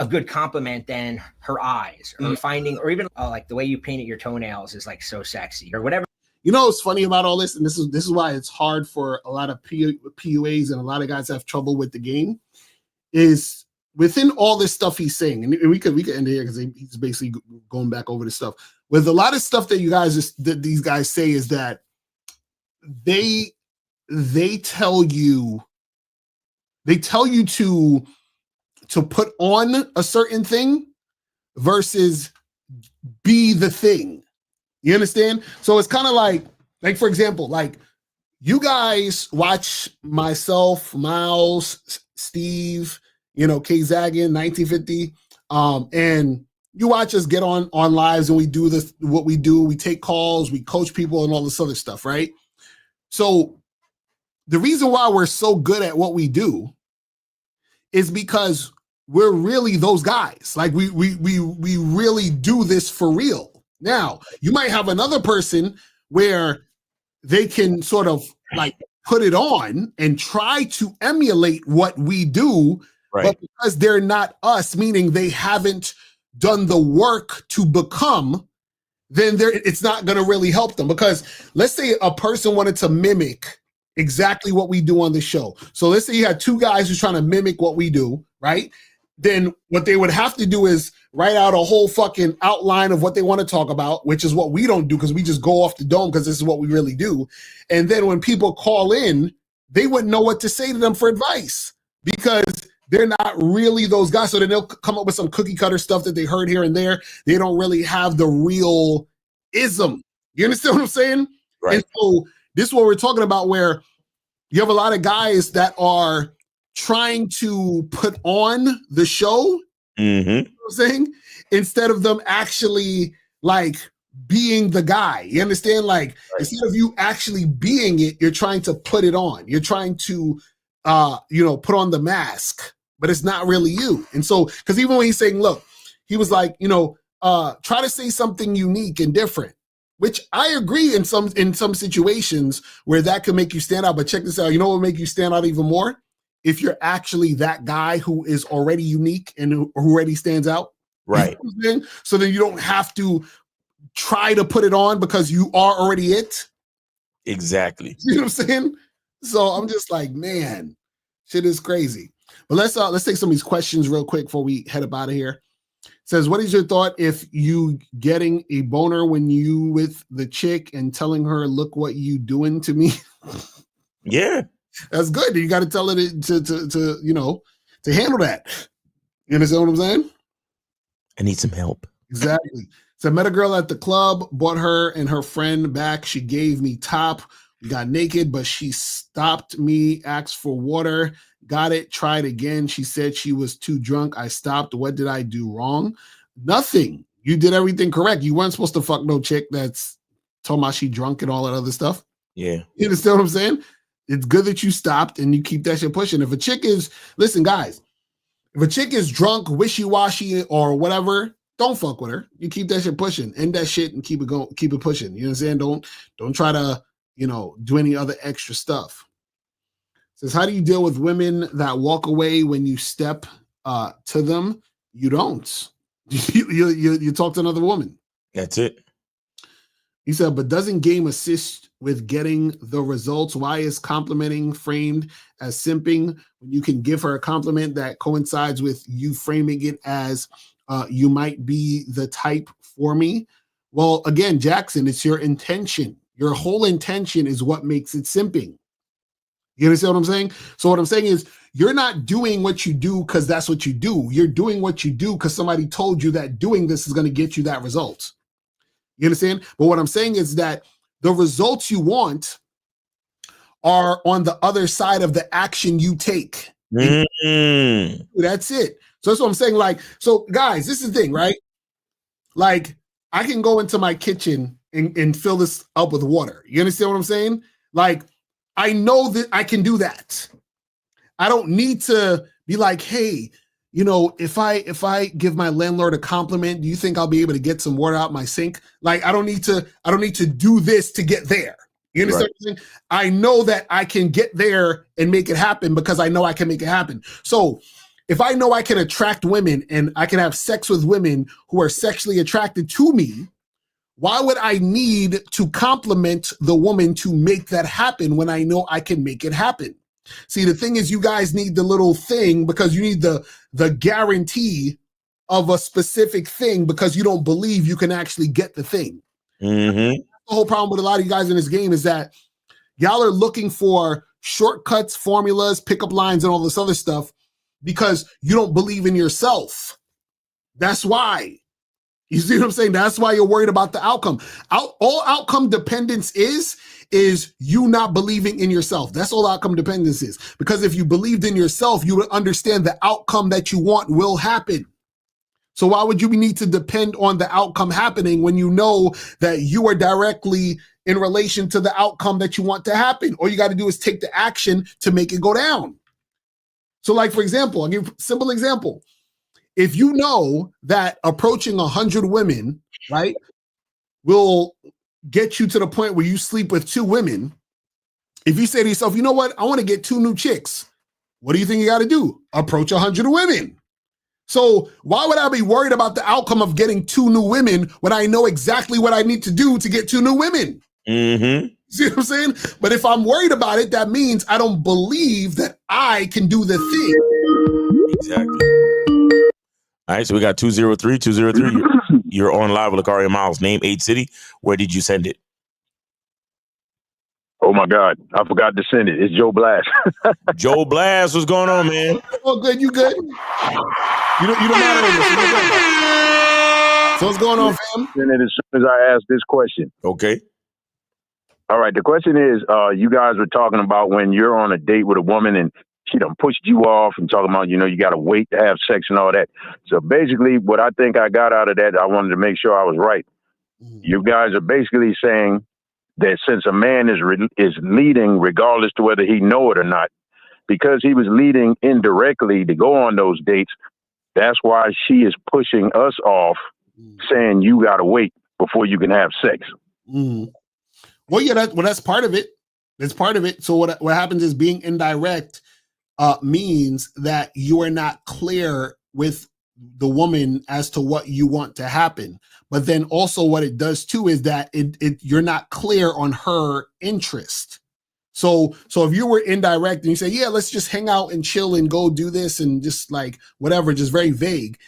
good compliment than her eyes, or finding, or even like the way you painted your toenails is like so sexy or whatever. You know what's funny about all this, and this is why it's hard for a lot of PUAs and a lot of guys have trouble with the game, is within all this stuff he's saying, and we could end here because he's basically going back over the stuff. With a lot of stuff that these guys say is that they tell you to put on a certain thing versus be the thing. You understand? So it's kind of like for example, like you guys watch myself, Miles, Steve, you know, K Zagan, 1950, and you watch us get on lives and we do this, what we do, we take calls, we coach people and all this other stuff, right? So the reason why we're so good at what we do is because we're really those guys. Like we really do this for real. Now, you might have another person where they can sort of like put it on and try to emulate what we do, right, but because they're not us, meaning they haven't done the work to become, then it's not going to really help them. Because let's say a person wanted to mimic exactly what we do on the show. So let's say you had two guys who's trying to mimic what we do, right? Then what they would have to do is write out a whole fucking outline of what they want to talk about, which is what we don't do because we just go off the dome because this is what we really do. And then when people call in, they wouldn't know what to say to them for advice because they're not really those guys. So then they'll come up with some cookie cutter stuff that they heard here and there. They don't really have the real ism. You understand what I'm saying? Right. And so this is what we're talking about, where you have a lot of guys that are trying to put on the show, you know what I'm saying, instead of them actually like being the guy. You understand? Like, instead of you actually being it, you're trying to put it on. You're trying to, put on the mask, but it's not really you. And so, because even when he's saying, look, he was like, try to say something unique and different, which I agree in some situations where that can make you stand out. But check this out. You know what will make you stand out even more? If you're actually that guy who is already unique and who already stands out. Right. You know what I'm saying? So then you don't have to try to put it on because you are already it. Exactly. You know what I'm saying? So I'm just like, man, shit is crazy. But let's take some of these questions real quick before we head up out of here. It says, what is your thought if you getting a boner when you with the chick and telling her, look what you doing to me? Yeah. That's good. You got to tell her to handle that. You understand what I'm saying? I need some help. Exactly. So I met a girl at the club, brought her and her friend back. She gave me top. We got naked, but she stopped me, asked for water, got it, tried again. She said she was too drunk. I stopped. What did I do wrong? Nothing. You did everything correct. You weren't supposed to fuck no chick that's talking about she drunk and all that other stuff. Yeah. You understand what I'm saying? It's good that you stopped and you keep that shit pushing. If a chick is, listen, guys, if a chick is drunk, wishy-washy, or whatever, don't fuck with her. You keep that shit pushing. End that shit and keep it going, keep it pushing. You know what I'm saying? Don't try to, do any other extra stuff. It says, how do you deal with women that walk away when you step to them? You don't. You talk to another woman. That's it. He said, but doesn't game assist with getting the results? Why is complimenting framed as simping when you can give her a compliment that coincides with you framing it as you might be the type for me? Well, again, Jackson, it's your intention. Your whole intention is what makes it simping. You understand what I'm saying? So what I'm saying is you're not doing what you do because that's what you do. You're doing what you do because somebody told you that doing this is going to get you that result. You understand? But what I'm saying is that the results you want are on the other side of the action you take. Mm. That's it. So that's what I'm saying. Like, so guys, this is the thing, right? Like, I can go into my kitchen and fill this up with water. You understand what I'm saying? Like, I know that I can do that. I don't need to be like, hey, if I give my landlord a compliment, do you think I'll be able to get some water out my sink? Like, I don't need to do this to get there. You understand what I'm saying? I know that I can get there and make it happen because I know I can make it happen. So if I know I can attract women and I can have sex with women who are sexually attracted to me, why would I need to compliment the woman to make that happen when I know I can make it happen? See, the thing is, you guys need the little thing because you need the guarantee of a specific thing because you don't believe you can actually get the thing. Mm-hmm. The whole problem with a lot of you guys in this game is that y'all are looking for shortcuts, formulas, pickup lines, and all this other stuff because you don't believe in yourself. That's why. You see what I'm saying? That's why you're worried about the outcome. All outcome dependence is you not believing in yourself. That's all outcome dependence is. Because if you believed in yourself, you would understand the outcome that you want will happen. So why would you need to depend on the outcome happening when you know that you are directly in relation to the outcome that you want to happen? All you got to do is take the action to make it go down. So like, for example, I'll give a simple example. If you know that approaching 100 women, right, will get you to the point where you sleep with 2 women, if you say to yourself, you know what, I want to get 2 new chicks, what do you think you got to do? Approach 100 women. So why would I be worried about the outcome of getting 2 new women when I know exactly what I need to do to get 2 new women? Mm-hmm. See what I'm saying? But if I'm worried about it, that means I don't believe that I can do the thing. Exactly. All right, so we got 203. 203. You're on live with Locario Miles. Name, age, city. Where did you send it? Oh my God, I forgot to send it. It's Joe Blast. Joe Blast, what's going on, man? Oh, good. You good? You don't moderator. So, so what's going on, fam? Send it as soon as I ask this question. Okay. All right. The question is, you guys were talking about when you're on a date with a woman and she done pushed you off and talking about, you got to wait to have sex and all that. So basically what I think I got out of that, I wanted to make sure I was right. You guys are basically saying that since a man is leading, regardless to whether he know it or not, because he was leading indirectly to go on those dates, that's why she is pushing us off, saying you got to wait before you can have sex. Well, yeah, that's part of it. That's part of it. So what happens is being indirect means that you are not clear with the woman as to what you want to happen. But then also what it does too is that you're not clear on her interest. So if you were indirect and you say, yeah, let's just hang out and chill and go do this and just like whatever, just very vague,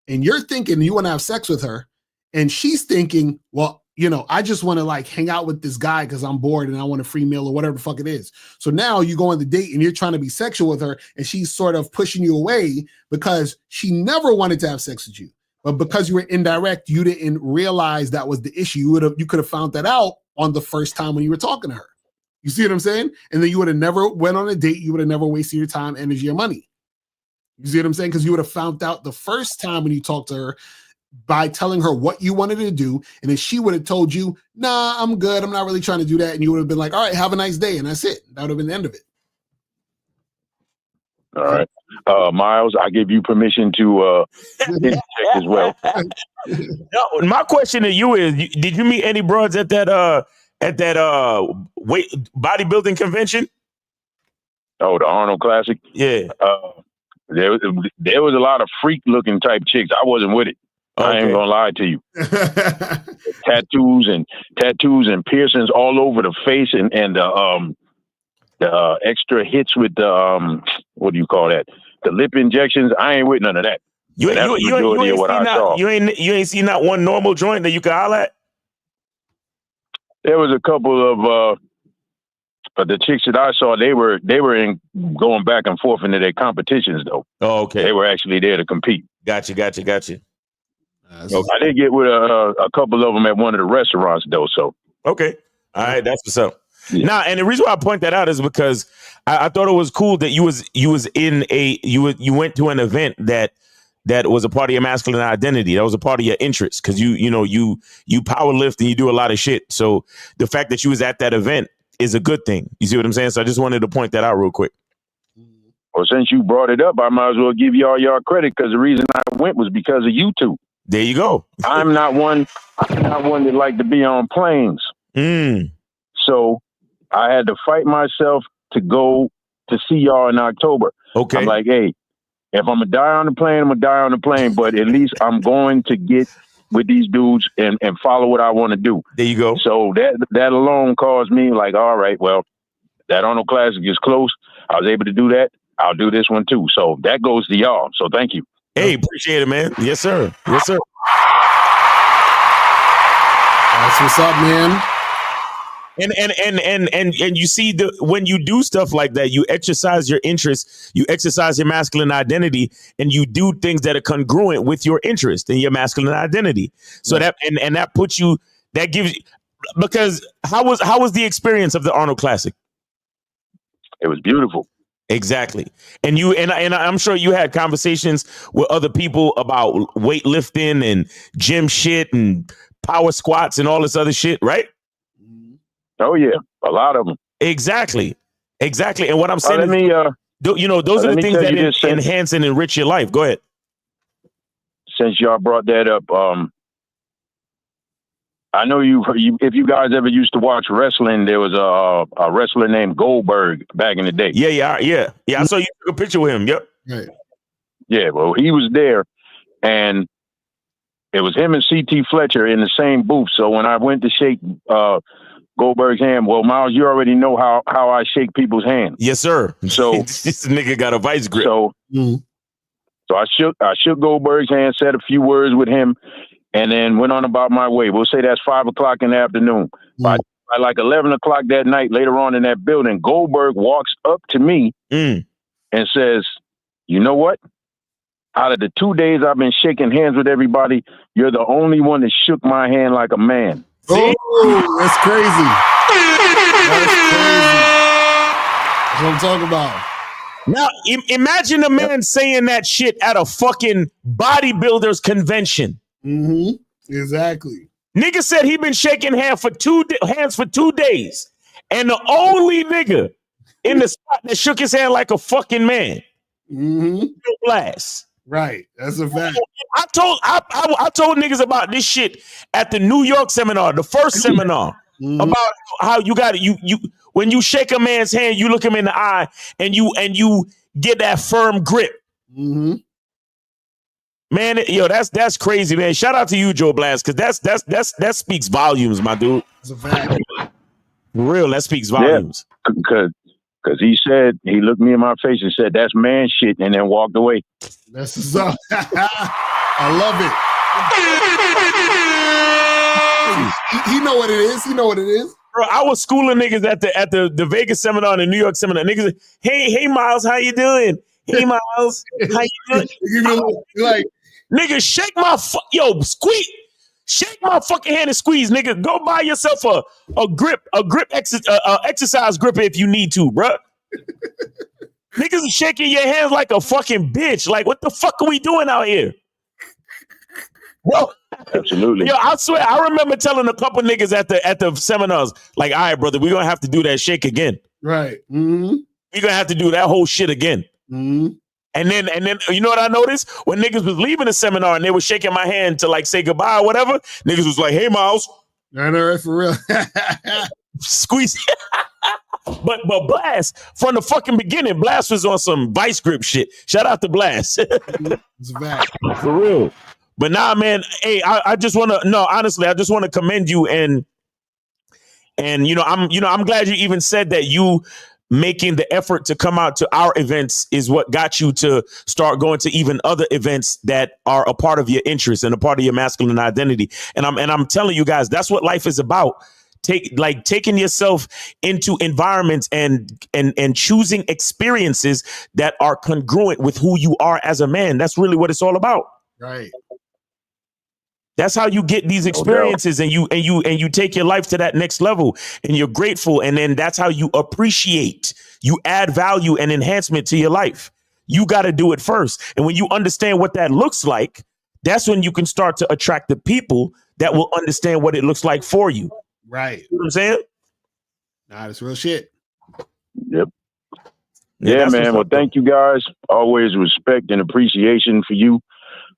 and you're thinking you want to have sex with her, and she's thinking, well, you know, I just want to like hang out with this guy because I'm bored and I want a free meal or whatever the fuck it is. So now you go on the date and you're trying to be sexual with her, and she's sort of pushing you away because she never wanted to have sex with you. But because you were indirect, you didn't realize that was the issue. You could have found that out on the first time when you were talking to her. You see what I'm saying? And then you would have never went on a date. You would have never wasted your time, energy, or money. You see what I'm saying? Because you would have found out the first time when you talked to her by telling her what you wanted to do. And then she would have told you, nah, I'm good. I'm not really trying to do that. And you would have been like, all right, have a nice day. And that's it. That would have been the end of it. All right. Miles, I give you permission to interject as well. No, my question to you is: did you meet any broads at that weight bodybuilding convention? Oh, the Arnold Classic. Yeah. There was a lot of freak looking type chicks. I wasn't with it. Okay. I ain't gonna lie to you. tattoos and piercings all over the face and the extra hits with the what do you call that? The lip injections. I ain't with none of that. You ain't seen not one normal joint that you can holler at? There was a couple of the chicks that I saw. They were in going back and forth into their competitions though. Oh, okay. They were actually there to compete. Gotcha. Okay. I did get with a couple of them at one of the restaurants though. So okay, all right, that's what's up. Yeah. Now, and the reason why I point that out is because I thought it was cool that you went to an event that was a part of your masculine identity. That was a part of your interest because you power lift and you do a lot of shit. So the fact that you was at that event is a good thing. You see what I'm saying? So I just wanted to point that out real quick. Well, since you brought it up, I might as well give y'all credit because the reason I went was because of you two. There you go. I'm not one that like to be on planes. So I had to fight myself to go to see y'all in October. Okay. I'm like, hey, if I'm gonna die on the plane, I'm gonna die on the plane. But at least I'm going to get with these dudes and follow what I want to do. There you go. So that alone caused me like, all right, well, that Arnold Classic is close. I was able to do that. I'll do this one too. So that goes to y'all. So thank you. Hey, appreciate it, man. Yes, sir. Yes, sir. That's what's up, man. And you see when you do stuff like that, you exercise your interests, you exercise your masculine identity, and you do things that are congruent with your interest and your masculine identity. So that that puts you, that gives you, because how was the experience of the Arnold Classic? It was beautiful. Exactly. And I'm sure you had conversations with other people about weightlifting and gym shit and power squats and all this other shit, right? Oh yeah, a lot of them. Exactly. And what I'm saying is, those are the things that enhance and enrich your life. Go ahead. Since y'all brought that up, I know if you guys ever used to watch wrestling, there was a wrestler named Goldberg back in the day. Yeah. I saw you took a picture with him. Yep. Right. Yeah, well, he was there, and it was him and C.T. Fletcher in the same booth. So when I went to shake Goldberg's hand, well, Miles, you already know how I shake people's hands. Yes, sir. So this nigga got a vice grip. So I shook Goldberg's hand, said a few words with him, and then went on about my way. We'll say that's 5 o'clock in the afternoon. By like 11 o'clock that night, later on in that building, Goldberg walks up to me and says, "You know what? Out of the 2 days I've been shaking hands with everybody, you're the only one that shook my hand like a man." Oh, that's crazy. That's what I'm talking about. Now, imagine a man saying that shit at a fucking bodybuilders convention. Exactly. Nigga said he been shaking hands for 2 days. And the only nigga in the spot that shook his hand like a fucking man. Blast. Right. That's a fact. I told niggas about this shit at the New York seminar, the first seminar, about how you got you when you shake a man's hand, you look him in the eye and you get that firm grip. Man, yo, that's crazy, man. Shout out to you, Joe Blast, because that speaks volumes, my dude. It's a fact. For real, that speaks volumes. Because he said, he looked me in my face and said, "That's man shit," and then walked away. That's what's up. I love it. He know what it is. He know what it is. Bro, I was schooling niggas at the Vegas seminar and the New York seminar. Niggas, hey Miles, how you doing? Hey Miles, how you doing? Like, nigga, shake my squeeze. Shake my fucking hand and squeeze, nigga. Go buy yourself a exercise gripper if you need to, bro. Niggas is shaking your hands like a fucking bitch. Like, what the fuck are we doing out here? Bro, absolutely. Yo, I swear, I remember telling a couple niggas at the seminars, like, all right, brother, we're gonna have to do that shake again. Right. We're gonna have to do that whole shit again. And then you know what I noticed? When niggas was leaving the seminar and they were shaking my hand to like say goodbye or whatever, niggas was like, "Hey, Miles." I know, right, for real. Squeeze. But Blast, from the fucking beginning, Blast was on some vice grip shit. Shout out to Blast. It's a fact. For real. But nah, man, hey, I just want to, no, honestly, I just want to commend you and I'm glad you even said that you making the effort to come out to our events is what got you to start going to even other events that are a part of your interest and a part of your masculine identity. And I'm telling you guys, that's what life is about. Taking yourself into environments and choosing experiences that are congruent with who you are as a man. That's really what it's all about. Right. That's how you get these experiences and you take your life to that next level and you're grateful. And then that's how you appreciate, you add value and enhancement to your life. You got to do it first. And when you understand what that looks like, that's when you can start to attract the people that will understand what it looks like for you. Right. You know what I'm saying? Nah, that's real shit. Yep. Yeah, man. Well, thank you guys. Always respect and appreciation for you.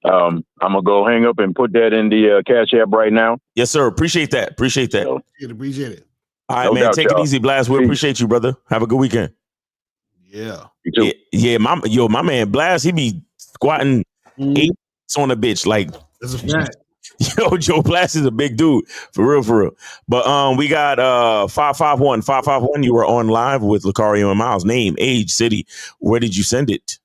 I'm gonna go hang up and put that in the Cash App right now. Yes, sir. Appreciate that. Appreciate that. Appreciate it. All right, No man. doubt, Take y'all. it easy, Blast. We appreciate you, brother. Have a good weekend. Yeah. You too. Yeah, my man Blast, he be squatting 8 on a bitch. Like, that's a fact. Yo, Joe Blast is a big dude. For real. But we got 551. You were on live with Locario and Miles. Name, age, city. Where did you send it?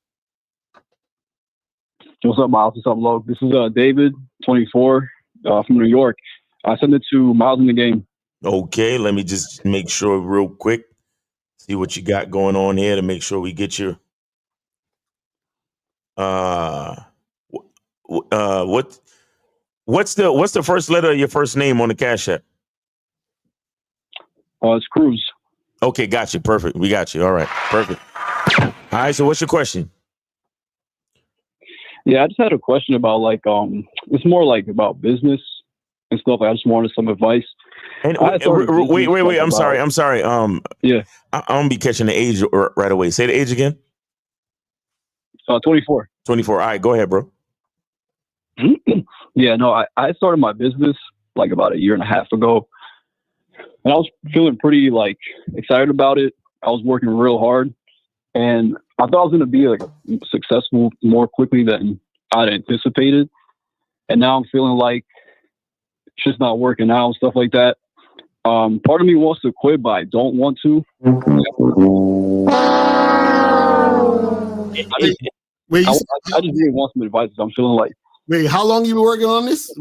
What's up, Miles? What's up, Lo? This is David, 24, from New York. I sent it to Miles in the Game. Okay, let me just make sure real quick. See what you got going on here to make sure we get your what's the first letter of your first name on the Cash App? It's Cruz. Okay, got you. Perfect. We got you. All right, perfect. All right, so what's your question? Yeah, I just had a question about it's more like about business and stuff. I just wanted some advice. And wait. I'm sorry. Yeah, I'm gonna be catching the age right away. Say the age again. 24. 24. All right, go ahead, bro. Yeah, no, I started my business like about a year and a half ago, and I was feeling pretty excited about it. I was working real hard, and I thought I was going to be successful more quickly than I'd anticipated. And now I'm feeling like it's just not working out and stuff like that. Part of me wants to quit, but I don't want to. I just really want some advice. I'm feeling like. Wait, how long you been working on this?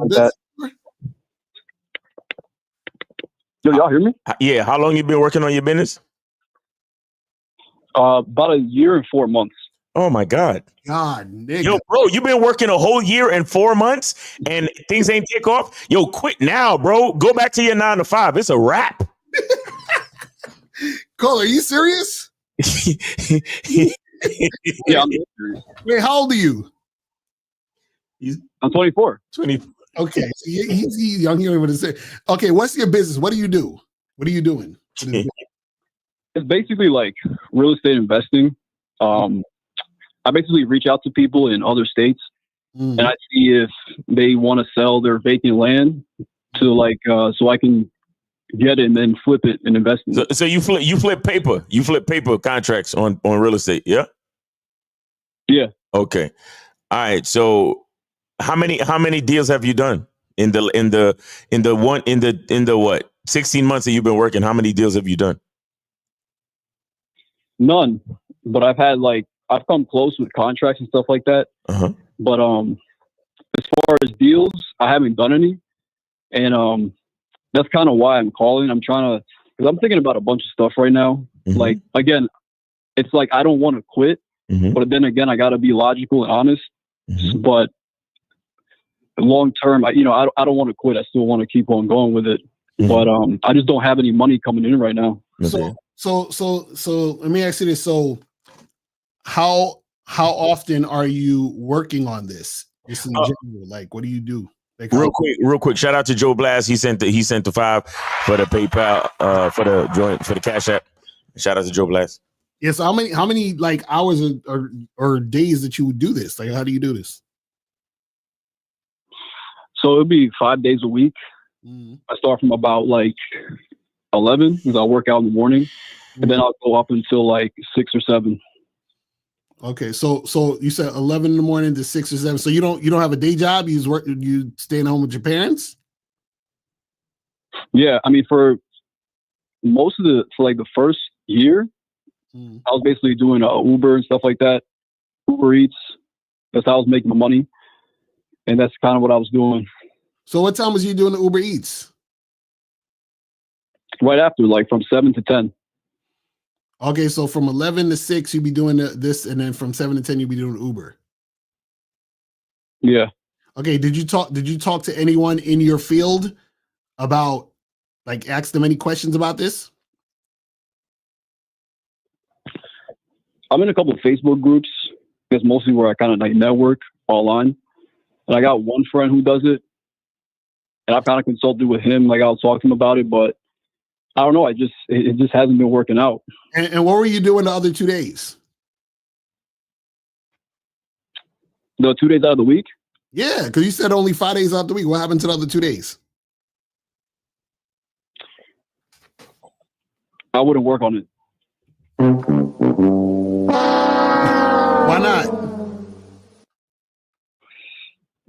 Yo, y'all hear me? Yeah, how long you been working on your business? About a year and 4 months. Oh my God. God, nigga. Yo, bro, you been working a whole year and 4 months and things ain't take off? Yo, quit now, bro. Go back to your 9 to 5. It's a wrap. Cole, are you serious? Yeah, I'm serious. Wait, how old are you? I'm 24. 20. Okay, so he's young. You don't even say. Okay, what's your business? What do you do? What are you doing? It's basically like real estate investing. I basically reach out to people in other states, and I see if they want to sell their vacant land to like so I can get it and then flip it and invest in it. So you flip paper contracts on real estate, yeah? Yeah. Okay. All right. So how many deals have you done in the what 16 months that you've been working? How many deals have you done? None, but I've come close with contracts and stuff like that. Uh-huh. But as far as deals, I haven't done any, and that's kind of why I'm calling. I'm trying to, because I'm thinking about a bunch of stuff right now. Mm-hmm. Like again, it's like I don't want to quit, Mm-hmm. but then again, I got to be logical and honest. Mm-hmm. But long term, I don't want to quit. I still want to keep on going with it. Mm-hmm. But I just don't have any money coming in right now. Okay. So let me ask you this. So how often are you working on this? Just in general, like what do you do? Like Real quick. Shout out to Joe Blast. He sent the $5 for the PayPal for the joint for the Cash App. Shout out to Joe Blast. Yeah. So how many like hours or days that you would do this? Like how do you do this? So it'd be 5 days a week. I start from about like 11 because I'll work out in the morning, and then I'll go up until like 6 or 7. Okay, so you said 11 in the morning to 6 or 7. So you don't have a day job? You staying home with your parents? Yeah, I mean for the first year, I was basically doing Uber and stuff like that, Uber Eats. That's how I was making my money, and that's kind of what I was doing. So what time was you doing the Uber Eats? Right after, like from 7 to 10. Okay, so from 11 to 6, you'd be doing this, and then from 7 to 10, you'd be doing Uber. Yeah. Okay, did you talk to anyone in your field about, like, ask them any questions about this? I'm in a couple of Facebook groups. That's mostly where I kind of like network online. And I got one friend who does it, and I've kind of consulted with him. Like I'll talk to him about it, but I don't know. It just hasn't been working out. And what were you doing the other 2 days? The 2 days out of the week? Yeah, because you said only 5 days out of the week. What happened to the other 2 days? I wouldn't work on it. Why not?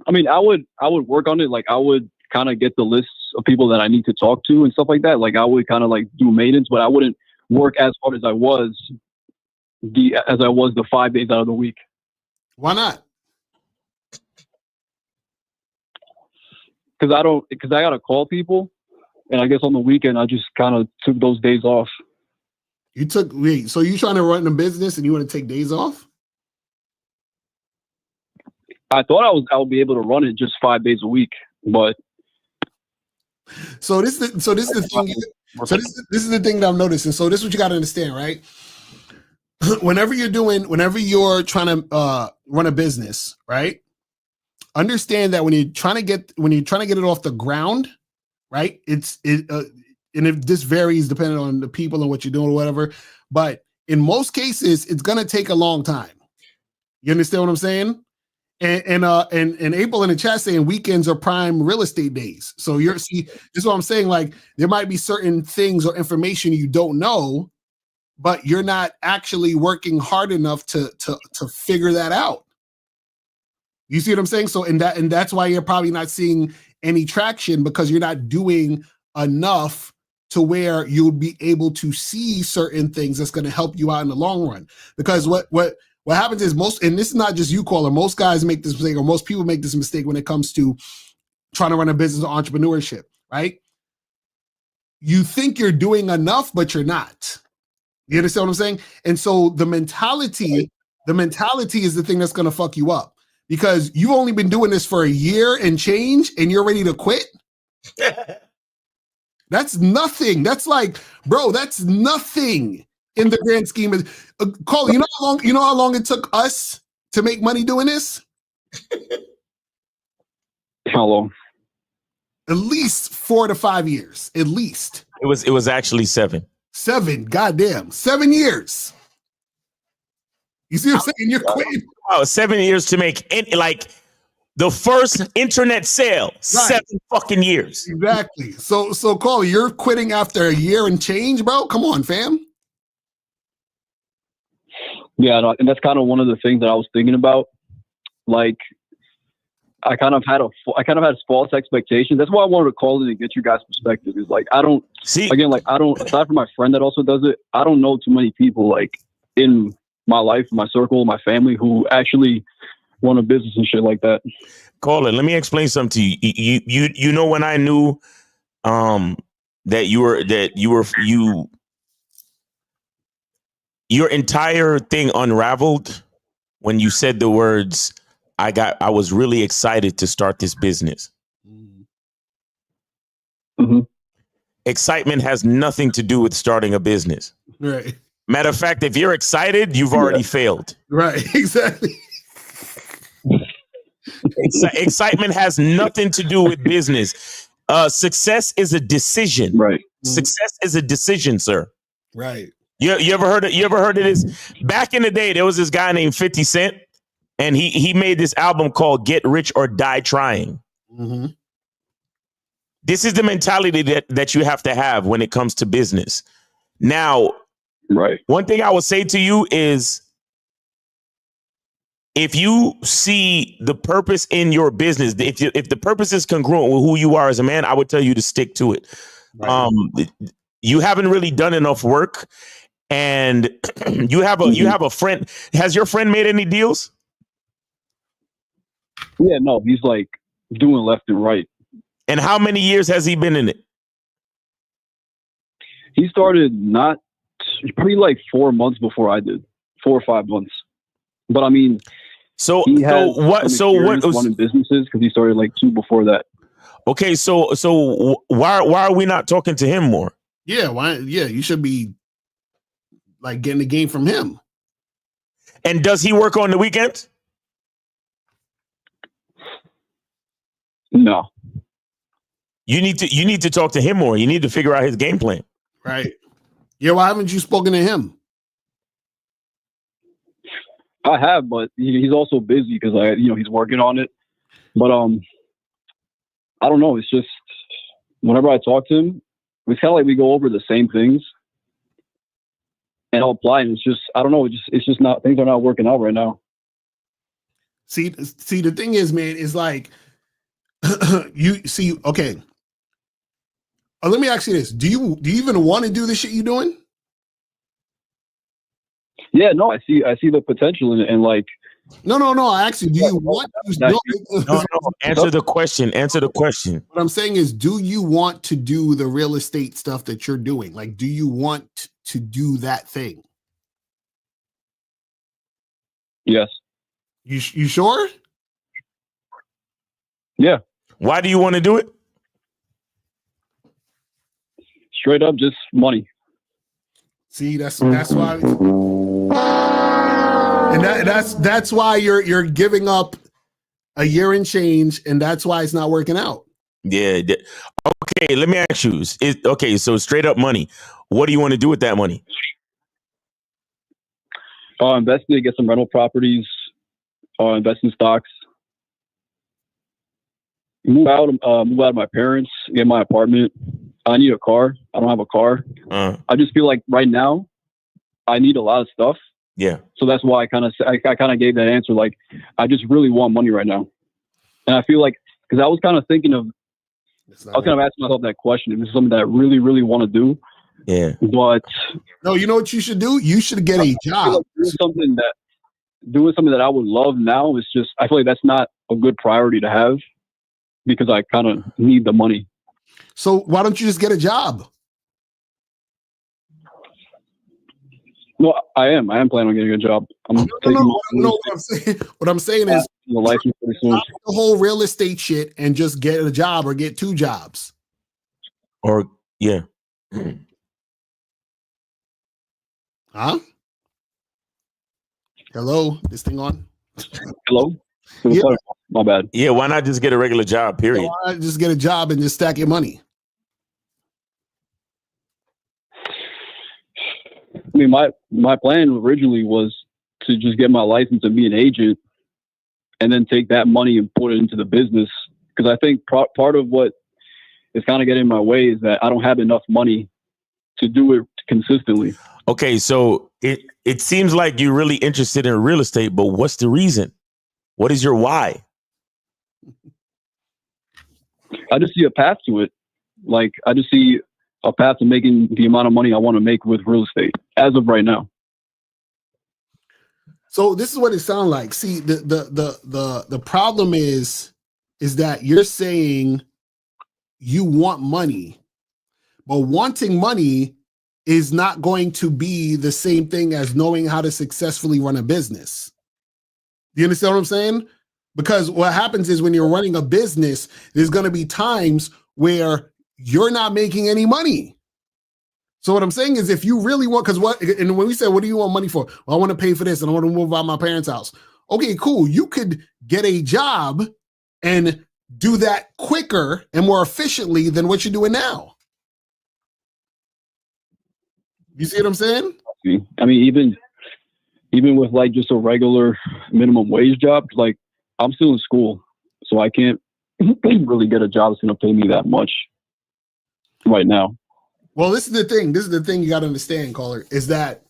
I mean, I would work on it. Like I would kind of get the lists of people that I need to talk to and stuff like that. Like I would kind of like do maintenance, but I wouldn't work as hard as I was the 5 days out of the week. Why not? Because I gotta call people, and I guess on the weekend I just kind of took those days off. So you trying to run a business and you want to take days off? I thought I would be able to run it just 5 days a week, but this is the thing. So this is the thing that I'm noticing. So this is what you got to understand, right? Whenever you're trying to run a business, right? Understand that when you're trying to get it off the ground, right? And if this varies depending on the people and what you're doing or whatever, but in most cases, it's gonna take a long time. You understand what I'm saying? And April in the chat saying weekends are prime real estate days. So this is what I'm saying. Like there might be certain things or information you don't know, but you're not actually working hard enough to figure that out. You see what I'm saying? So and that's why you're probably not seeing any traction, because you're not doing enough to where you'll be able to see certain things that's going to help you out in the long run. Because what happens is and this is not just you, caller, most guys make this mistake, or most people make this mistake when it comes to trying to run a business or entrepreneurship, right? You think you're doing enough, but you're not. You understand what I'm saying? And so the mentality is the thing that's going to fuck you up, because you've only been doing this for a year and change and you're ready to quit. That's nothing. That's like, bro, that's nothing in the grand scheme of Cole, you know how long it took us to make money doing this? How long? At least 4 to 5 years. At least. It was actually 7. 7. Goddamn. 7 years. You see what I'm saying? You're quitting. Oh, 7 years to make like the first internet sale. Right. 7 fucking years. Exactly. So Carl, you're quitting after a year and change, bro? Come on, fam. Yeah, and that's kind of one of the things that I was thinking about. Like, I kind of had false expectations. That's why I wanted to call in and get your guys' perspective. Is like, I don't see, again, like, I don't, aside from my friend that also does it, I don't know too many people like in my life, my circle, my family who actually run a business and shit like that. Colin, let me explain something to you. You know when I knew that your entire thing unraveled when you said the words, I was really excited to start this business. Mm-hmm. Excitement has nothing to do with starting a business. Right. Matter of fact, if you're excited, you've already failed. Right. Exactly. Excitement has nothing to do with business. Success is a decision. Right. Success is a decision, sir. Right. You ever heard of this? Back in the day, there was this guy named 50 Cent, and he made this album called Get Rich or Die Trying. Mm-hmm. This is the mentality that you have to have when it comes to business. Now, right. One thing I would say to you is, if you see the purpose in your business, if the purpose is congruent with who you are as a man, I would tell you to stick to it. Right. You haven't really done enough work, and you have a friend. Has your friend made any deals? Yeah, no, he's like doing left and right. And how many years has he been in it? He started probably like 4 months before I did, 4 or 5 months. But I mean, he has running businesses because he started like 2 before that. Okay, so why are we not talking to him more? Yeah, why? Yeah, you should be like getting the game from him. And does he work on the weekends? No. You need to talk to him more. You need to figure out his game plan. Right. Yeah, why haven't you spoken to him? I have, but he's also busy because he's working on it. But I don't know. It's just whenever I talk to him, it's kind of like we go over the same things, and I'll apply. And it's just, I don't know. It's just not, things are not working out right now. See, the thing is, man, is like you see. Okay, let me ask you this: Do you even want to do the shit you're doing? Yeah, no, I see the potential in it, and like. No. I asked you, do you want to do No, answer the question. Answer the question. What I'm saying is, do you want to do the real estate stuff that you're doing? Like, do you want to do that thing? Yes. You sure? Yeah. Why do you want to do it? Straight up, just money. See, that's why. And that's why you're giving up a year and change, and that's why it's not working out. Yeah. Okay, let me ask you. Okay, so straight up money. What do you want to do with that money? Invest in it, get some rental properties, invest in stocks, move out of my parents, get my apartment. I need a car. I don't have a car. I just feel like right now I need a lot of stuff. Yeah. So that's why I kind of gave that answer. Like, I just really want money right now. And I feel like, because I was kind of thinking of, I was kind of asking myself that question. If this is something that I really, really want to do. Yeah. But. No, you know what you should do? You should get a job. Like doing something that I would love now is just, I feel like that's not a good priority to have because I kind of need the money. So why don't you just get a job? No, I am planning on getting a job. What I'm saying is the license pretty soon. Stop the whole real estate shit and just get a job or get 2 jobs. Or yeah. Huh? Hello, this thing on? Hello. Yeah. My bad. Yeah, why not just get a regular job? Period. Why not just get a job and just stack your money? I mean, my plan originally was to just get my license and be an agent, and then take that money and put it into the business. Because I think part of what is kind of getting in my way is that I don't have enough money to do it consistently. Okay, so it seems like you're really interested in real estate, but what's the reason? What is your why? I just see a path to it. Like, I just see a path to making the amount of money I want to make with real estate as of right now. So this is what it sounds like. See, the problem is that you're saying you want money, but wanting money is not going to be the same thing as knowing how to successfully run a business. Do you understand what I'm saying? Because what happens is when you're running a business, there's going to be times where you're not making any money. So what I'm saying is, if you really want, and when we say, what do you want money for? Well, I want to pay for this and I want to move out of my parents' house. Okay, cool. You could get a job and do that quicker and more efficiently than what you're doing now. You see what I'm saying? I mean, even with like just a regular minimum wage job, like I'm still in school, so I can't really get a job that's going to pay me that much right now. Well, this is the thing. This is the thing you got to understand, caller, is that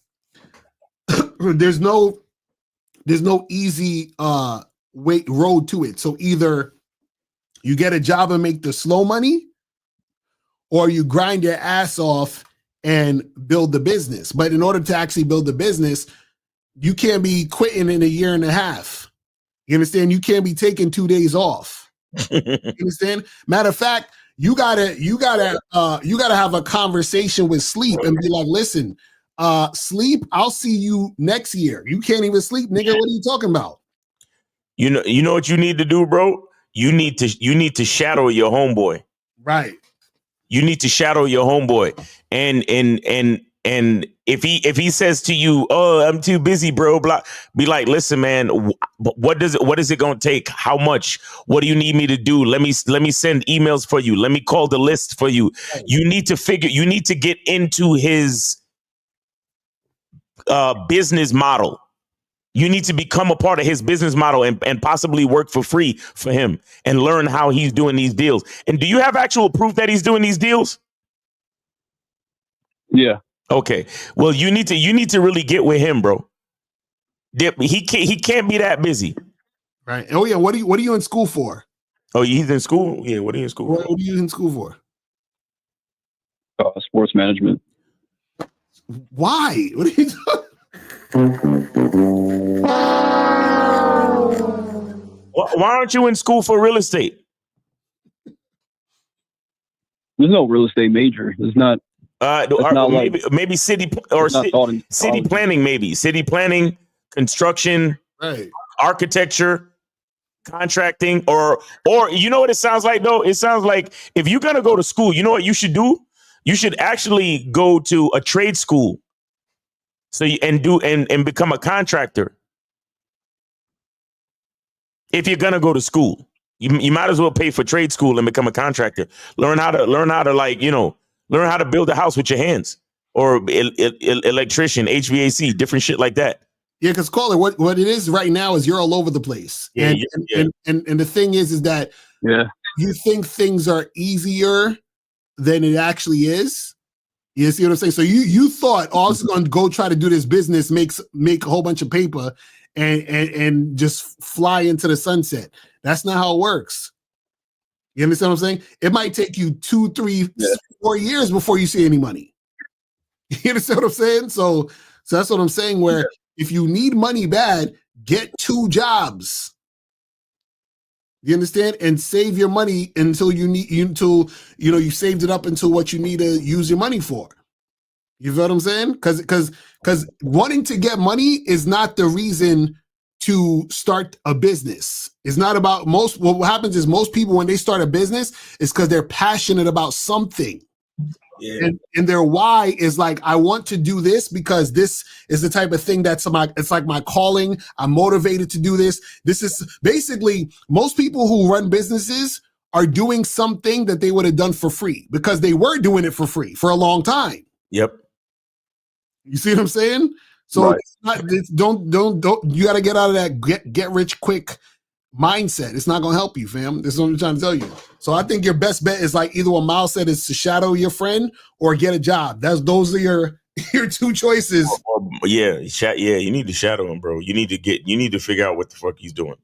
there's no easy road to it. So either you get a job and make the slow money, or you grind your ass off and build the business. But in order to actually build the business, you can't be quitting in a year and a half. You understand? You can't be taking 2 days off. You understand? Matter of fact, you gotta have a conversation with Sleep and be like, listen, Sleep, I'll see you next year. You can't even sleep, nigga. What are you talking about? You know what you need to do, bro? You need to shadow your homeboy. Right. You need to shadow your homeboy. And if he says to you, "Oh, I'm too busy, bro," blah, be like, "Listen, man, what is it going to take? How much? What do you need me to do? Let me send emails for you. Let me call the list for you." You need to get into his business model. You need to become a part of his business model and possibly work for free for him and learn how he's doing these deals. And do you have actual proof that he's doing these deals? Yeah. Okay. Well, you need to really get with him, bro. He can't be that busy. Right. Oh yeah. What are you in school for? Oh, he's in school? Yeah. What are you in school for? What are you in school for? Sports management. Why? What are you doing? Why aren't you in school for real estate? There's no real estate major. There's not. Maybe city planning, maybe city planning, construction, right, architecture, contracting, or you know what it sounds like though? It sounds like if you're gonna go to school, you know what you should do? You should actually go to a trade school. So and become a contractor. If you're gonna go to school, you might as well pay for trade school and become a contractor. Learn how to learn how to build a house with your hands, or electrician, HVAC, different shit like that. Yeah, because caller, what it is right now is you're all over the place. Yeah, and the thing is that you think things are easier than it actually is. You see what I'm saying? So you thought, oh, I was going to go try to do this business, make a whole bunch of paper, and just fly into the sunset. That's not how it works. You understand what I'm saying? It might take you 2, 3, 4 years before you see any money. You understand what I'm saying? So that's what I'm saying. Where if you need money bad, get 2 jobs. You understand? And save your money until you saved it up until what you need to use your money for. You feel what I'm saying? Because wanting to get money is not the reason to start a business. It's not about what happens is most people when they start a business is because they're passionate about something. And their why is like, I want to do this because this is the type of thing it's like my calling. I'm motivated to do this. This is basically, most people who run businesses are doing something that they would have done for free because they were doing it for free for a long time. Yep. You see what I'm saying? So don't you got to get out of that get rich quick mindset. It's not going to help you, fam. This is what I'm trying to tell you. So I think your best bet is like either what Miles said is to shadow your friend or get a job. Those are your two choices. Yeah, you need to shadow him, bro. You need to figure out what the fuck he's doing.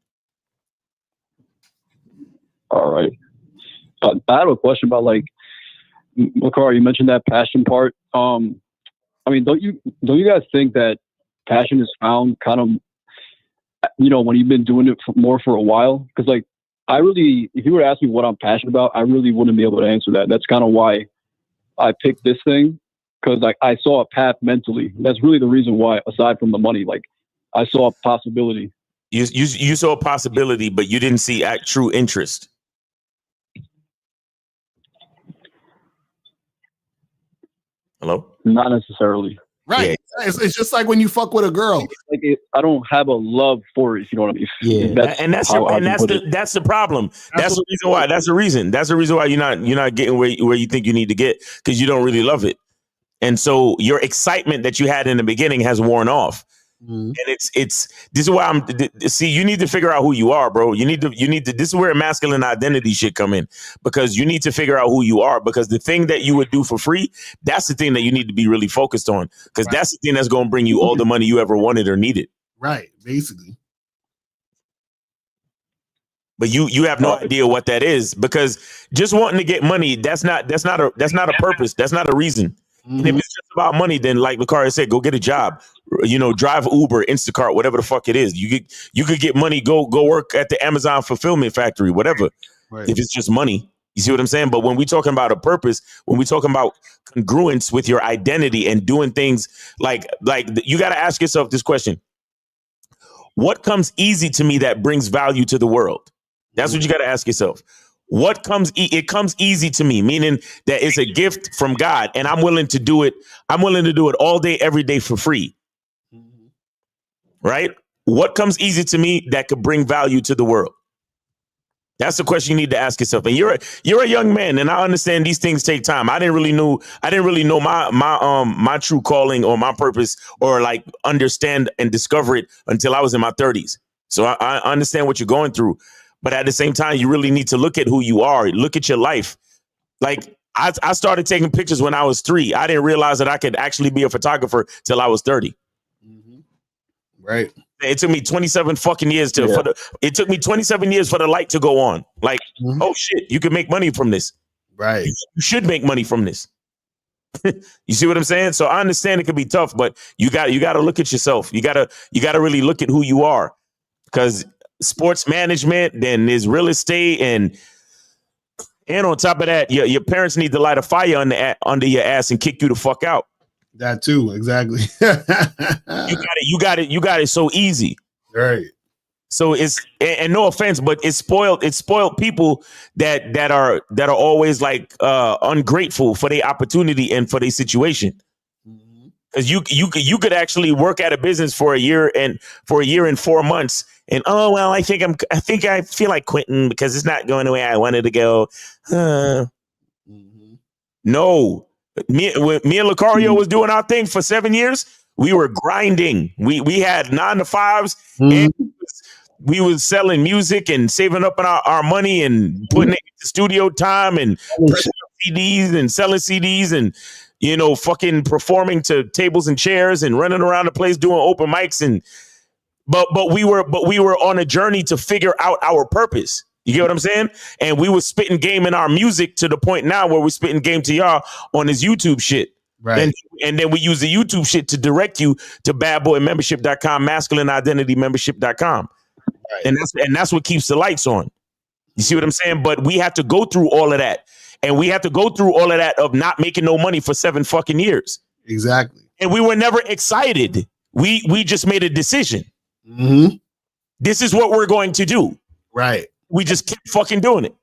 All right. I have a question about like Locario, you mentioned that passion part. I mean, don't you guys think that passion is found kind of, when you've been doing it for a while? Because like, if you were to ask me what I'm passionate about, I really wouldn't be able to answer that. That's kind of why I picked this thing, because like I saw a path mentally. That's really the reason why, aside from the money, like I saw a possibility. You saw a possibility, but you didn't see true interest. Hello? Not necessarily. Right. Yeah. It's just like when you fuck with a girl. Like I don't have a love for it, if you know what I mean. Yeah, that's the problem. That's the reason why. That's the reason why you're not getting where you think you need to get, because you don't really love it, and so your excitement that you had in the beginning has worn off. And this is why you need to figure out who you are, bro. You need to this is where masculine identity should come in, because you need to figure out who you are, because the thing that you would do for free, that's the thing that you need to be really focused on, because that's the thing that's going to bring you all the money you ever wanted or needed. Right, basically. But you have no idea what that is, because just wanting to get money, that's not a purpose. That's not a reason. And if it's just about money, then like Locario said, go get a job, drive Uber, Instacart, whatever the fuck it is. You could get money, go work at the Amazon fulfillment factory, whatever. Right. If it's just money, you see what I'm saying? But when we're talking about a purpose, when we're talking about congruence with your identity and doing things like you got to ask yourself this question: what comes easy to me that brings value to the world? That's what you got to ask yourself. What comes? It comes easy to me, meaning that it's a gift from God, and I'm willing to do it. I'm willing to do it all day, every day for free. Right? What comes easy to me that could bring value to the world? That's the question you need to ask yourself. And you're a young man, and I understand these things take time. I didn't really know my true calling or my purpose, or like understand and discover it until I was in my 30s. So I understand what you're going through. But at the same time, you really need to look at who you are. Look at your life. Like I started taking pictures when I was 3. I didn't realize that I could actually be a photographer till I was 30. Right. It took me 27 fucking years it took me 27 years for the light to go on. Like, oh shit, you can make money from this. Right. You should make money from this. You see what I'm saying? So I understand it can be tough, but you got to look at yourself. You got to really look at who you are, because sports management, then there's real estate, and on top of that, your parents need to light a fire under your ass and kick you the fuck out. That too, exactly. You got it so easy. Right. So it's, and no offense, but it's spoiled people that are always like ungrateful for their opportunity and for their situation. Because you could actually work at a business for a year and 4 months, and I feel like quitting because it's not going the way I wanted to go. No, me and Locario was doing our thing for 7 years. We were grinding. We had 9 to 5s, and we was selling music and saving up our money and putting it into studio time and pressing CDs and selling CDs and fucking performing to tables and chairs and running around the place doing open mics, and but we were on a journey to figure out our purpose. You get what I'm saying? And we were spitting game in our music to the point now where we're spitting game to y'all on this YouTube shit. Right. And then we use the YouTube shit to direct you to badboymembership.com, masculineidentitymembership.com. Right. And that's what keeps the lights on. You see what I'm saying? But we have to go through all of that. And we have to go through all of that of not making no money for 7 fucking years. Exactly. And we were never excited. We just made a decision. This is what we're going to do. Right. We just kept fucking doing it.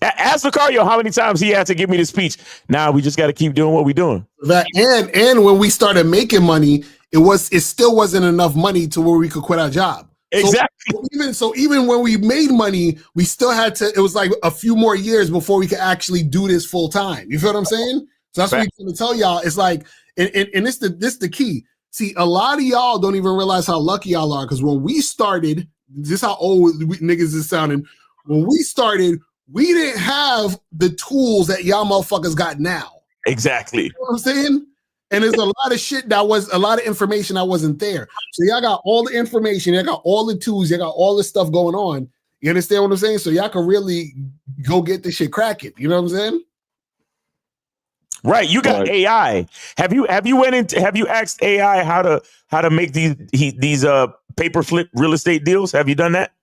Ask Locario how many times he had to give me the speech. Nah, we just got to keep doing what we're doing. That and when we started making money, it still wasn't enough money to where we could quit our job. Exactly. So even when we made money, we still had to. It was like a few more years before we could actually do this full time. You feel what I'm saying? So that's what I'm trying to tell y'all. It's like, and this the key. See, a lot of y'all don't even realize how lucky y'all are, because when we started, this is how old niggas is sounding. When we started, we didn't have the tools that y'all motherfuckers got now. Exactly. You know what I'm saying? And there's a lot of shit a lot of information that wasn't there. So y'all got all the information, y'all got all the tools, y'all got all this stuff going on. You understand what I'm saying? So y'all can really go get this shit cracking. You know what I'm saying? Right. You got AI. Have you asked AI how to make these paper flip real estate deals? Have you done that?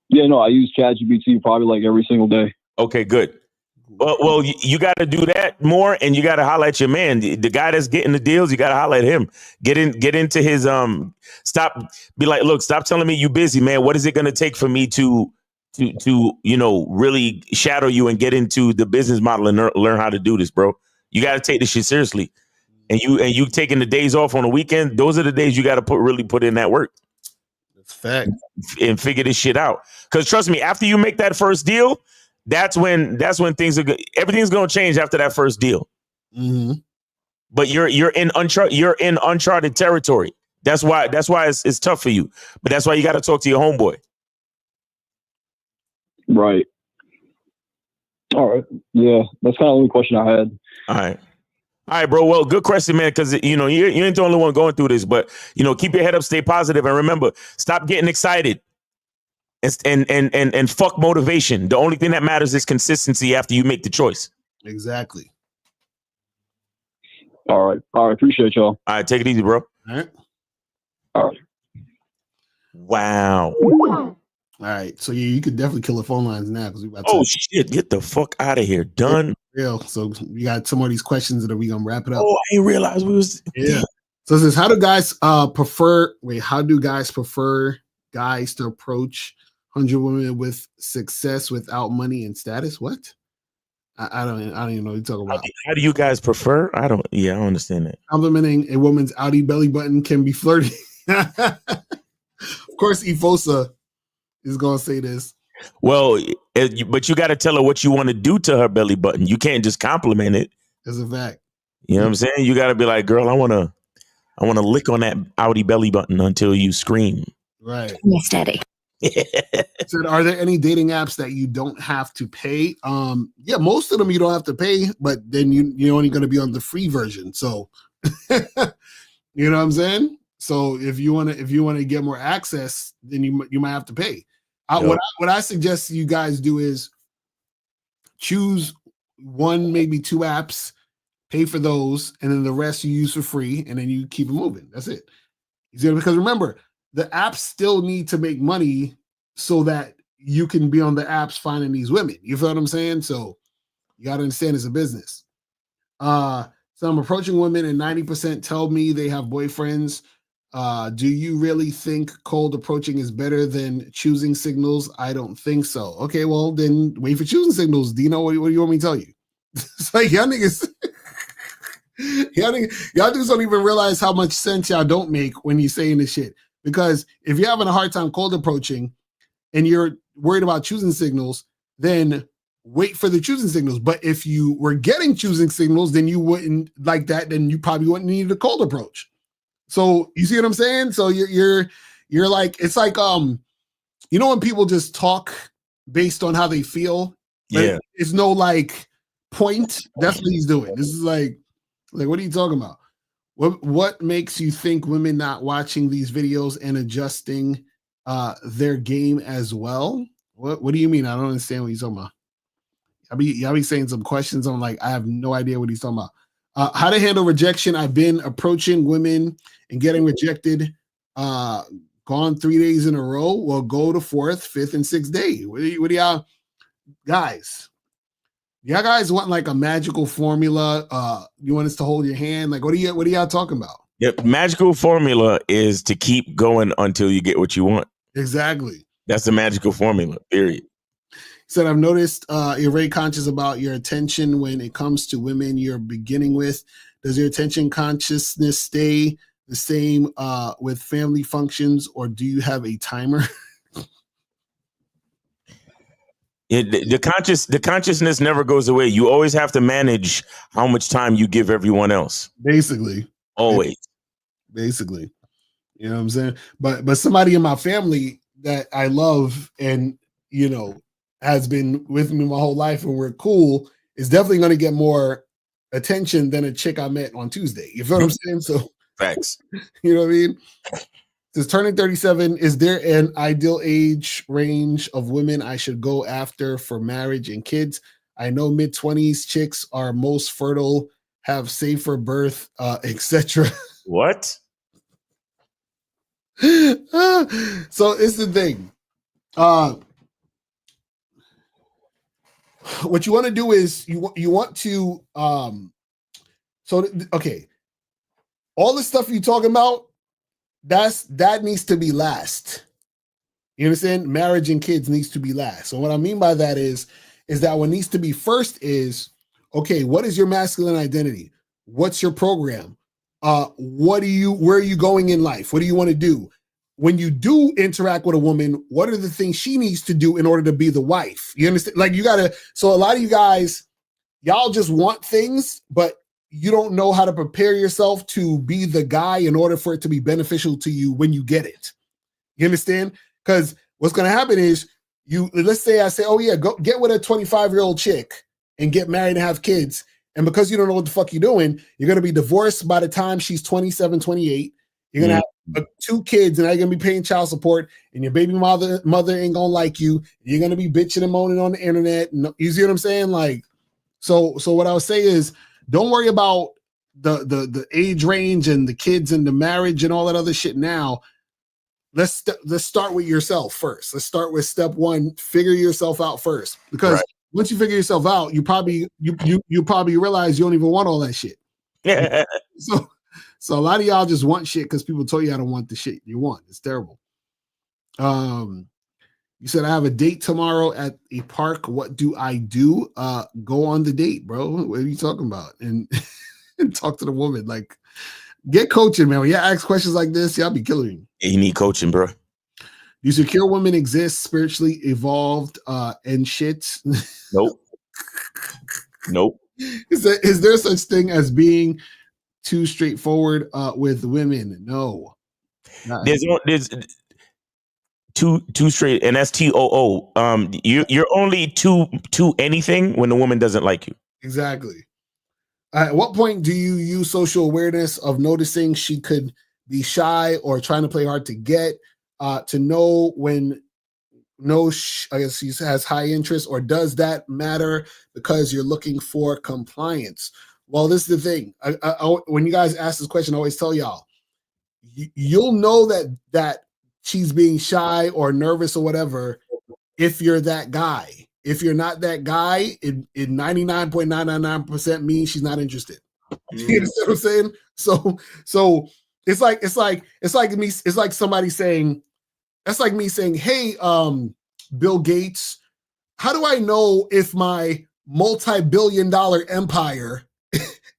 Yeah, no, I use ChatGPT probably like every single day. Okay, good. Well, you got to do that more, and you got to highlight your man, the guy that's getting the deals. You got to highlight him. Get into his be like, look, stop telling me you busy, man. What is it going to take for me to really shadow you and get into the business model and learn how to do this, bro? You got to take this shit seriously. And you taking the days off on the weekend. Those are the days you got to really put in that work. That's fact. And figure this shit out. Because trust me, after you make that first deal, that's when things are good. Everything's gonna change after that first deal. Mm-hmm. But you're in uncharted territory. That's why it's tough for you. But that's why you got to talk to your homeboy. Right. All right. Yeah, that's kind of the only question I had. All right, bro. Well, good question, man. Because you ain't the only one going through this. But keep your head up, stay positive, and remember, stop getting excited. And fuck motivation. The only thing that matters is consistency after you make the choice. Exactly. All right. Appreciate y'all. All right. Take it easy, bro. All right. All right. Wow. All right. So you could definitely kill the phone lines now, because we about to. Oh shit! Get the fuck out of here. Done. Real. So we got some more of these questions that we gonna wrap it up. Oh, I didn't realize we was. Yeah. So it says, how do guys prefer guys to approach 100 women with success without money and status? What? I don't even know what you're talking about. How do you guys prefer? I don't understand that. Complimenting a woman's outie belly button can be flirty. Of course, Efosa is going to say this. Well, but you got to tell her what you want to do to her belly button. You can't just compliment it. That's a fact. You know what I'm saying? You got to be like, girl, I want to lick on that outie belly button until you scream. Right. Yes, daddy. So are there any dating apps that you don't have to pay? Yeah, most of them you don't have to pay, but then you're only going to be on the free version. So you know what I'm saying? So if you want to get more access, then you might have to pay. What I suggest you guys do is choose one, maybe two apps, pay for those, and then the rest you use for free, and then you keep it moving. That's it. Because remember, the apps still need to make money so that you can be on the apps finding these women. You feel what I'm saying? So you got to understand it's a business. So I'm approaching women and 90% tell me they have boyfriends. Do you really think cold approaching is better than choosing signals? I don't think so. Okay, well, then wait for choosing signals. Dino, what do you want me to tell you? It's like y'all niggas... y'all dudes don't even realize how much sense y'all don't make when you're saying this shit. Because if you're having a hard time cold approaching and you're worried about choosing signals, then wait for the choosing signals. But if you were getting choosing signals, then you wouldn't like that. Then you probably wouldn't need a cold approach. So you see what I'm saying? So you're like, it's like, when people just talk based on how they feel. Yeah. It's no like point. That's what he's doing. This is like, what are you talking about? What makes you think women not watching these videos and adjusting their game as well? What do you mean? I don't understand what you're talking about. Y'all be saying some questions. I'm like, I have no idea what he's talking about. How to handle rejection. I've been approaching women and getting rejected. Gone 3 days in a row. Well, go to 4th, 5th, and 6th day. What do y'all guys? Y'all guys want like a magical formula? You want us to hold your hand? Like, what are y'all talking about? Yep. Magical formula is to keep going until you get what you want. Exactly. That's the magical formula, period. said, I've noticed you're very conscious about your attention when it comes to women you're beginning with. Does your attention consciousness stay the same with family functions, or do you have a timer? The consciousness never goes away. You always have to manage how much time you give everyone else. Basically. Always. Basically. You know what I'm saying? But somebody in my family that I love and, you know, has been with me my whole life and we're cool is definitely going to get more attention than a chick I met on Tuesday. You feel what I'm saying? So facts. You know what I mean? Says turning 37, is there an ideal age range of women I should go after for marriage and kids? I know mid-20s chicks are most fertile, have safer birth, etc. What? So it's the thing. What you want to do is you want to okay. All the stuff you're talking about, that needs to be last. You understand? Marriage and kids needs to be last. So what I mean by that is that what needs to be first is, okay, what is your masculine identity? What's your program? Where are you going in life? What do you want to do? When you do interact with a woman, what are the things she needs to do in order to be the wife? You understand? Like so a lot of you guys, y'all just want things, but you don't know how to prepare yourself to be the guy in order for it to be beneficial to you when you get it. You understand? Because what's going to happen is let's say I say, oh yeah, go get with a 25-year-old chick and get married and have kids. And because you don't know what the fuck you're doing, you're going to be divorced by the time she's 27, 28. You're going to have 2 kids and you're going to be paying child support and your baby mother ain't going to like you. You're going to be bitching and moaning on the internet. You see what I'm saying? Like, so what I would say is, don't worry about the age range and the kids and the marriage and all that other shit now. Let's start with yourself first. Let's start with step 1. Figure yourself out first, because once you figure yourself out, you probably realize you don't even want all that shit. Yeah. So a lot of y'all just want shit because people told you how to want the shit you want. It's terrible. You said I have a date tomorrow at a park. What do I do? Go on the date, bro. What are you talking about? And talk to the woman. Like, get coaching, man. When you ask questions like this, y'all be killing me. Yeah, you need coaching, bro. Do secure women exist, spiritually evolved, and shit? Nope. Nope. Is there such thing as being too straightforward with women? No. There's too straight, and that's TOO. You're only too anything when the woman doesn't like you. Exactly. At what point do you use social awareness of noticing she could be shy or trying to play hard to get, to know when I guess she has high interest, or does that matter because you're looking for compliance? Well, this is the thing. When you guys ask this question, I always tell y'all, you'll know that she's being shy or nervous or whatever if you're that guy. If you're not that guy, it 99.999% means she's not interested. You understand what I'm saying? So it's like somebody saying, that's like me saying, hey, Bill Gates, how do I know if my multi-billion-dollar empire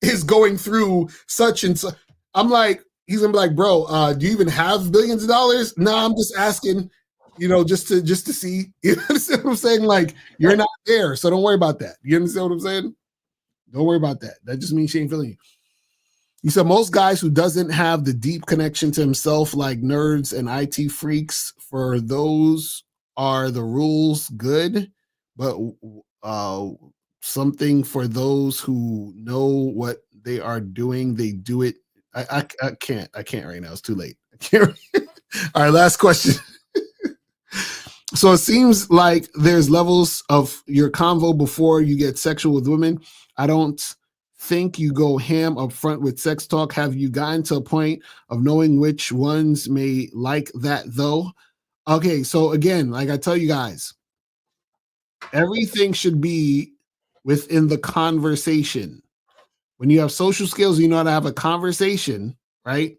is going through such and such? I'm like, he's gonna be like, bro, do you even have billions of dollars? No, I'm just asking, just to see. You understand what I'm saying? Like, you're not there, so don't worry about that. You understand what I'm saying? Don't worry about that. That just means she ain't feeling you. You said most guys who doesn't have the deep connection to himself, like nerds and IT freaks, for those are the rules good, but something for those who know what they are doing, they do it. I can't right now. It's too late. I can't. All right, last question. So it seems like there's levels of your convo before you get sexual with women. I don't think you go ham up front with sex talk. Have you gotten to a point of knowing which ones may like that though? Okay, so again, like I tell you guys, everything should be within the conversation. When you have social skills, you know how to have a conversation, right?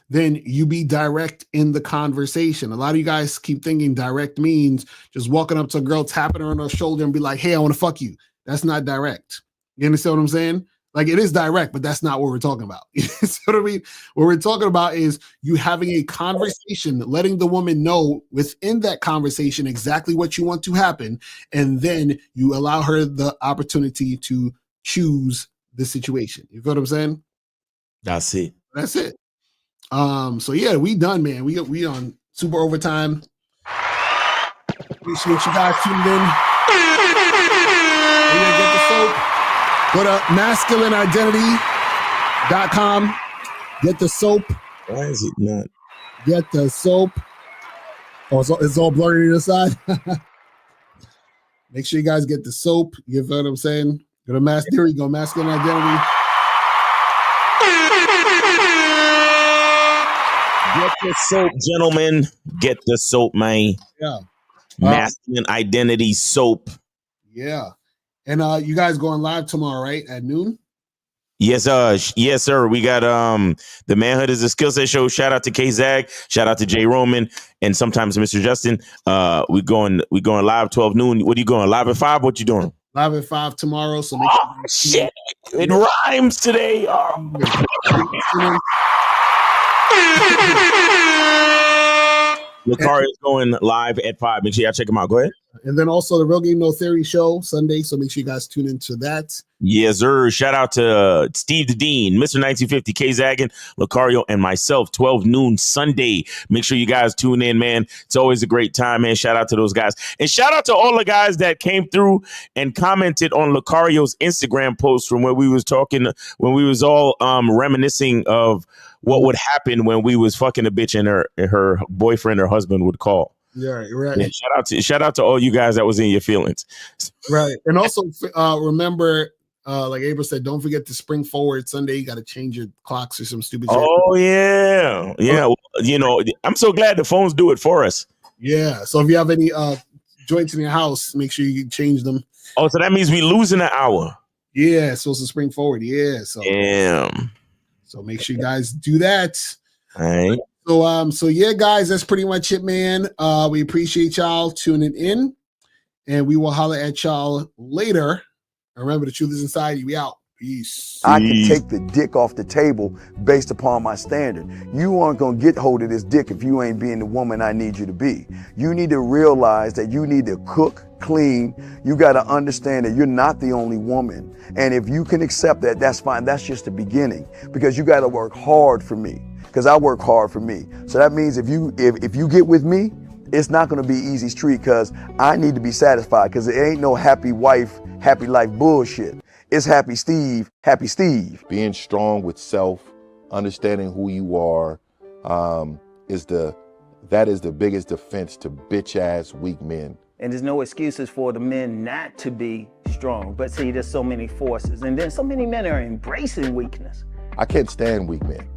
then you be direct in the conversation. A lot of you guys keep thinking direct means just walking up to a girl, tapping her on her shoulder and be like, hey, I want to fuck you. That's not direct. You understand what I'm saying? Like, it is direct, but that's not what we're talking about. You know what I mean? What we're talking about is you having a conversation, letting the woman know within that conversation exactly what you want to happen, and then you allow her the opportunity to choose the situation. You feel what I'm saying? That's it. That's it. So yeah, we done, man. We on super overtime. Appreciate you guys tuning in. We're gonna get the soap. Go to masculineidentity.com. Get the soap. Why is it not? Get the soap. Oh, it's all blurry to the side. Make sure you guys get the soap. You feel what I'm saying? Go to there we go, Masculine Identity. Get the soap, gentlemen. Get the soap, man. Yeah. Masculine Identity soap. Yeah. And you guys going live tomorrow, right? At noon? Yes, sir. We got the Manhood is a Skill Set show. Shout out to K-Zag. Shout out to Jay Roman and sometimes Mr. Justin. We going live 12 noon. What are you going? Live at 5? What you doing? Live at 5 tomorrow. So make sure shit. It rhymes today. Locario is going live at 5. Make sure y'all check him out. Go ahead. And then also the Real Game No Theory show Sunday. So make sure you guys tune into that. Yes, sir. Shout out to Steve the Dean, Mr. 1950, K Zaggin, Locario, and myself, 12 noon Sunday. Make sure you guys tune in, man. It's always a great time, man. Shout out to those guys. And shout out to all the guys that came through and commented on Locario's Instagram post from when we was talking, when we was all reminiscing of what would happen when we was fucking a bitch and her boyfriend or husband would call. Yeah, right. Yeah, shout out to all you guys that was in your feelings. Right. And also remember, like April said, don't forget to spring forward Sunday. You got to change your clocks or some stupid shit. Oh, yeah. Yeah. Well, you know, I'm so glad the phones do it for us. Yeah. So if you have any joints in your house, make sure you change them. Oh, so that means we losing an hour. Yeah. So it's a spring forward. Yeah. So damn. So make sure you guys do that. All right. So yeah, guys, that's pretty much it, man. We appreciate y'all tuning in, and we will holler at y'all later. Remember, the truth is inside you. We out. Peace. I can take the dick off the table based upon my standard. You aren't gonna get hold of this dick if you ain't being the woman I need you to be. You need to realize that you need to cook, clean. You got to understand that you're not the only woman. And if you can accept that, that's fine. That's just the beginning, because you got to work hard for me, because I work hard for me. So that means if you get with me, it's not going to be easy street, because I need to be satisfied, because it ain't no happy wife, happy life bullshit. It's happy Steve, happy Steve. Being strong with self, understanding who you are, is the biggest defense to bitch ass weak men. And there's no excuses for the men not to be strong. But see, there's so many forces, and then so many men are embracing weakness. I can't stand weak men.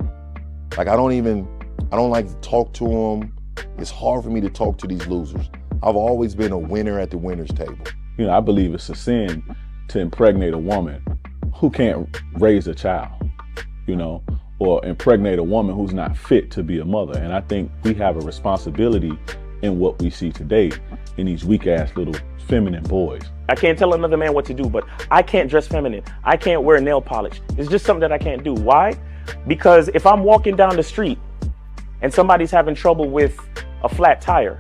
Like, I don't like to talk to them. It's hard for me to talk to these losers. I've always been a winner at the winner's table. You know, I believe it's a sin to impregnate a woman who can't raise a child, you know, or impregnate a woman who's not fit to be a mother. And I think we have a responsibility in what we see today in these weak ass little feminine boys. I can't tell another man what to do, but I can't dress feminine. I can't wear nail polish. It's just something that I can't do. Why? Because if I'm walking down the street and somebody's having trouble with a flat tire,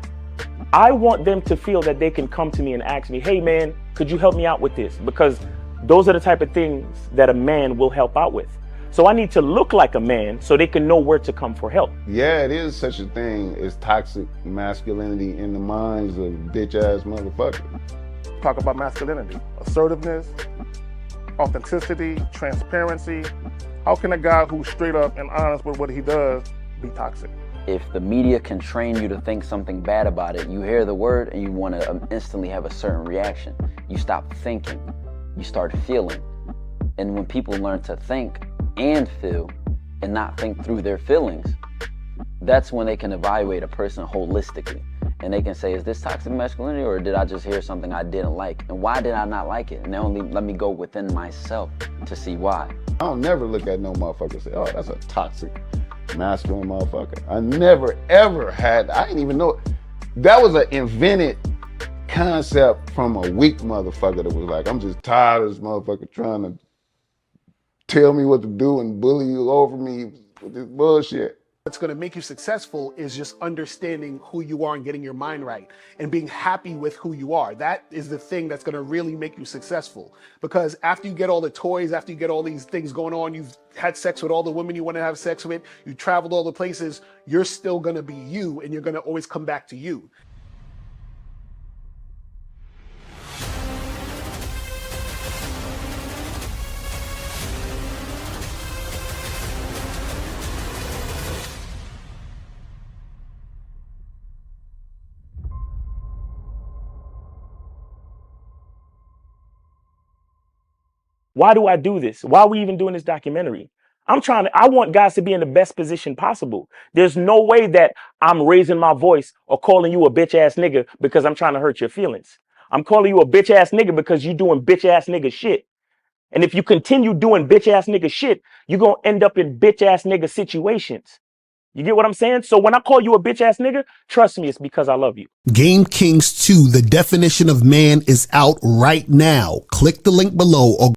I want them to feel that they can come to me and ask me, hey man, could you help me out with this? Because those are the type of things that a man will help out with. So I need to look like a man so they can know where to come for help. Yeah, it is such a thing as toxic masculinity in the minds of bitch ass motherfuckers. Talk about masculinity, assertiveness, authenticity, transparency. How can a guy who's straight up and honest with what he does be toxic? If the media can train you to think something bad about it, you hear the word and you want to instantly have a certain reaction. You stop thinking, you start feeling. And when people learn to think and feel and not think through their feelings, that's when they can evaluate a person holistically. And they can say, is this toxic masculinity, or did I just hear something I didn't like? And why did I not like it? And they only let me go within myself to see why. I don't never look at no motherfucker and say, oh, that's a toxic masculine motherfucker. I never ever had. I didn't even know that was an invented concept from a weak motherfucker that was like, I'm just tired of this motherfucker trying to tell me what to do and bully you over me with this bullshit. What's going to make you successful is just understanding who you are and getting your mind right and being happy with who you are. That is the thing that's going to really make you successful. Because after you get all the toys, after you get all these things going on, you've had sex with all the women you want to have sex with, you traveled all the places, you're still going to be you and you're going to always come back to you. Why do I do this? Why are we even doing this documentary? I want guys to be in the best position possible. There's no way that I'm raising my voice or calling you a bitch ass nigga because I'm trying to hurt your feelings. I'm calling you a bitch ass nigga because you doing bitch ass nigga shit. And if you continue doing bitch ass nigga shit, you're going to end up in bitch ass nigga situations. You get what I'm saying? So when I call you a bitch ass nigga, trust me, it's because I love you. Game Kings 2, the definition of man, is out right now. Click the link below or